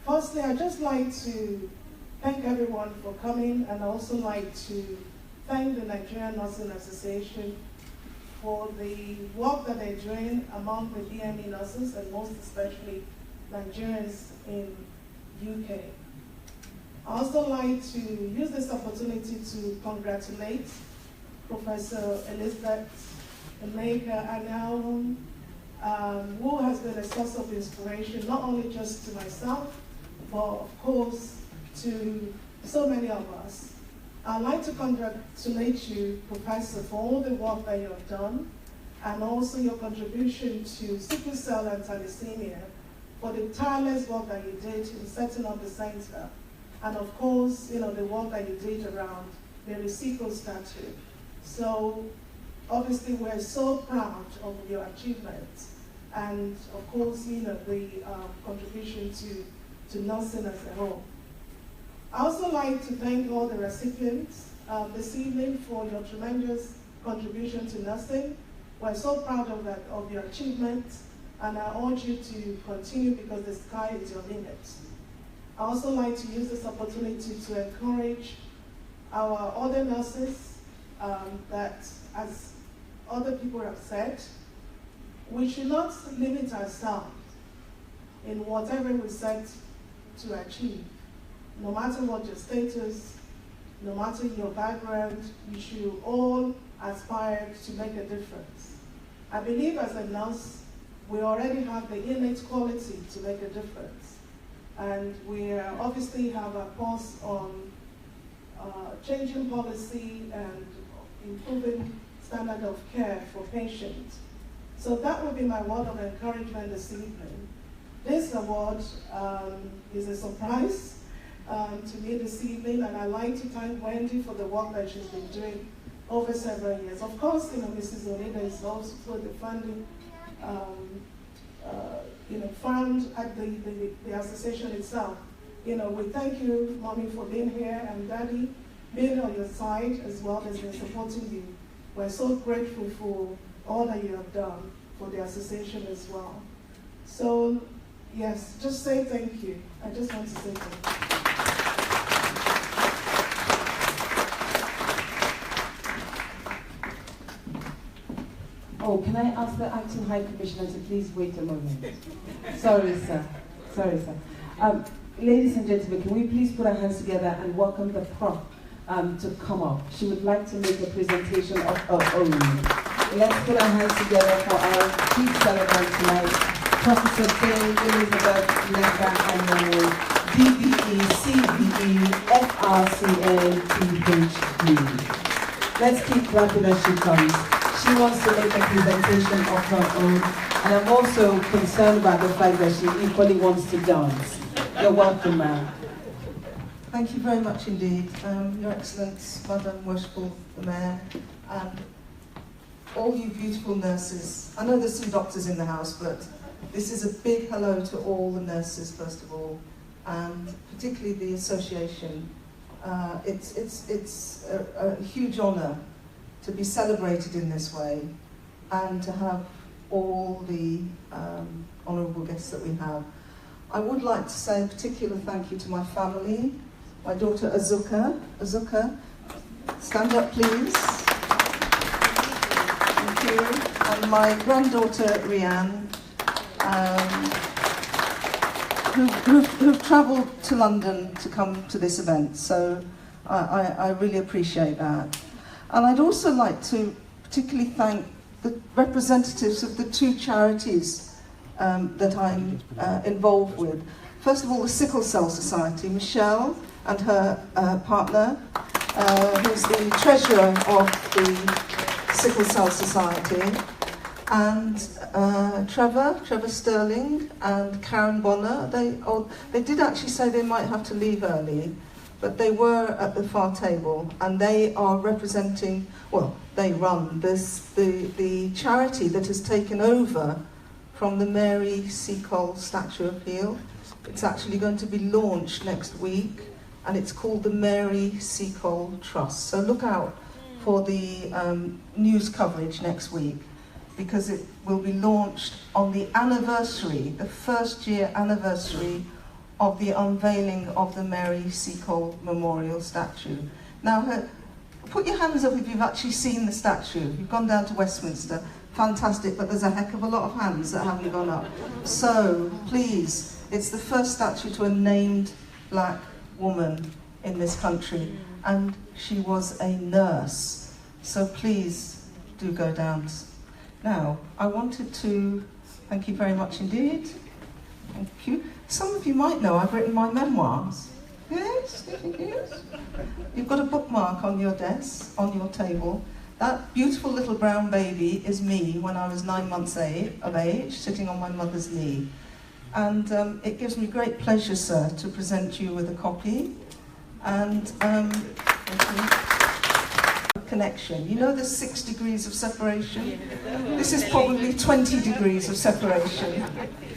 Firstly, I'd just like to thank everyone for coming, and also like to thank the Nigerian Nursing Association for the work that they're doing among the BME nurses, and most especially Nigerians in UK. I also like to use this opportunity to congratulate Professor Elizabeth Nneka Anionwu, who has been a source of inspiration, not only just to myself, but of course to so many of us. I'd like to congratulate you, Professor, for all the work that you have done, and also your contribution to sickle cell and thalassemia, for the tireless work that you did in setting up the center, and of course, the work that you did around the Seacole statue. So obviously we're so proud of your achievements, and of course, the contribution to nursing as a whole. I also like to thank all the recipients this evening for your tremendous contribution to nursing. We're so proud of your achievements, and I urge you to continue because the sky is your limit. I also like to use this opportunity to encourage our other nurses that, as other people have said, we should not limit ourselves in whatever we set to achieve. No matter what your status, no matter your background, you should all aspire to make a difference. I believe as a nurse, we already have the innate quality to make a difference. And we obviously have a pulse on changing policy and improving standard of care for patients. So that would be my word of encouragement this evening. This award is a surprise to me this evening, and I'd like to thank Wendy for the work that she's been doing over several years. Of course, Mrs. Onida is also the funding, found at the association itself. We thank you, Mommy, for being here, and Daddy being on your side as well as in supporting you. We're so grateful for all that you have done for the association as well. So, yes, just say thank you. I just want to say thank you. Oh, can I ask the Acting High Commissioner to please wait a moment? Sorry, sir. Sorry, sir. Ladies and gentlemen, can we please put our hands together and welcome the Prof to come up? She would like to make a presentation of her own. Let's put our hands together for our chief celebrant tonight, Professor Elizabeth Nneka Anionwu, DBE, CBE, FRCN, PhD. Let's keep clapping as she comes. She wants to make a presentation of her own, and I'm also concerned about the fact that she equally wants to dance. You're welcome, ma'am. Thank you very much indeed, Your Excellency, Madam Worshipful Mayor, and all you beautiful nurses. I know there's some doctors in the house, but this is a big hello to all the nurses, first of all, and particularly the association. It's a huge honour to be celebrated in this way, and to have all the honourable guests that we have. I would like to say a particular thank you to my family, my daughter Azuka. Azuka, stand up please. Thank you. And my granddaughter Rianne, who've travelled to London to come to this event, so I really appreciate that. And I'd also like to particularly thank the representatives of the two charities that I'm involved with. First of all, the Sickle Cell Society, Michelle and her partner, who's the treasurer of the Sickle Cell Society, and Trevor Sterling and Karen Bonner. They did actually say they might have to leave early, but they were at the far table, and they are representing, well, they run the charity that has taken over from the Mary Seacole statue appeal. It's actually going to be launched next week, and it's called the Mary Seacole Trust. So look out for the news coverage next week, because it will be launched on the anniversary, the first year anniversary of the unveiling of the Mary Seacole Memorial statue. Now, put your hands up if you've actually seen the statue. You've gone down to Westminster, fantastic, but there's a heck of a lot of hands that haven't gone up. So, please, it's the first statue to a named black woman in this country, and she was a nurse. So please, do go down. Now, I wanted to thank you very much indeed. Thank you. Some of you might know I've written my memoirs. Yes, yes. You've got a bookmark on your desk, on your table. That beautiful little brown baby is me when I was 9 months of age, sitting on my mother's knee. And it gives me great pleasure, sir, to present you with a copy. And connection. You know the 6 degrees of separation? This is probably 20 degrees of separation.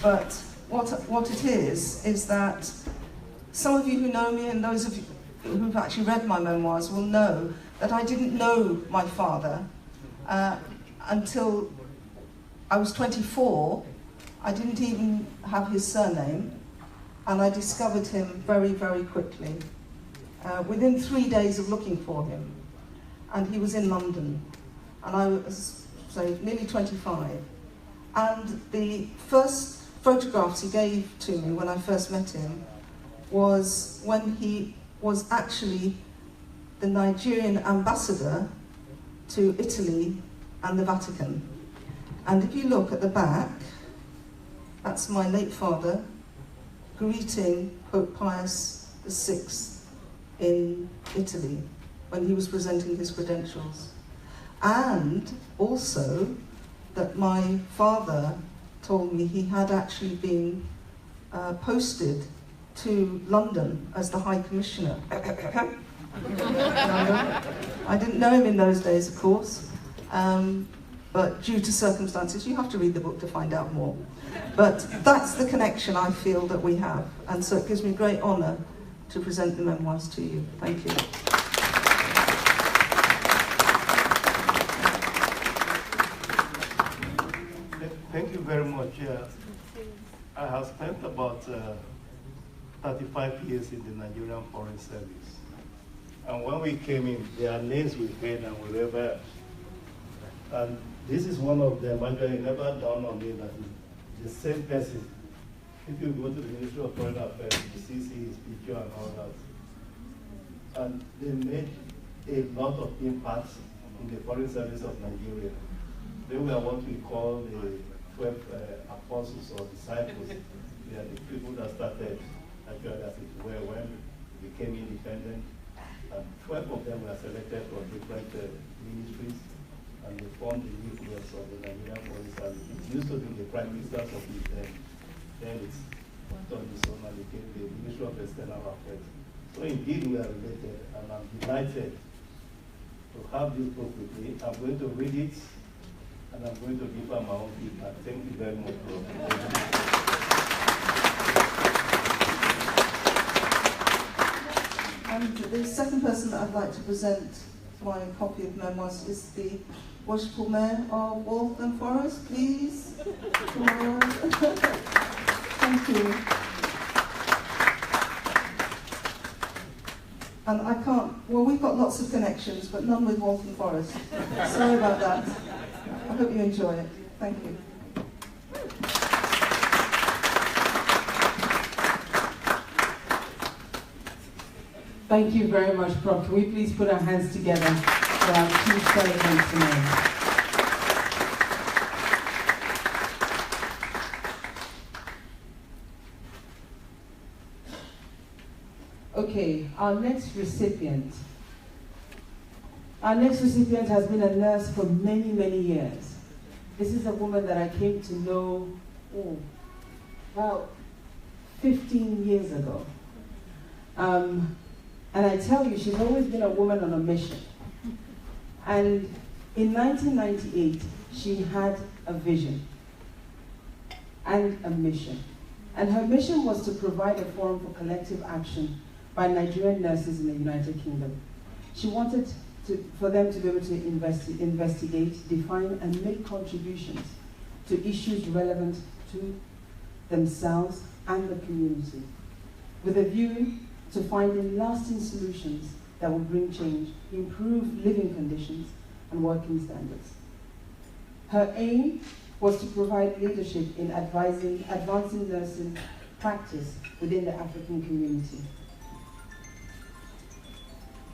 But what it is that some of you who know me and those of you who've actually read my memoirs will know that I didn't know my father until I was 24. I didn't even have his surname, and I discovered him very, very quickly. Within 3 days of looking for him. And he was in London, and I was, say, nearly 25. And the first photographs he gave to me when I first met him was when he was actually the Nigerian ambassador to Italy and the Vatican. And if you look at the back, that's my late father greeting Pope Pius VI in Italy when he was presenting his credentials. And also that my father told me he had actually been posted to London as the High Commissioner. I didn't know him in those days, of course, but due to circumstances, you have to read the book to find out more. But that's the connection I feel that we have, and so it gives me great honour to present the memoirs to you. Thank you. Thank you very much. I have spent about 35 years in the Nigerian Foreign Service. And when we came in, there are names we heard and we never. And this is one of them. Actually, it never dawned on me that the same person. If you go to the Ministry of Foreign Affairs, you see his picture and all that. And they made a lot of impact in the Foreign Service of Nigeria. They were what we call the 12 apostles or disciples. They are the people that started, actually, as it were, when we became independent. And 12 of them were selected from different ministries, and they formed the nucleus of the Nigerian Foreign Service. It used to be the prime ministers of the then it's done this one and became the Ministry of External Affairs. So indeed we are related, and I'm delighted to have this book with me. I'm going to read it, and I'm going to give her my own feedback. Thank you very much. And the second person that I'd like to present my copy of memoirs is the Worshipful Mayor of Waltham Forest, please. Thank you. And I can't, well, we've got lots of connections, but none with Waltham Forest. Sorry about that. I hope you enjoy it. Thank you. Thank you very much, Prof. Can we please put our hands together for our two celebrants tonight? Okay, our next recipient has been a nurse for many, many years. This is a woman that I came to know about 15 years ago. And I tell you, she's always been a woman on a mission. And in 1998, she had a vision and a mission. And her mission was to provide a forum for collective action by Nigerian nurses in the United Kingdom. She wanted for them to be able to investigate, define, and make contributions to issues relevant to themselves and the community, with a view to finding lasting solutions that will bring change, improve living conditions, and working standards. Her aim was to provide leadership in advancing nursing practice within the African community.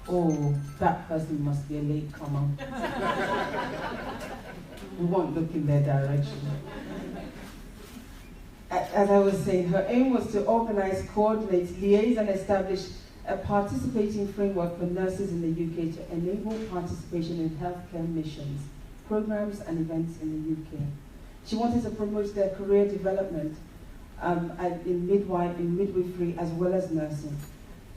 Oh, that person must be a latecomer. We won't look in their direction. As I was saying, her aim was to organize, coordinate, liaise, and establish a participating framework for nurses in the UK to enable participation in healthcare missions, programs, and events in the UK. She wanted to promote their career development in midwifery as well as nursing,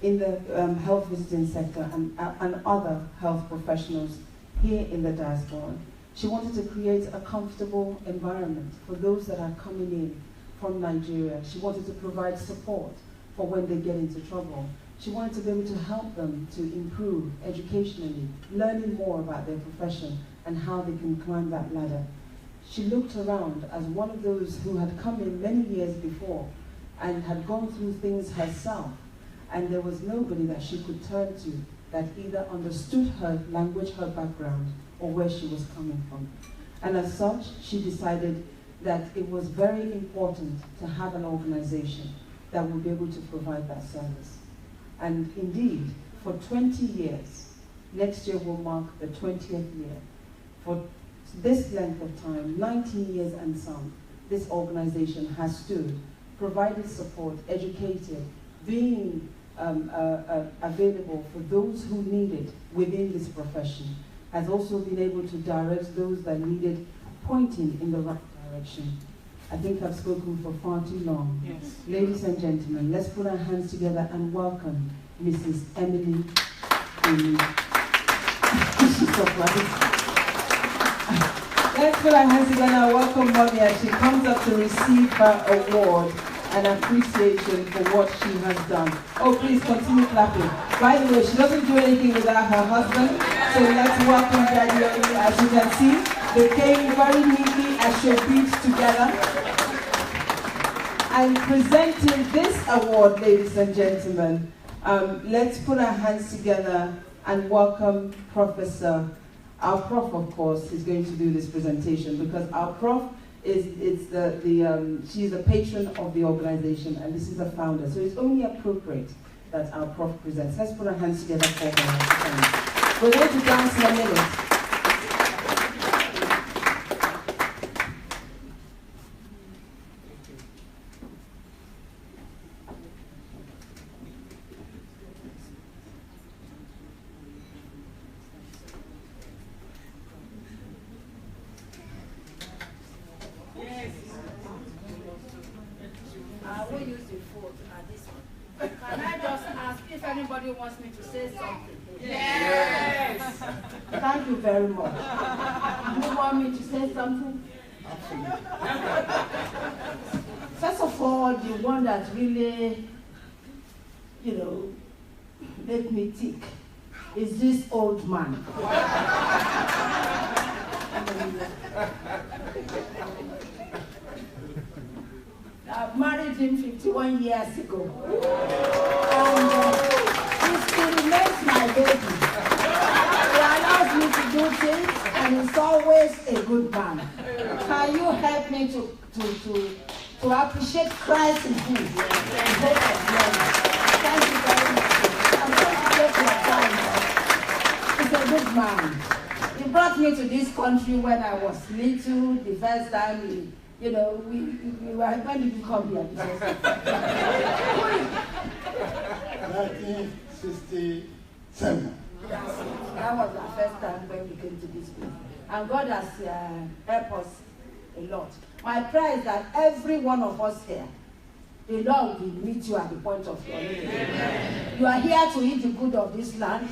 in the health visiting sector and other health professionals here in the diaspora. She wanted to create a comfortable environment for those that are coming in from Nigeria. She wanted to provide support for when they get into trouble. She wanted to be able to help them to improve educationally, learning more about their profession and how they can climb that ladder. She looked around as one of those who had come in many years before and had gone through things herself, and there was nobody that she could turn to that either understood her language, her background, or where she was coming from. And as such, she decided that it was very important to have an organization that would be able to provide that service. And indeed, for 20 years, next year will mark the 20th year, for this length of time, 19 years and some, this organization has stood, provided support, educated, being available for those who need it within this profession, has also been able to direct those that needed pointing in the right direction. I think I've spoken for far too long. Yes. Ladies and gentlemen, let's put our hands together and welcome Mrs. Emily. She's so bright. Let's put our hands together and welcome Mommy as she comes up to receive her award and appreciation for what she has done. Oh, please continue clapping. By the way, she doesn't do anything without her husband, so let's welcome Daddy. As you can see, they came very neatly as showbeats together. And presenting this award, ladies and gentlemen, let's put our hands together and welcome Professor. Our prof, of course, is going to do this presentation because our prof she's the patron of the organization and this is the founder. So it's only appropriate that our prof presents. Let's put our hands together for her. We're going to dance in a minute. Wants me to say something. Yes. Thank you very much. You want me to say something? First of all, the one that really, made me tick is this old man. I've married him 51 years ago. And he still remains my baby. He allows me to do things and he's always a good man. Can you help me to appreciate Christ in him? Thank you very much. I'm going to take your time. He's a good man. He brought me to this country when I was little, the first time we were, when did you come here? 1967. That was our first time when we came to this place. And God has helped us a lot. My prayer is that every one of us here, the Lord will meet you at the point of your need. You are here to eat the good of this land,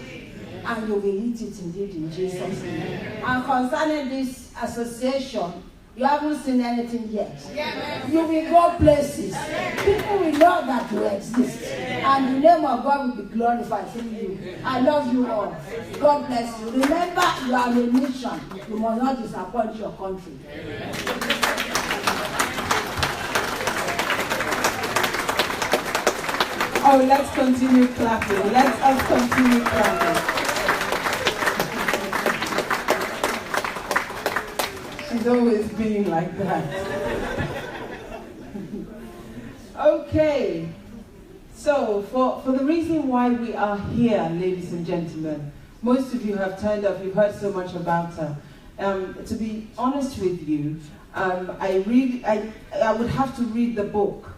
and you will eat it indeed in Jesus' name. And concerning this association, you haven't seen anything yet. You will go places. People will know that you exist. And the name of God will be glorified through you. I love you all. God bless you. Remember, you are a mission. You must not disappoint your country. Oh, let's continue clapping. Let us continue clapping. She's always been like that. Okay. So, for the reason why we are here, ladies and gentlemen, most of you have turned up, you've heard so much about her. To be honest with you, I would have to read the book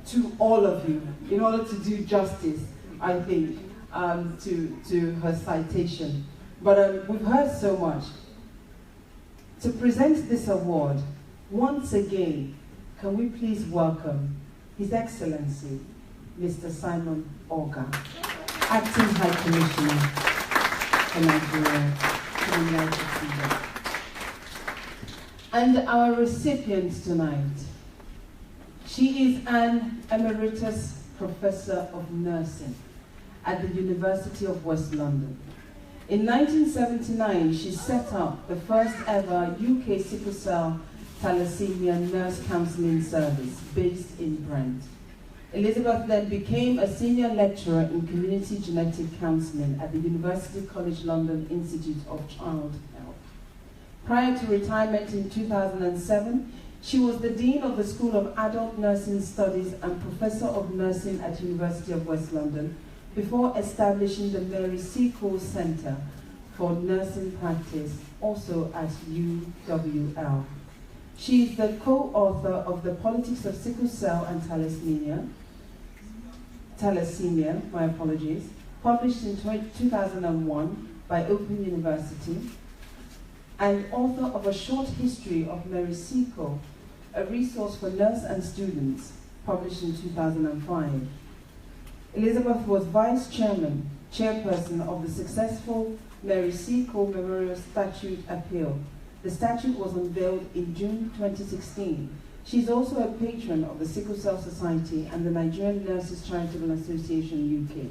to all of you in order to do justice, I think, to her citation. But we've heard so much. To present this award, once again, can we please welcome His Excellency, Mr. Simon Oga, Acting High Commissioner for Nigeria to the United Kingdom. And our recipient tonight, she is an Emeritus Professor of Nursing at the University of West London. In 1979, she set up the first ever UK sickle cell thalassemia nurse counselling service based in Brent. Elizabeth then became a senior lecturer in community genetic counselling at the University College London Institute of Child Health. Prior to retirement in 2007, she was the Dean of the School of Adult Nursing Studies and Professor of Nursing at University of West London, before establishing the Mary Seacole Centre for Nursing Practice, also at UWL. She is the co-author of The Politics of Sickle Cell and Thalassemia, my apologies, published in 2001 by Open University, and author of A Short History of Mary Seacole, a resource for nurse and students, published in 2005. Elizabeth was Vice Chairperson of the successful Mary Seacole Memorial Statute Appeal. The statute was unveiled in June 2016. She is also a patron of the Sickle Cell Society and the Nigerian Nurses Charitable Association UK,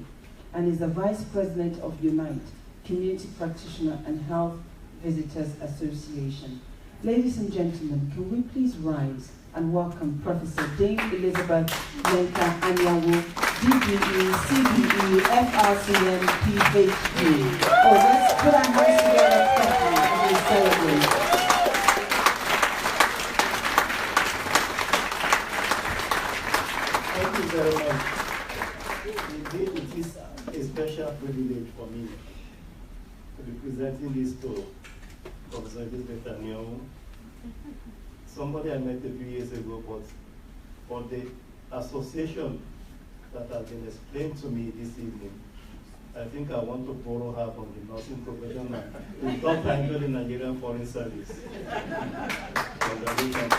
and is the Vice President of Unite, Community Practitioner and Health Visitors Association. Ladies and gentlemen, can we please rise and welcome Professor Dame Elizabeth Nneka Anionwu, DBE, CBE, FRCN, PhD. Oh, let's put our hands together properly as we celebrate. Thank you very much. Indeed, it is a special privilege for me to be presenting this to Professor Elizabeth Anionwu. Somebody I met a few years ago, but for the association that has been explained to me this evening, I think I want to borrow her from the nursing profession to talk to the Nigerian Foreign Service. Congratulations.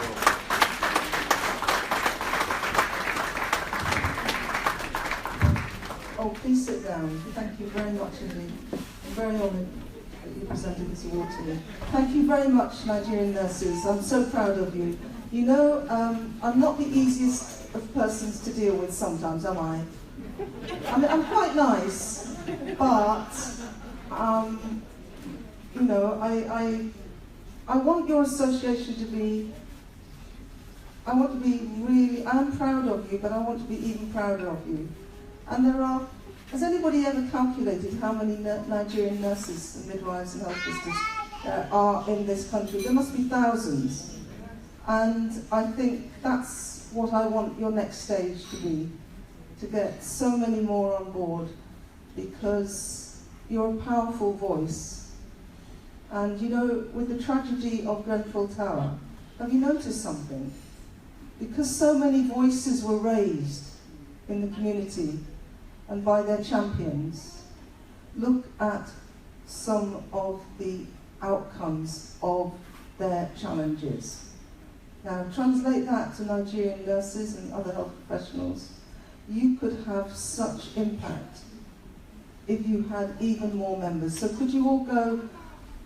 Oh, please sit down. Thank you very much indeed. I'm very honoured that you presented this award to me. Thank you very much, Nigerian nurses. I'm so proud of you. You know, I'm not the easiest of persons to deal with sometimes, am I? I mean, I'm quite nice, but, you know, I want your association to be, I want to be really, I'm proud of you, but I want to be even prouder of you. And there are, has anybody ever calculated how many Nigerian nurses and midwives and health visitors are in this country? There must be thousands. And I think that's what I want your next stage to be, to get so many more on board, because you're a powerful voice. And you know, with the tragedy of Grenfell Tower, have you noticed something? Because so many voices were raised in the community and by their champions, look at some of the outcomes of their challenges. Now, translate that to Nigerian nurses and other health professionals. You could have such impact if you had even more members. So could you all go,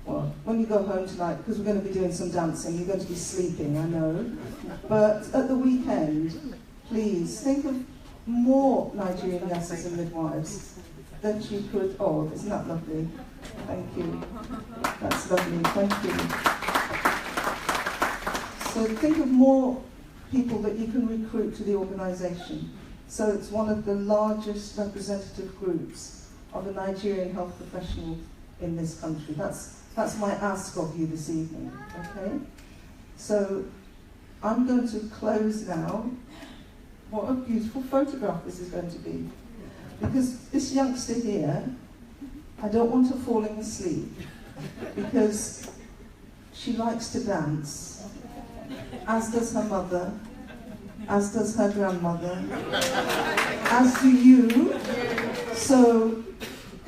well, when you go home tonight, because we're going to be doing some dancing, you're going to be sleeping, I know, but at the weekend, please think of more Nigerian nurses and midwives that you could, oh, isn't that lovely? Thank you. That's lovely, thank you. So think of more people that you can recruit to the organisation. So it's one of the largest representative groups of the Nigerian health professionals in this country. That's my ask of you this evening, okay? So I'm going to close now. What a beautiful photograph this is going to be. Because this youngster here, I don't want her falling asleep, because she likes to dance, as does her mother, as does her grandmother, as do you. So,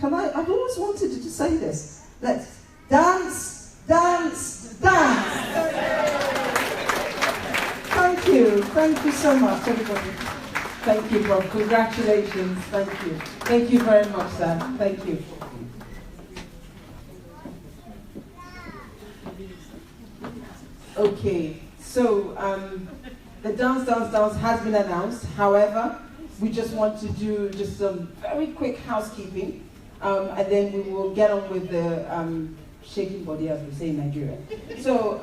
I've always wanted to say this. Let's dance, dance, dance. Thank you so much, everybody. Thank you, Prof. Congratulations. Thank you. Thank you very much, sir. Thank you. Okay, so the dance has been announced. However, we just want to do just some very quick housekeeping, and then we will get on with the shaking body, as we say in Nigeria. So,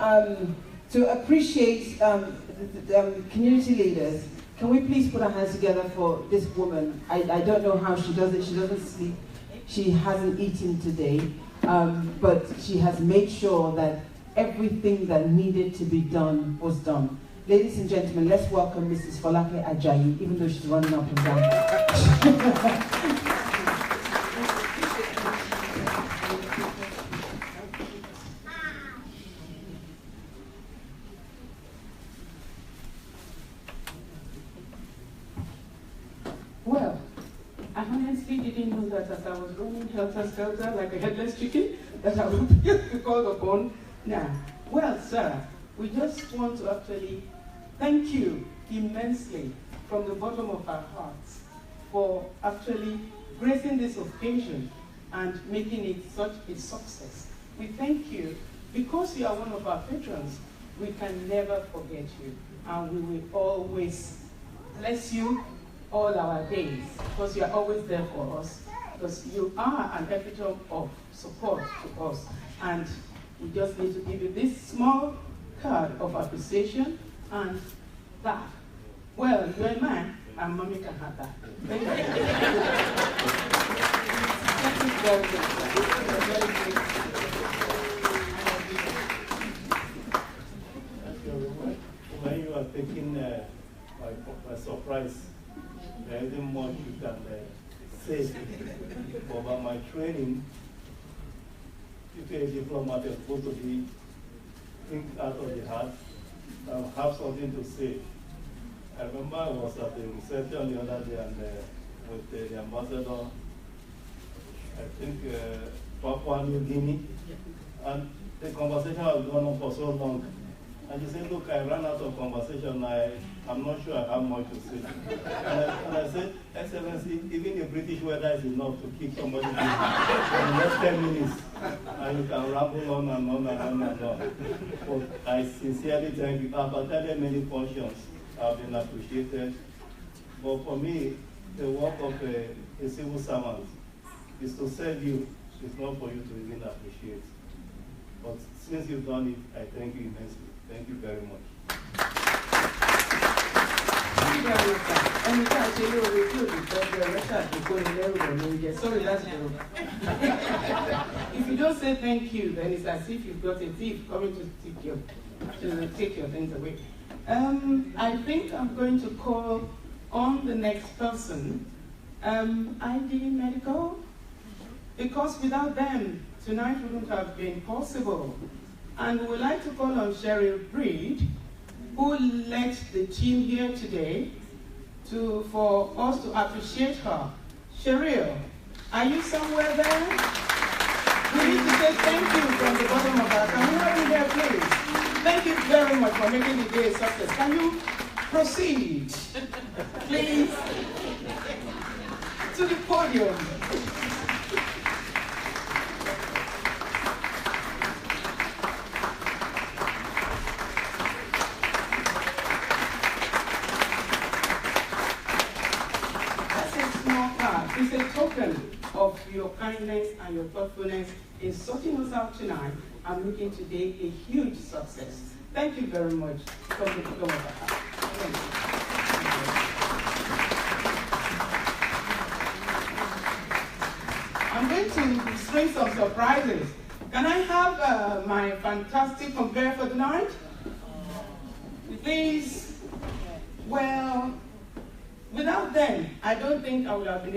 to appreciate the community leaders, can we please put our hands together for this woman? I don't know how she does it. She doesn't sleep. She hasn't eaten today, but she has made sure that everything that needed to be done was done. Ladies and gentlemen, let's welcome Mrs. Folake Ajayi, even though she's running up and down. Well, I honestly didn't know that as I was running helter-skelter like a headless chicken, that I would be called upon now. Well, sir, we just want to actually thank you immensely from the bottom of our hearts for actually gracing this occasion and making it such a success. We thank you because you are one of our patrons. We can never forget you, and we will always bless you all our days, because you are always there for us, because you are an epitome of support to us, and we just need to give you this small card of appreciation and that. Well, you're a man, and mommy can have that. Thank you. Thank you very much. When you are taking my surprise, there isn't much you can say. About my training, if you're a diplomat, you're supposed to be think out of the heart and have something to say. I remember I was at the reception the other day and with the ambassador, I think Papua New Guinea, and the conversation has gone on for so long. And he said, look, I ran out of conversation. I'm not sure I have much to say. And I said, Excellency, even the British weather is enough to keep somebody busy for the next 10 minutes. And you can ramble on and on and on and on. But I sincerely thank you. I've attended many functions. I've been appreciated. But for me, the work of a civil servant is to serve you. It's not for you to even appreciate. But since you've done it, I thank you immensely. Thank you very much. Sorry, that's true. If you don't say thank you, then it's as if you've got a thief coming to take your things away. I think I'm going to call on the next person, ID Medical, because without them, tonight wouldn't have been possible. And we would like to call on Cheryl Breed, who led the team here today for us to appreciate her. Cheryl, are you somewhere there? We need to say thank you from the bottom of our heart. Can we have you there, please? Thank you very much for making the day a success. Can you proceed, please, to the podium? It's a token of your kindness and your thoughtfulness in sorting us out tonight and making today a huge success. Thank you very much from the bottom of our heart. I'm going to string some surprises. Can I have my fantastic compare for tonight? Please. Well, without them, I don't think we would have been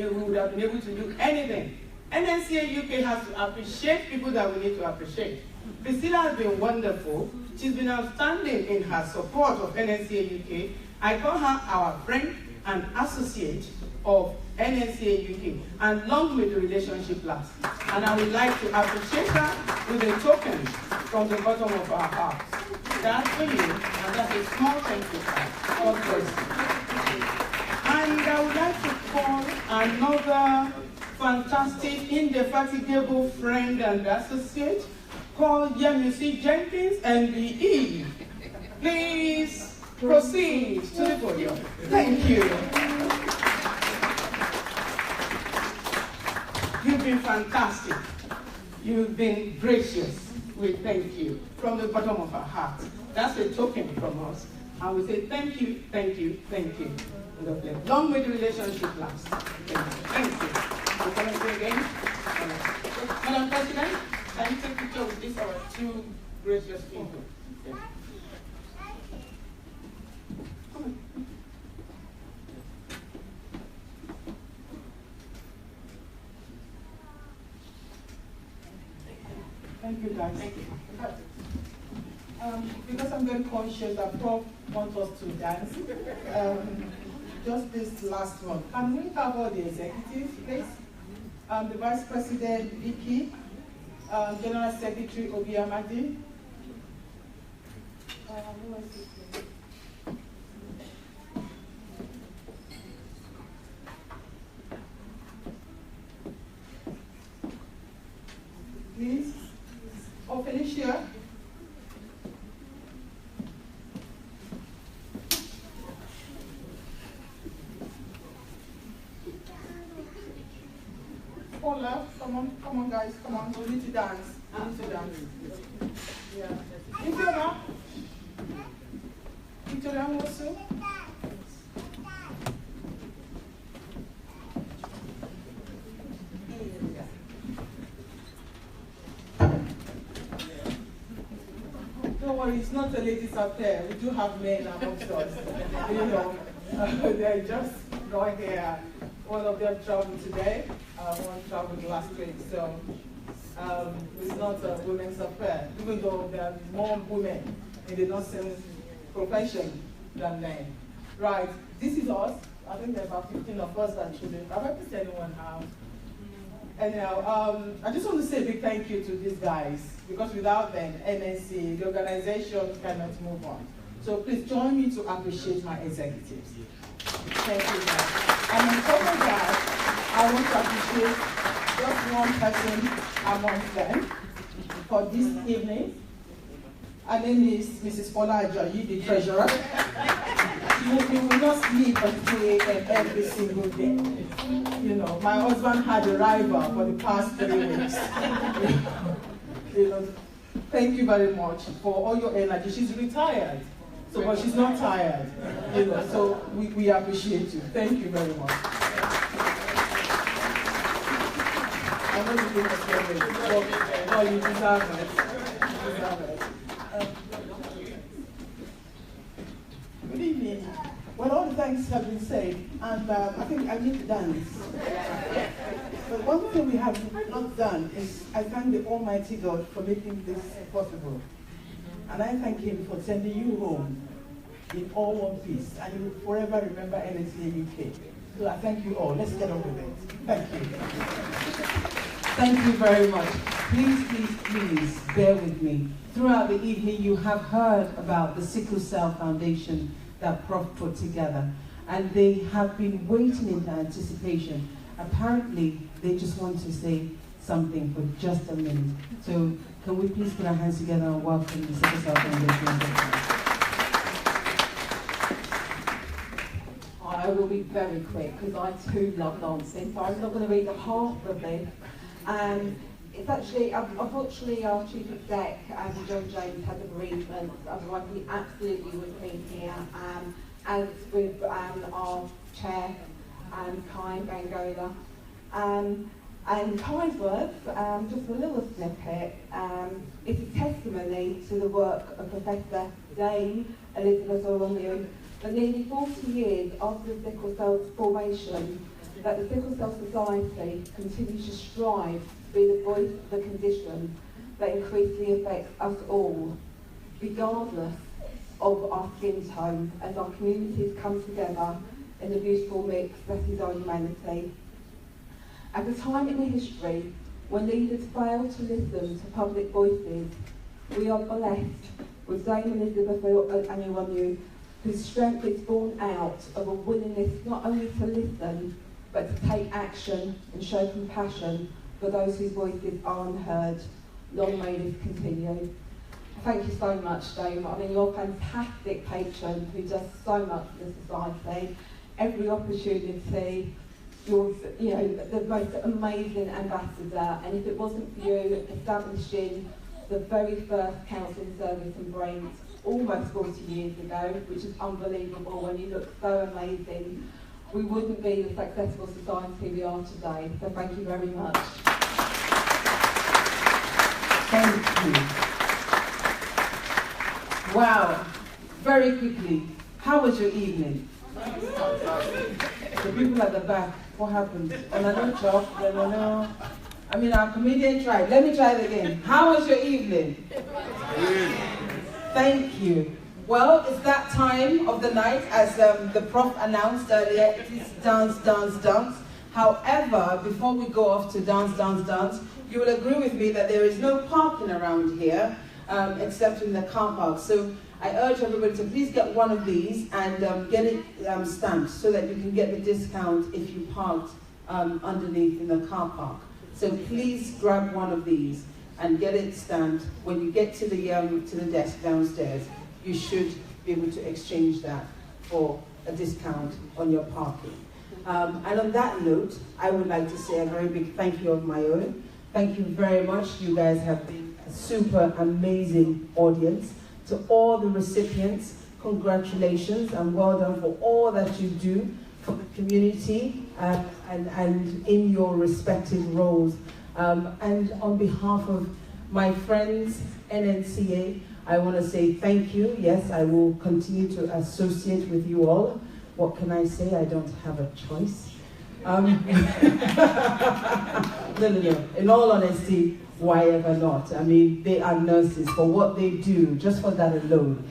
able to do anything. NNCAUK UK has to appreciate people that we need to appreciate. Priscilla has been wonderful. She's been outstanding in her support of NNCAUK UK. I call her our friend and associate of NNCAUK UK, and long may the relationship last. And I would like to appreciate her with a token from the bottom of our hearts. That's for you, and that's a small thank you card. God bless you. And another fantastic, indefatigable friend and associate called Yemisi Jenkins, NBE. Please proceed to the podium. Thank you. You've been fantastic. You've been gracious. We thank you from the bottom of our heart. That's a token from us. And we say thank you, thank you, thank you. Long may the relationship last. Thank you. We'll come and again. Madam President, can you take a picture with these our two gracious people? Yes. Come on. Thank you, guys. Thank you. Because I'm very conscious that Prof wants us to dance, just this last one. Can we have all the executives, please? The Vice President, Vicky, General Secretary, Obi Amadi. Who is it, please? Please? Oh, Felicia. Paula, come on guys, come on, we need to dance. We need to dance. Yeah. Victoria? Victoria also? Don't worry, it's not the ladies up there. We do have men amongst us. You know, they're just right here. One of them traveled today, one traveled last week. So it's not a women's affair, even though there are more women in the nursing profession than men. Right, this is us. I think there are about 15 of us that should have. Have I pissed anyone out? Anyhow, I just want to say a big thank you to these guys, because without them, NNC, the organization cannot move on. So please join me to appreciate my executives. Thank you guys. And on top of that, I want to appreciate just one person amongst them for this evening. Her name is Mrs. Paula Ajayi, the treasurer. You will not sleep until every single day. You know, my husband had a rival for the past 3 weeks. You know, thank you very much for all your energy. She's retired, so but she's not tired. You know, so we appreciate you. Thank you very much. I know you did it, but you deserve it. You deserve it. Good evening. Well, all the thanks have been said, and I think I need to dance. But one thing we have not done is I thank the Almighty God for making this possible. And I thank Him for sending you home in all one piece, and you will forever remember NNCA UK. So I thank you all. Let's get on with it. Thank you. Thank you very much. Please, please, please bear with me. Throughout the evening, you have heard about the Sickle Cell Foundation that Prof put together, and they have been waiting in anticipation. Apparently, they just want to say something for just a minute. So, can we please put our hands together and welcome the Sickle Cell Foundation? I will be very quick because I too love dancing, so I'm not going to read the half of this. It's actually, unfortunately, our chief exec, John James, had a bereavement. Otherwise, he absolutely would have been here, as with our chair, Kai Bangola. And Kai's words, just a little snippet, it's a testimony to the work of Professor Dame Elizabeth Anionwu, that nearly 40 years after the sickle cell formation, that the Sickle Cell Society continues to strive to be the voice of the condition that increasingly affects us all, regardless of our skin tone, as our communities come together in the beautiful mix that is our humanity. At a time in history when leaders fail to listen to public voices, we are blessed with Dame Elizabeth Anionwu, whose strength is born out of a willingness not only to listen, but to take action and show compassion for those whose voices aren't heard. Long may this continue. Thank you so much, Dame. I mean, you're a fantastic patron who does so much for the society. Every opportunity, you're the most amazing ambassador, and if it wasn't for you establishing the very first counselling service in Brains almost 40 years ago, which is unbelievable when you look so amazing, we wouldn't be the successful society we are today. So thank you very much. Thank you. Wow. Very quickly, how was your evening? The people at the back, what happened? On a no job, no. I mean, our comedian tried. Let me try it again. How was your evening? Thank you. Well, it's that time of the night, as the prof announced earlier. It is dance, dance, dance. However, before we go off to dance, dance, dance, you will agree with me that there is no parking around here, except in the car park. So I urge everybody to please get one of these and get it stamped so that you can get the discount if you parked underneath in the car park. So please grab one of these and get it stamped. When you get to the desk downstairs, you should be able to exchange that for a discount on your parking. And on that note, I would like to say a very big thank you of my own. Thank you very much. You guys have been a super amazing audience. To all the recipients, congratulations and well done for all that you do for the community and in your respective roles. And on behalf of my friends, NNCA, I want to say thank you. Yes, I will continue to associate with you all. What can I say? I don't have a choice. No. In all honesty, why ever not? I mean, they are nurses. For what they do, just for that alone,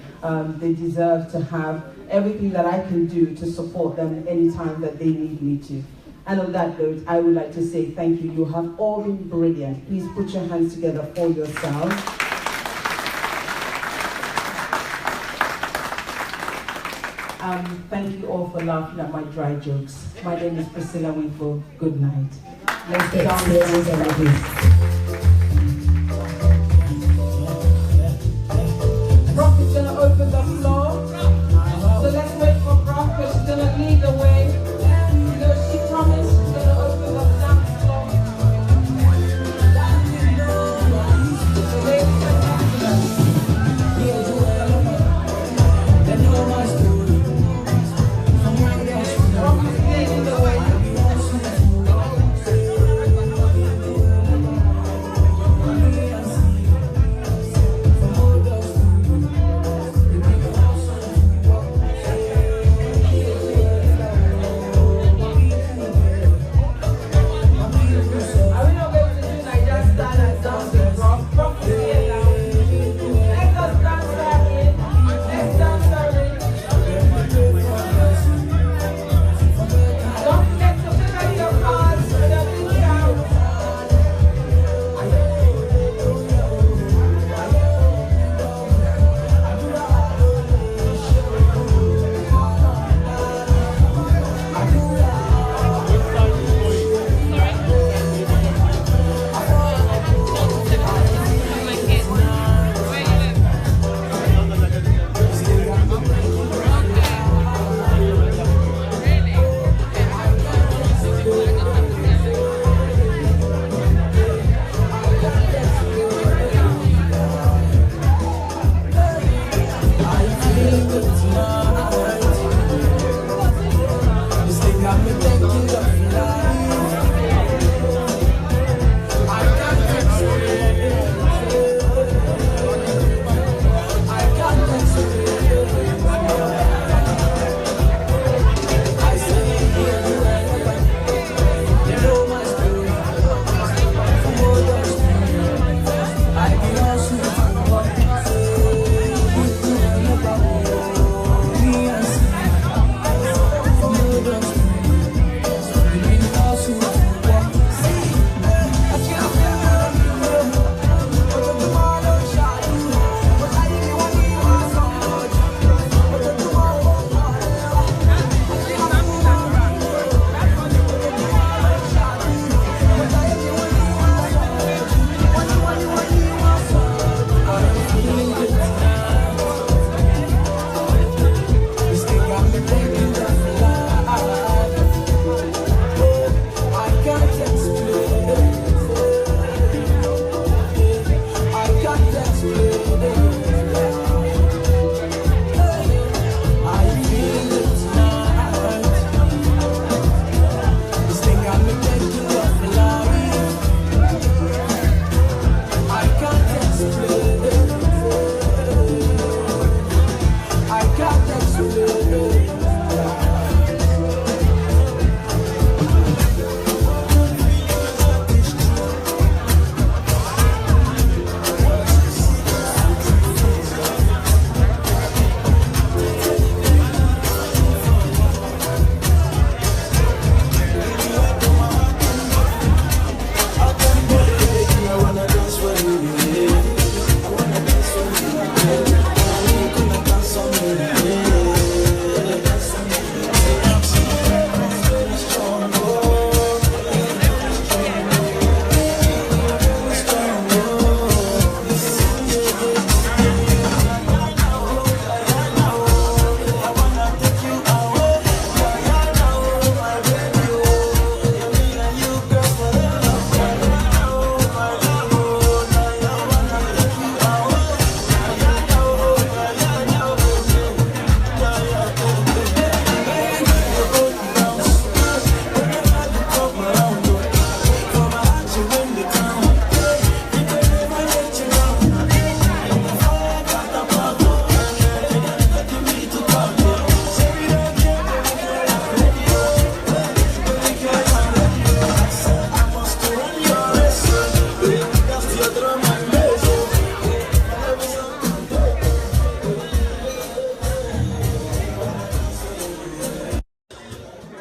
they deserve to have everything that I can do to support them anytime that they need me to. And on that note, I would like to say thank you. You have all been brilliant. Please put your hands together for yourselves. Thank you all for laughing at my dry jokes. My name is Priscilla Winkle. Good night. Let's get down there with this. Prof is going to open the floor. So let's wait for Prof because she's going to lead the way. You know, she promised she's going to open the dance floor. So ladies and gentlemen, Prof is leading the way.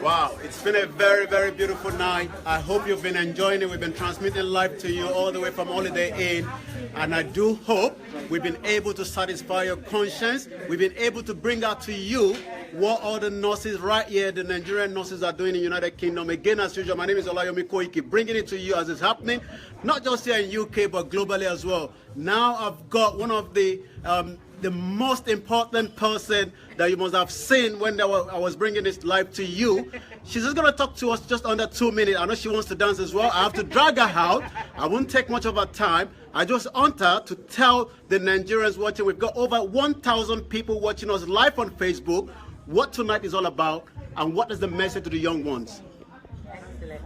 Wow, it's been a very, very beautiful night. I hope you've been enjoying it. We've been transmitting live to you all the way from Holiday Inn. And I do hope we've been able to satisfy your conscience. We've been able to bring out to you what all the nurses right here, the Nigerian nurses, are doing in the United Kingdom. Again, as usual, my name is Olayomi Koiki, bringing it to you as it's happening, not just here in UK, but globally as well. Now I've got one of the most important person that you must have seen when I was bringing this live to you. She's just going to talk to us just under 2 minutes. I know she wants to dance as well. I have to drag her out. I won't take much of her time. I just want her to tell the Nigerians watching. We've got over 1,000 people watching us live on Facebook what tonight is all about and what is the message to the young ones. Excellent.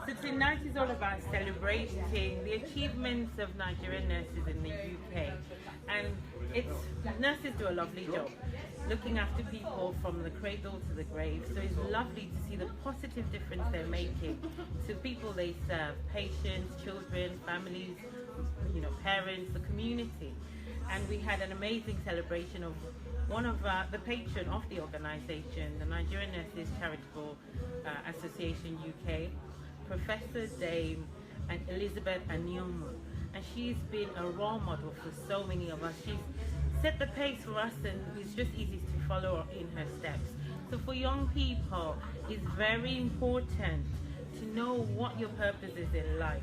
So tonight is all about celebrating the achievements of Nigerian nurses in the UK. And nurses do a lovely job, looking after people from the cradle to the grave. So it's lovely to see the positive difference they're making to people they serve, patients, children, families, parents, the community. And we had an amazing celebration of one of the patron of the organisation, the Nigerian Nurses Charitable Association UK, Professor Dame and Elizabeth Anionwu. And she's been a role model for so many of us. She's set the pace for us, and it's just easy to follow in her steps. So for young people, it's very important to know what your purpose is in life.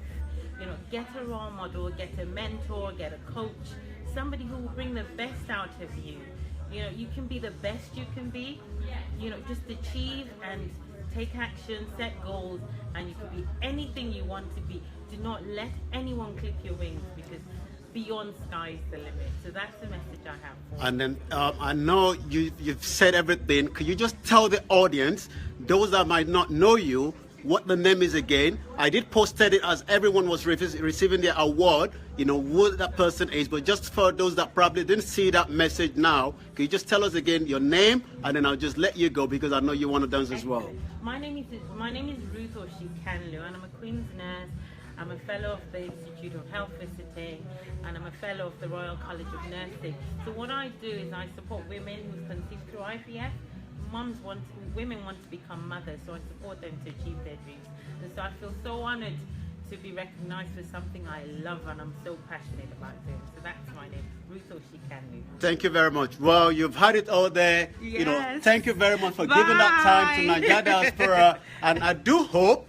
Get a role model, get a mentor, get a coach, somebody who will bring the best out of you. You can be the best you can be. Just achieve and take action, set goals, and you can be anything you want to be. Do not let anyone clip your wings, because beyond sky is the limit. So that's the message I have for you. And then I know you've said everything. Could you just tell the audience, those that might not know you, what the name is again? I did post it as everyone was receiving their award, who that person is, but just for those that probably didn't see that message now, can you just tell us again your name, and then I'll just let you go because I know you want to dance as well. My name is Ruth Oshikanlu, and I'm a Queen's nurse. I'm a fellow of the Institute of Health Visiting, and I'm a fellow of the Royal College of Nursing. So what I do is I support women who've conceived through IVF. Women want to become mothers, so I support them to achieve their dreams. And so I feel so honoured to be recognised for something I love and I'm so passionate about doing. So that's my name, Ruth Oshikanlu. Thank you very much. Well, you've had it all there. Yes. Thank you very much for giving that time to Nigeria Diaspora. And I do hope,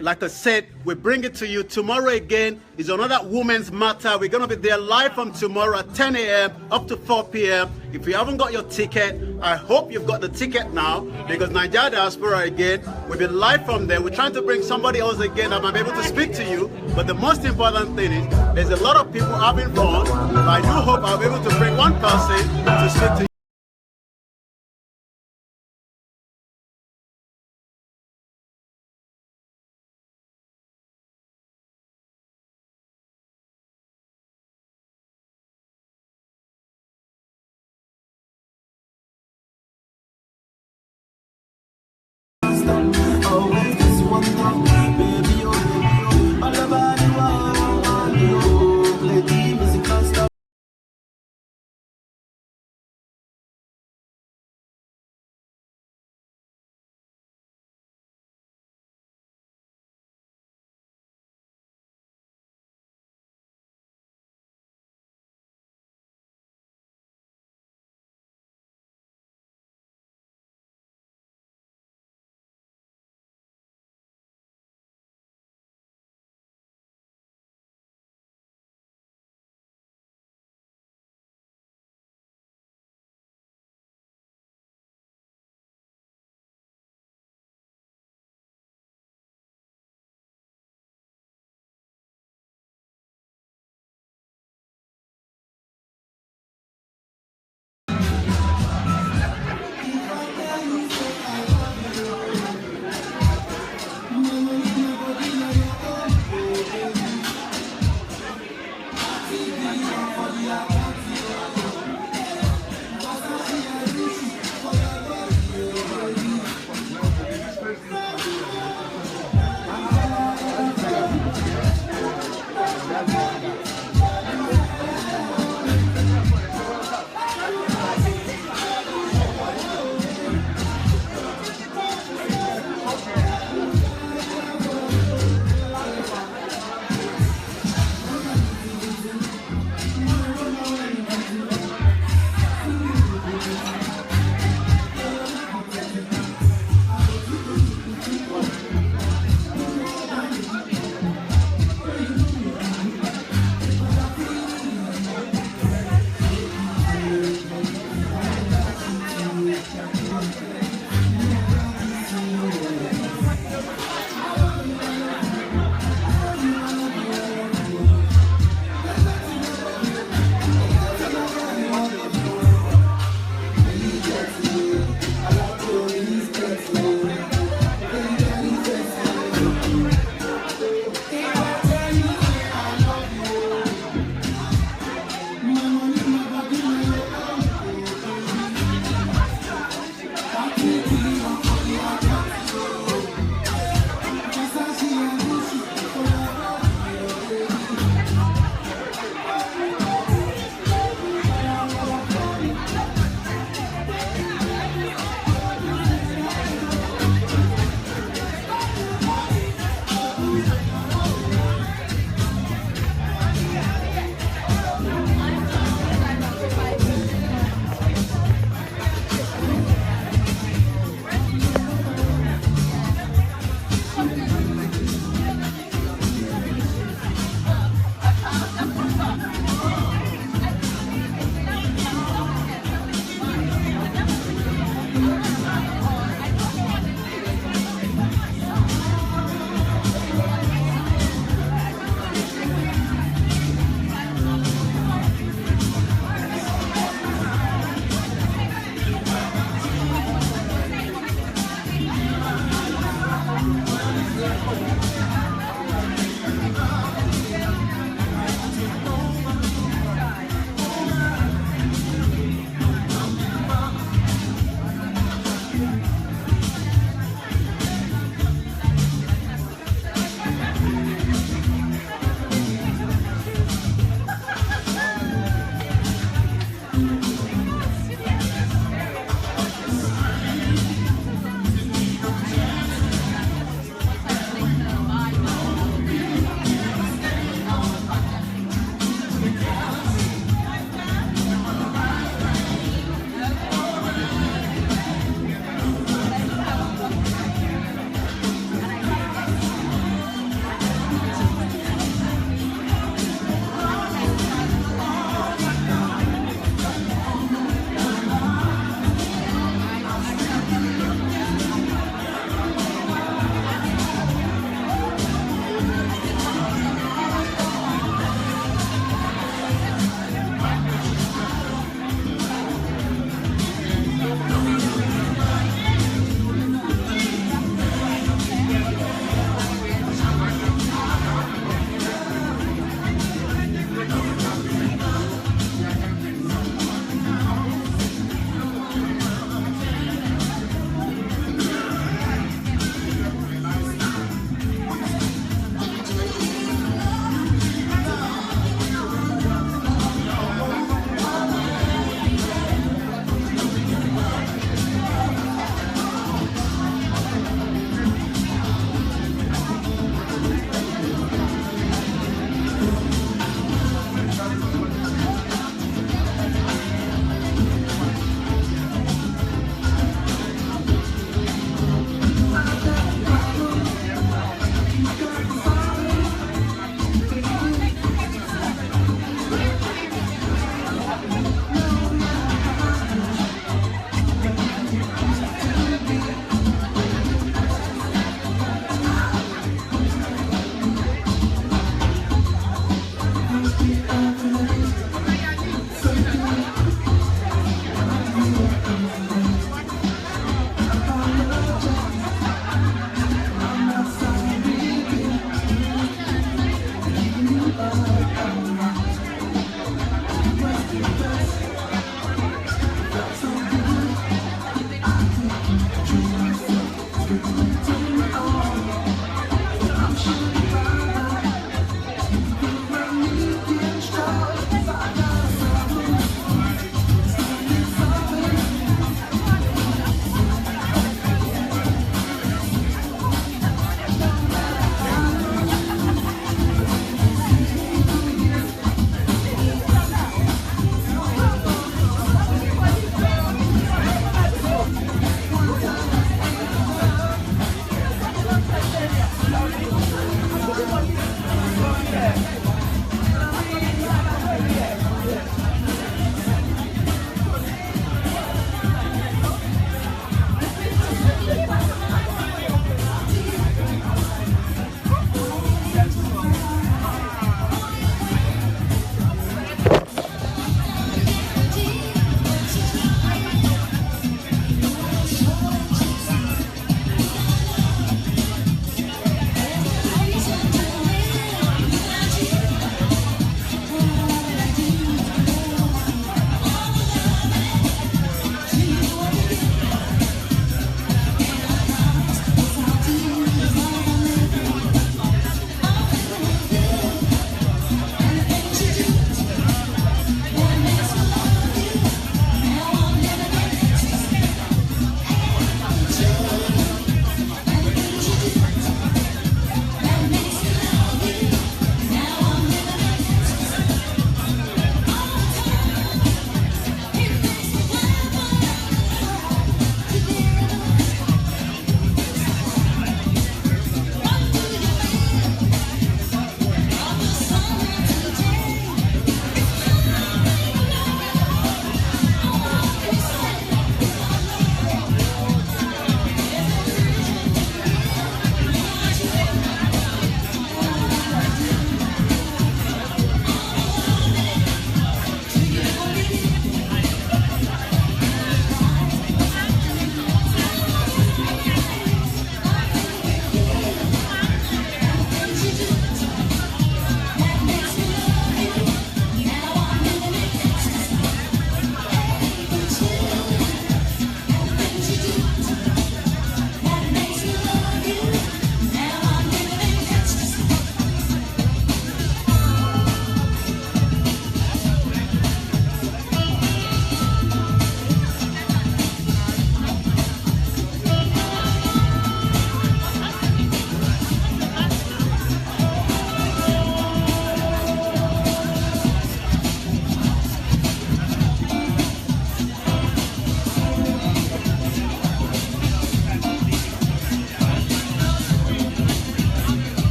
like I said, we bring it to you tomorrow again. Is another Women's Matter. We're going to be there live from tomorrow at 10 a.m. up to 4 p.m. If you haven't got your ticket, I hope you've got the ticket now, because Nigeria Diaspora again, we'll be live from there. We're trying to bring somebody else again that might be able to speak to you. But the most important thing is there's a lot of people having fun. But I do hope I'll be able to bring one person to speak to you.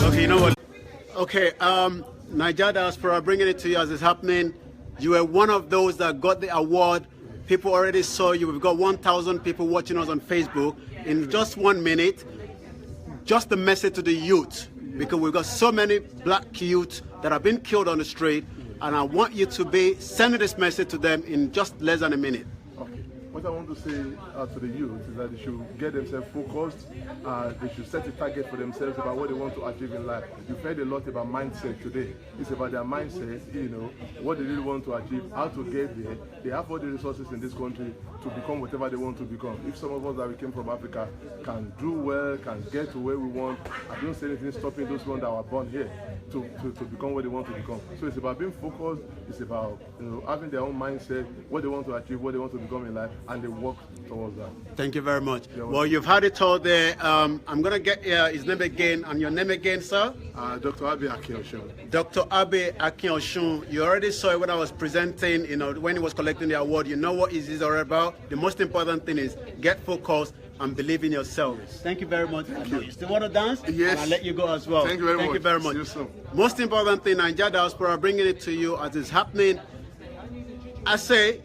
Okay, you know what? Okay, Niger Diaspora, bringing it to you as it's happening. You were one of those that got the award. People already saw you. We've got 1,000 people watching us on Facebook. In just 1 minute, just the message to the youth, because we've got so many black youth that have been killed on the street, and I want you to be sending this message to them in just less than a minute. What I want to say to the youth is that they should get themselves focused. They should set a target for themselves about what they want to achieve in life. You've heard a lot about mindset today. It's about their mindset, you know, what they really want to achieve, how to get there. They have all the resources in this country to become whatever they want to become. If some of us that we came from Africa can do well, can get to where we want, I don't see anything stopping those ones that were born here to become what they want to become. So it's about being focused. It's about, you know, having their own mindset, what they want to achieve, what they want to become in life, and they work towards that. Thank you very much. Well, you've had it all there. I'm going to get his name again, and your name again, sir? Dr. Abe Akin-Oshun. Dr. Abe Akin-Oshun. You already saw it when I was presenting, you know, when he was collecting the award. You know what it is all about. The most important thing is get focused and believe in yourself. Thank you very much. You still want to dance? Yes. And I'll let you go as well. Thank you very much. Thank you very much. See you soon. Most important thing, Niger Diaspora, bringing it to you as it's happening. I say,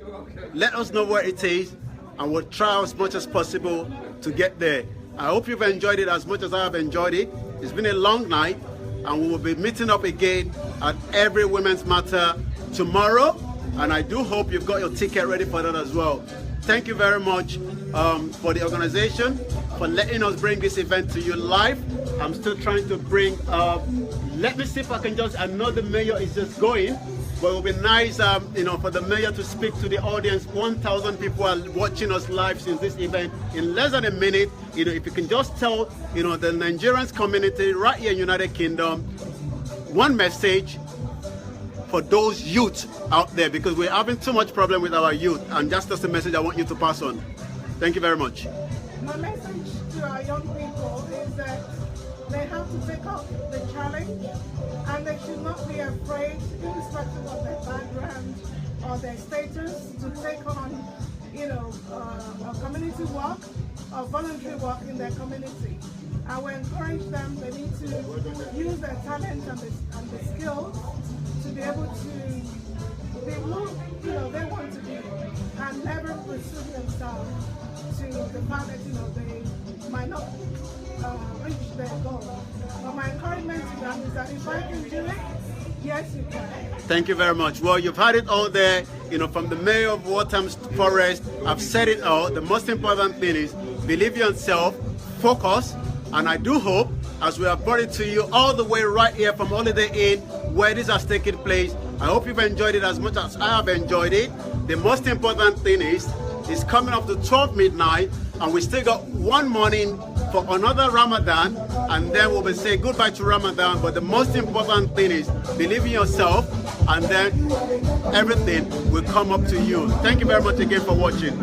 let us know where it is, and we'll try as much as possible to get there. I hope you've enjoyed it as much as I have enjoyed it. It's been a long night, and we will be meeting up again at Every Women's Matter tomorrow, and I do hope you've got your ticket ready for that as well. Thank you very much for the organization, for letting us bring this event to you live. I'm still trying to bring, let me see if I can just, I know the mayor is just going, but it would be nice, you know, for the mayor to speak to the audience. 1,000 people are watching us live since this event. In less than a minute, you know, if you can just tell, you know, the Nigerians community right here in United Kingdom, one message for those youth out there, because we're having too much problem with our youth, and that's just the message I want you to pass on. Thank you very much. My message to our young people is that they have to take up the challenge, and they should not be afraid, irrespective of their background or their status, to take on, you know, community work or voluntary work in their community. I will encourage them. They need to use their talent and the skills to be able to be who, you know, they want to be, and never pursue themselves to the fact that, you know, they might not reach their goal. But my encouragement to them is that if I can do it, yes, you can. Thank you very much. Well, you've had it all there, you know, from the mayor of Waltham Forest. I've said it all. The most important thing is believe in yourself, focus, and I do hope, as we have brought it to you all the way right here from Holiday Inn, where this has taken place, I hope you've enjoyed it as much as I have enjoyed it. The most important thing is, it's coming up to 12 midnight, and we still got one morning for another Ramadan, and then we'll be saying goodbye to Ramadan. But the most important thing is believe in yourself, and then everything will come up to you. Thank you very much again for watching.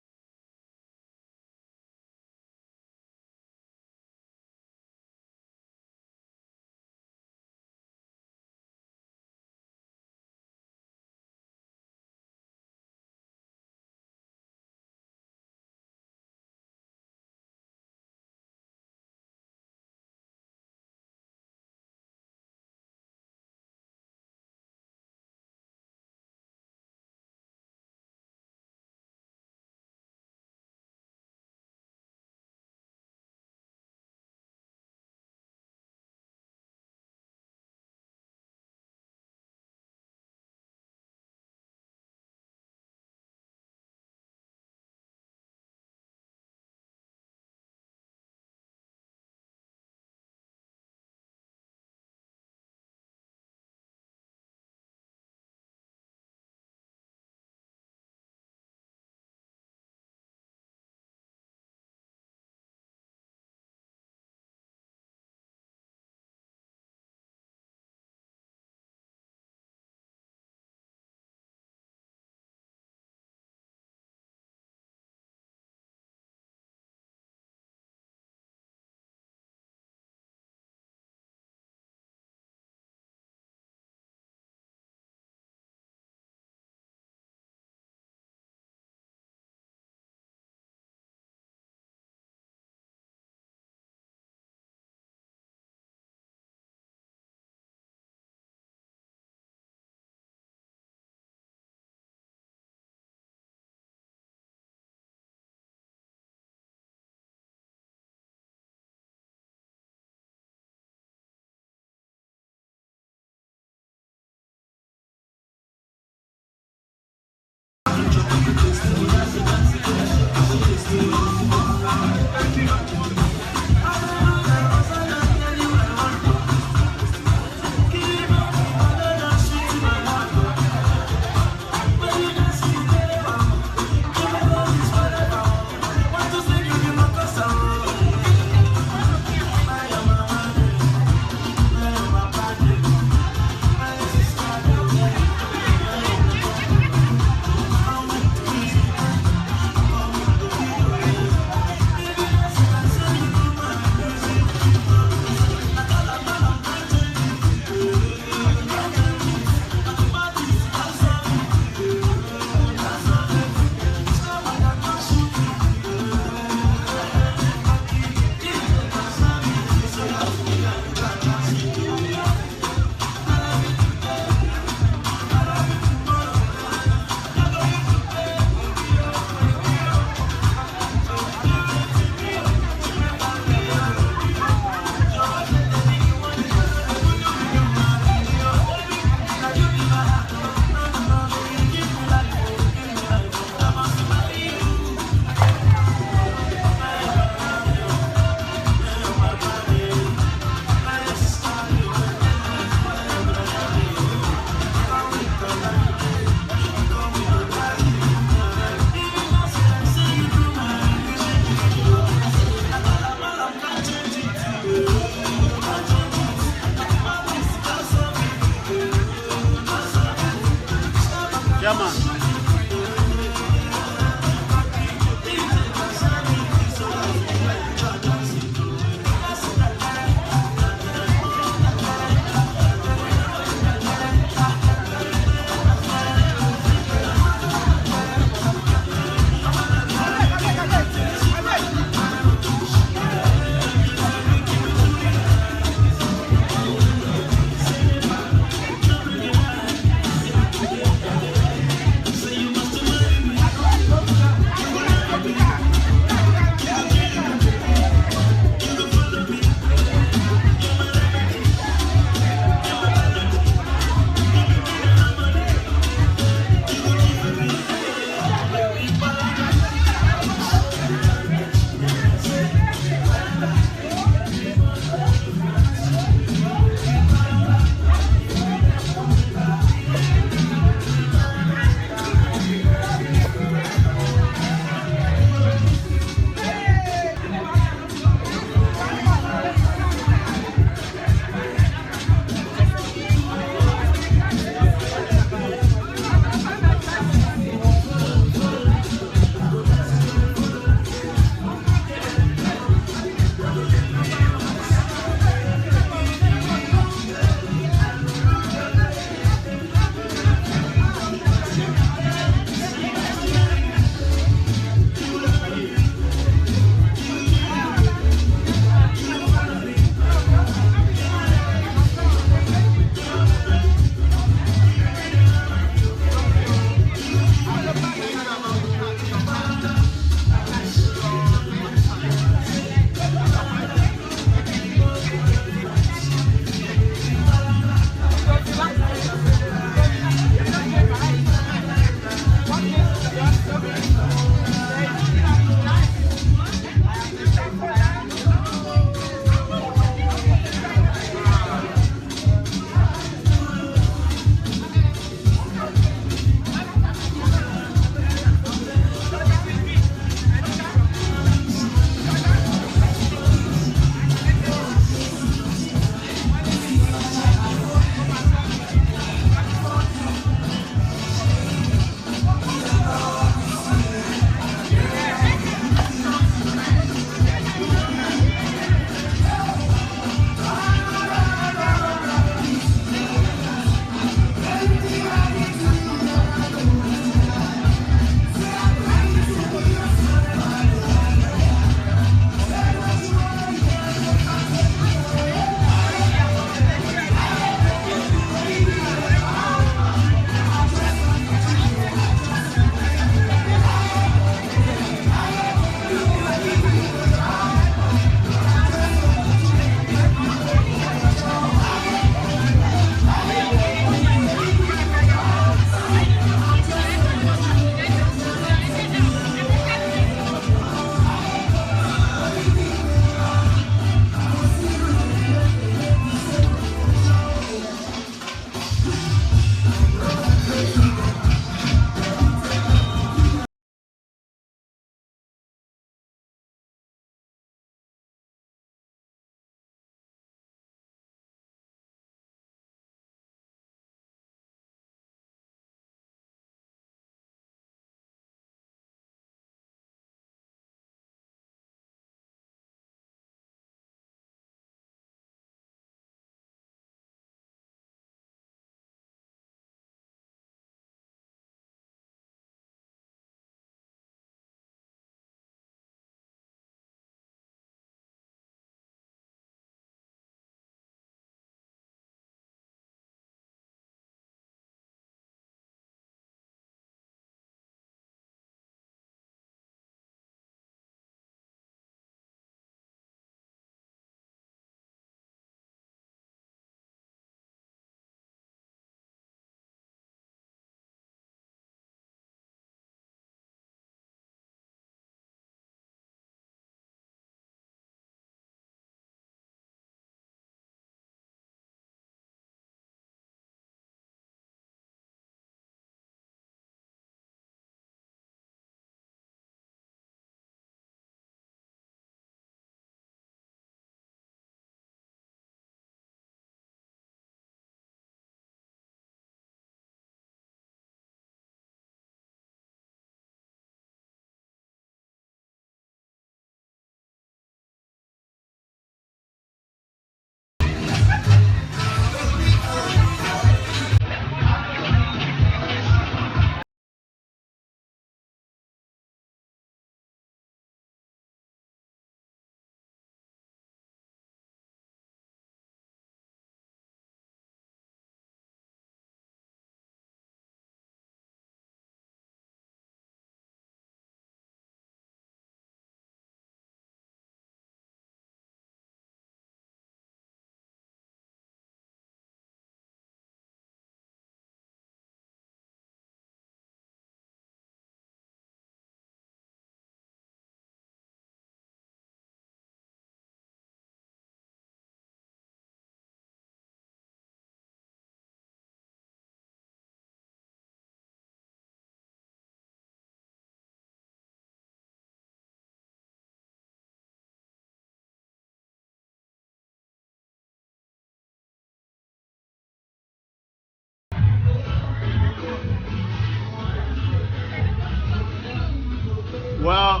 Well,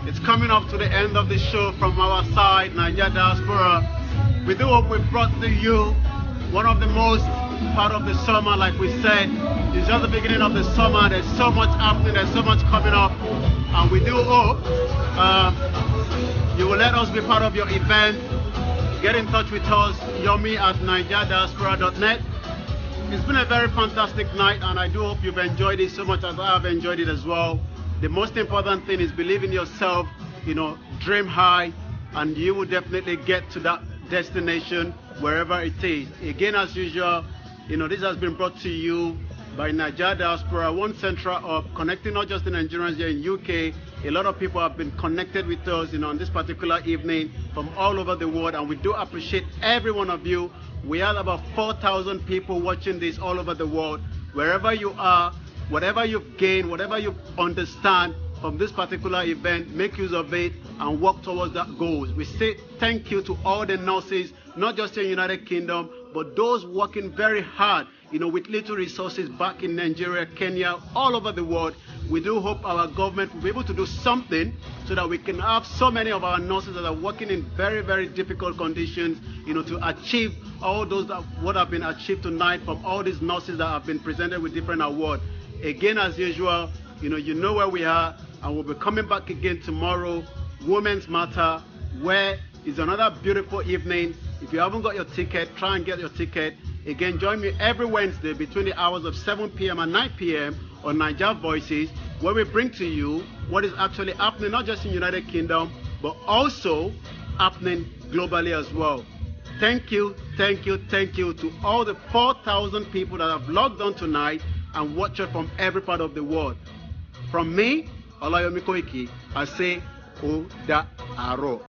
it's coming up to the end of the show from our side, Nigeria Diaspora. We do hope we brought to you one of the most part of the summer. Like we said, it's just the beginning of the summer. There's so much happening, there's so much coming up, and we do hope you will let us be part of your event. Get in touch with us, yomi@nigeriadiaspora.net. It's been a very fantastic night, and I do hope you've enjoyed it so much as I have enjoyed it as well. The most important thing is believe in yourself, dream high, and you will definitely get to that destination wherever it is. Again, as usual, this has been brought to you by Nigeria Diaspora, one central hub connecting not just the Nigerians here in UK. A lot of people have been connected with us, on this particular evening from all over the world, and we do appreciate every one of you. We have about 4,000 people watching this all over the world. Wherever you are, whatever you've gained, whatever you understand from this particular event, make use of it and work towards that goals. We say thank you to all the nurses, not just in the United Kingdom, but those working very hard, with little resources back in Nigeria, Kenya, all over the world. We do hope our government will be able to do something so that we can have so many of our nurses that are working in very, very difficult conditions, to achieve all those what have been achieved tonight from all these nurses that have been presented with different awards. Again, as usual, you know where we are, and we'll be coming back again tomorrow. Women's Matter, where is another beautiful evening. If you haven't got your ticket, try and get your ticket. Again, join me every Wednesday between the hours of 7 p.m. and 9 p.m. on Niger Voices, where we bring to you what is actually happening not just in the United Kingdom, but also happening globally as well. Thank you to all the 4,000 people that have logged on tonight and watched it from every part of the world. From me, Olayomi Koiki, I say, O da aro.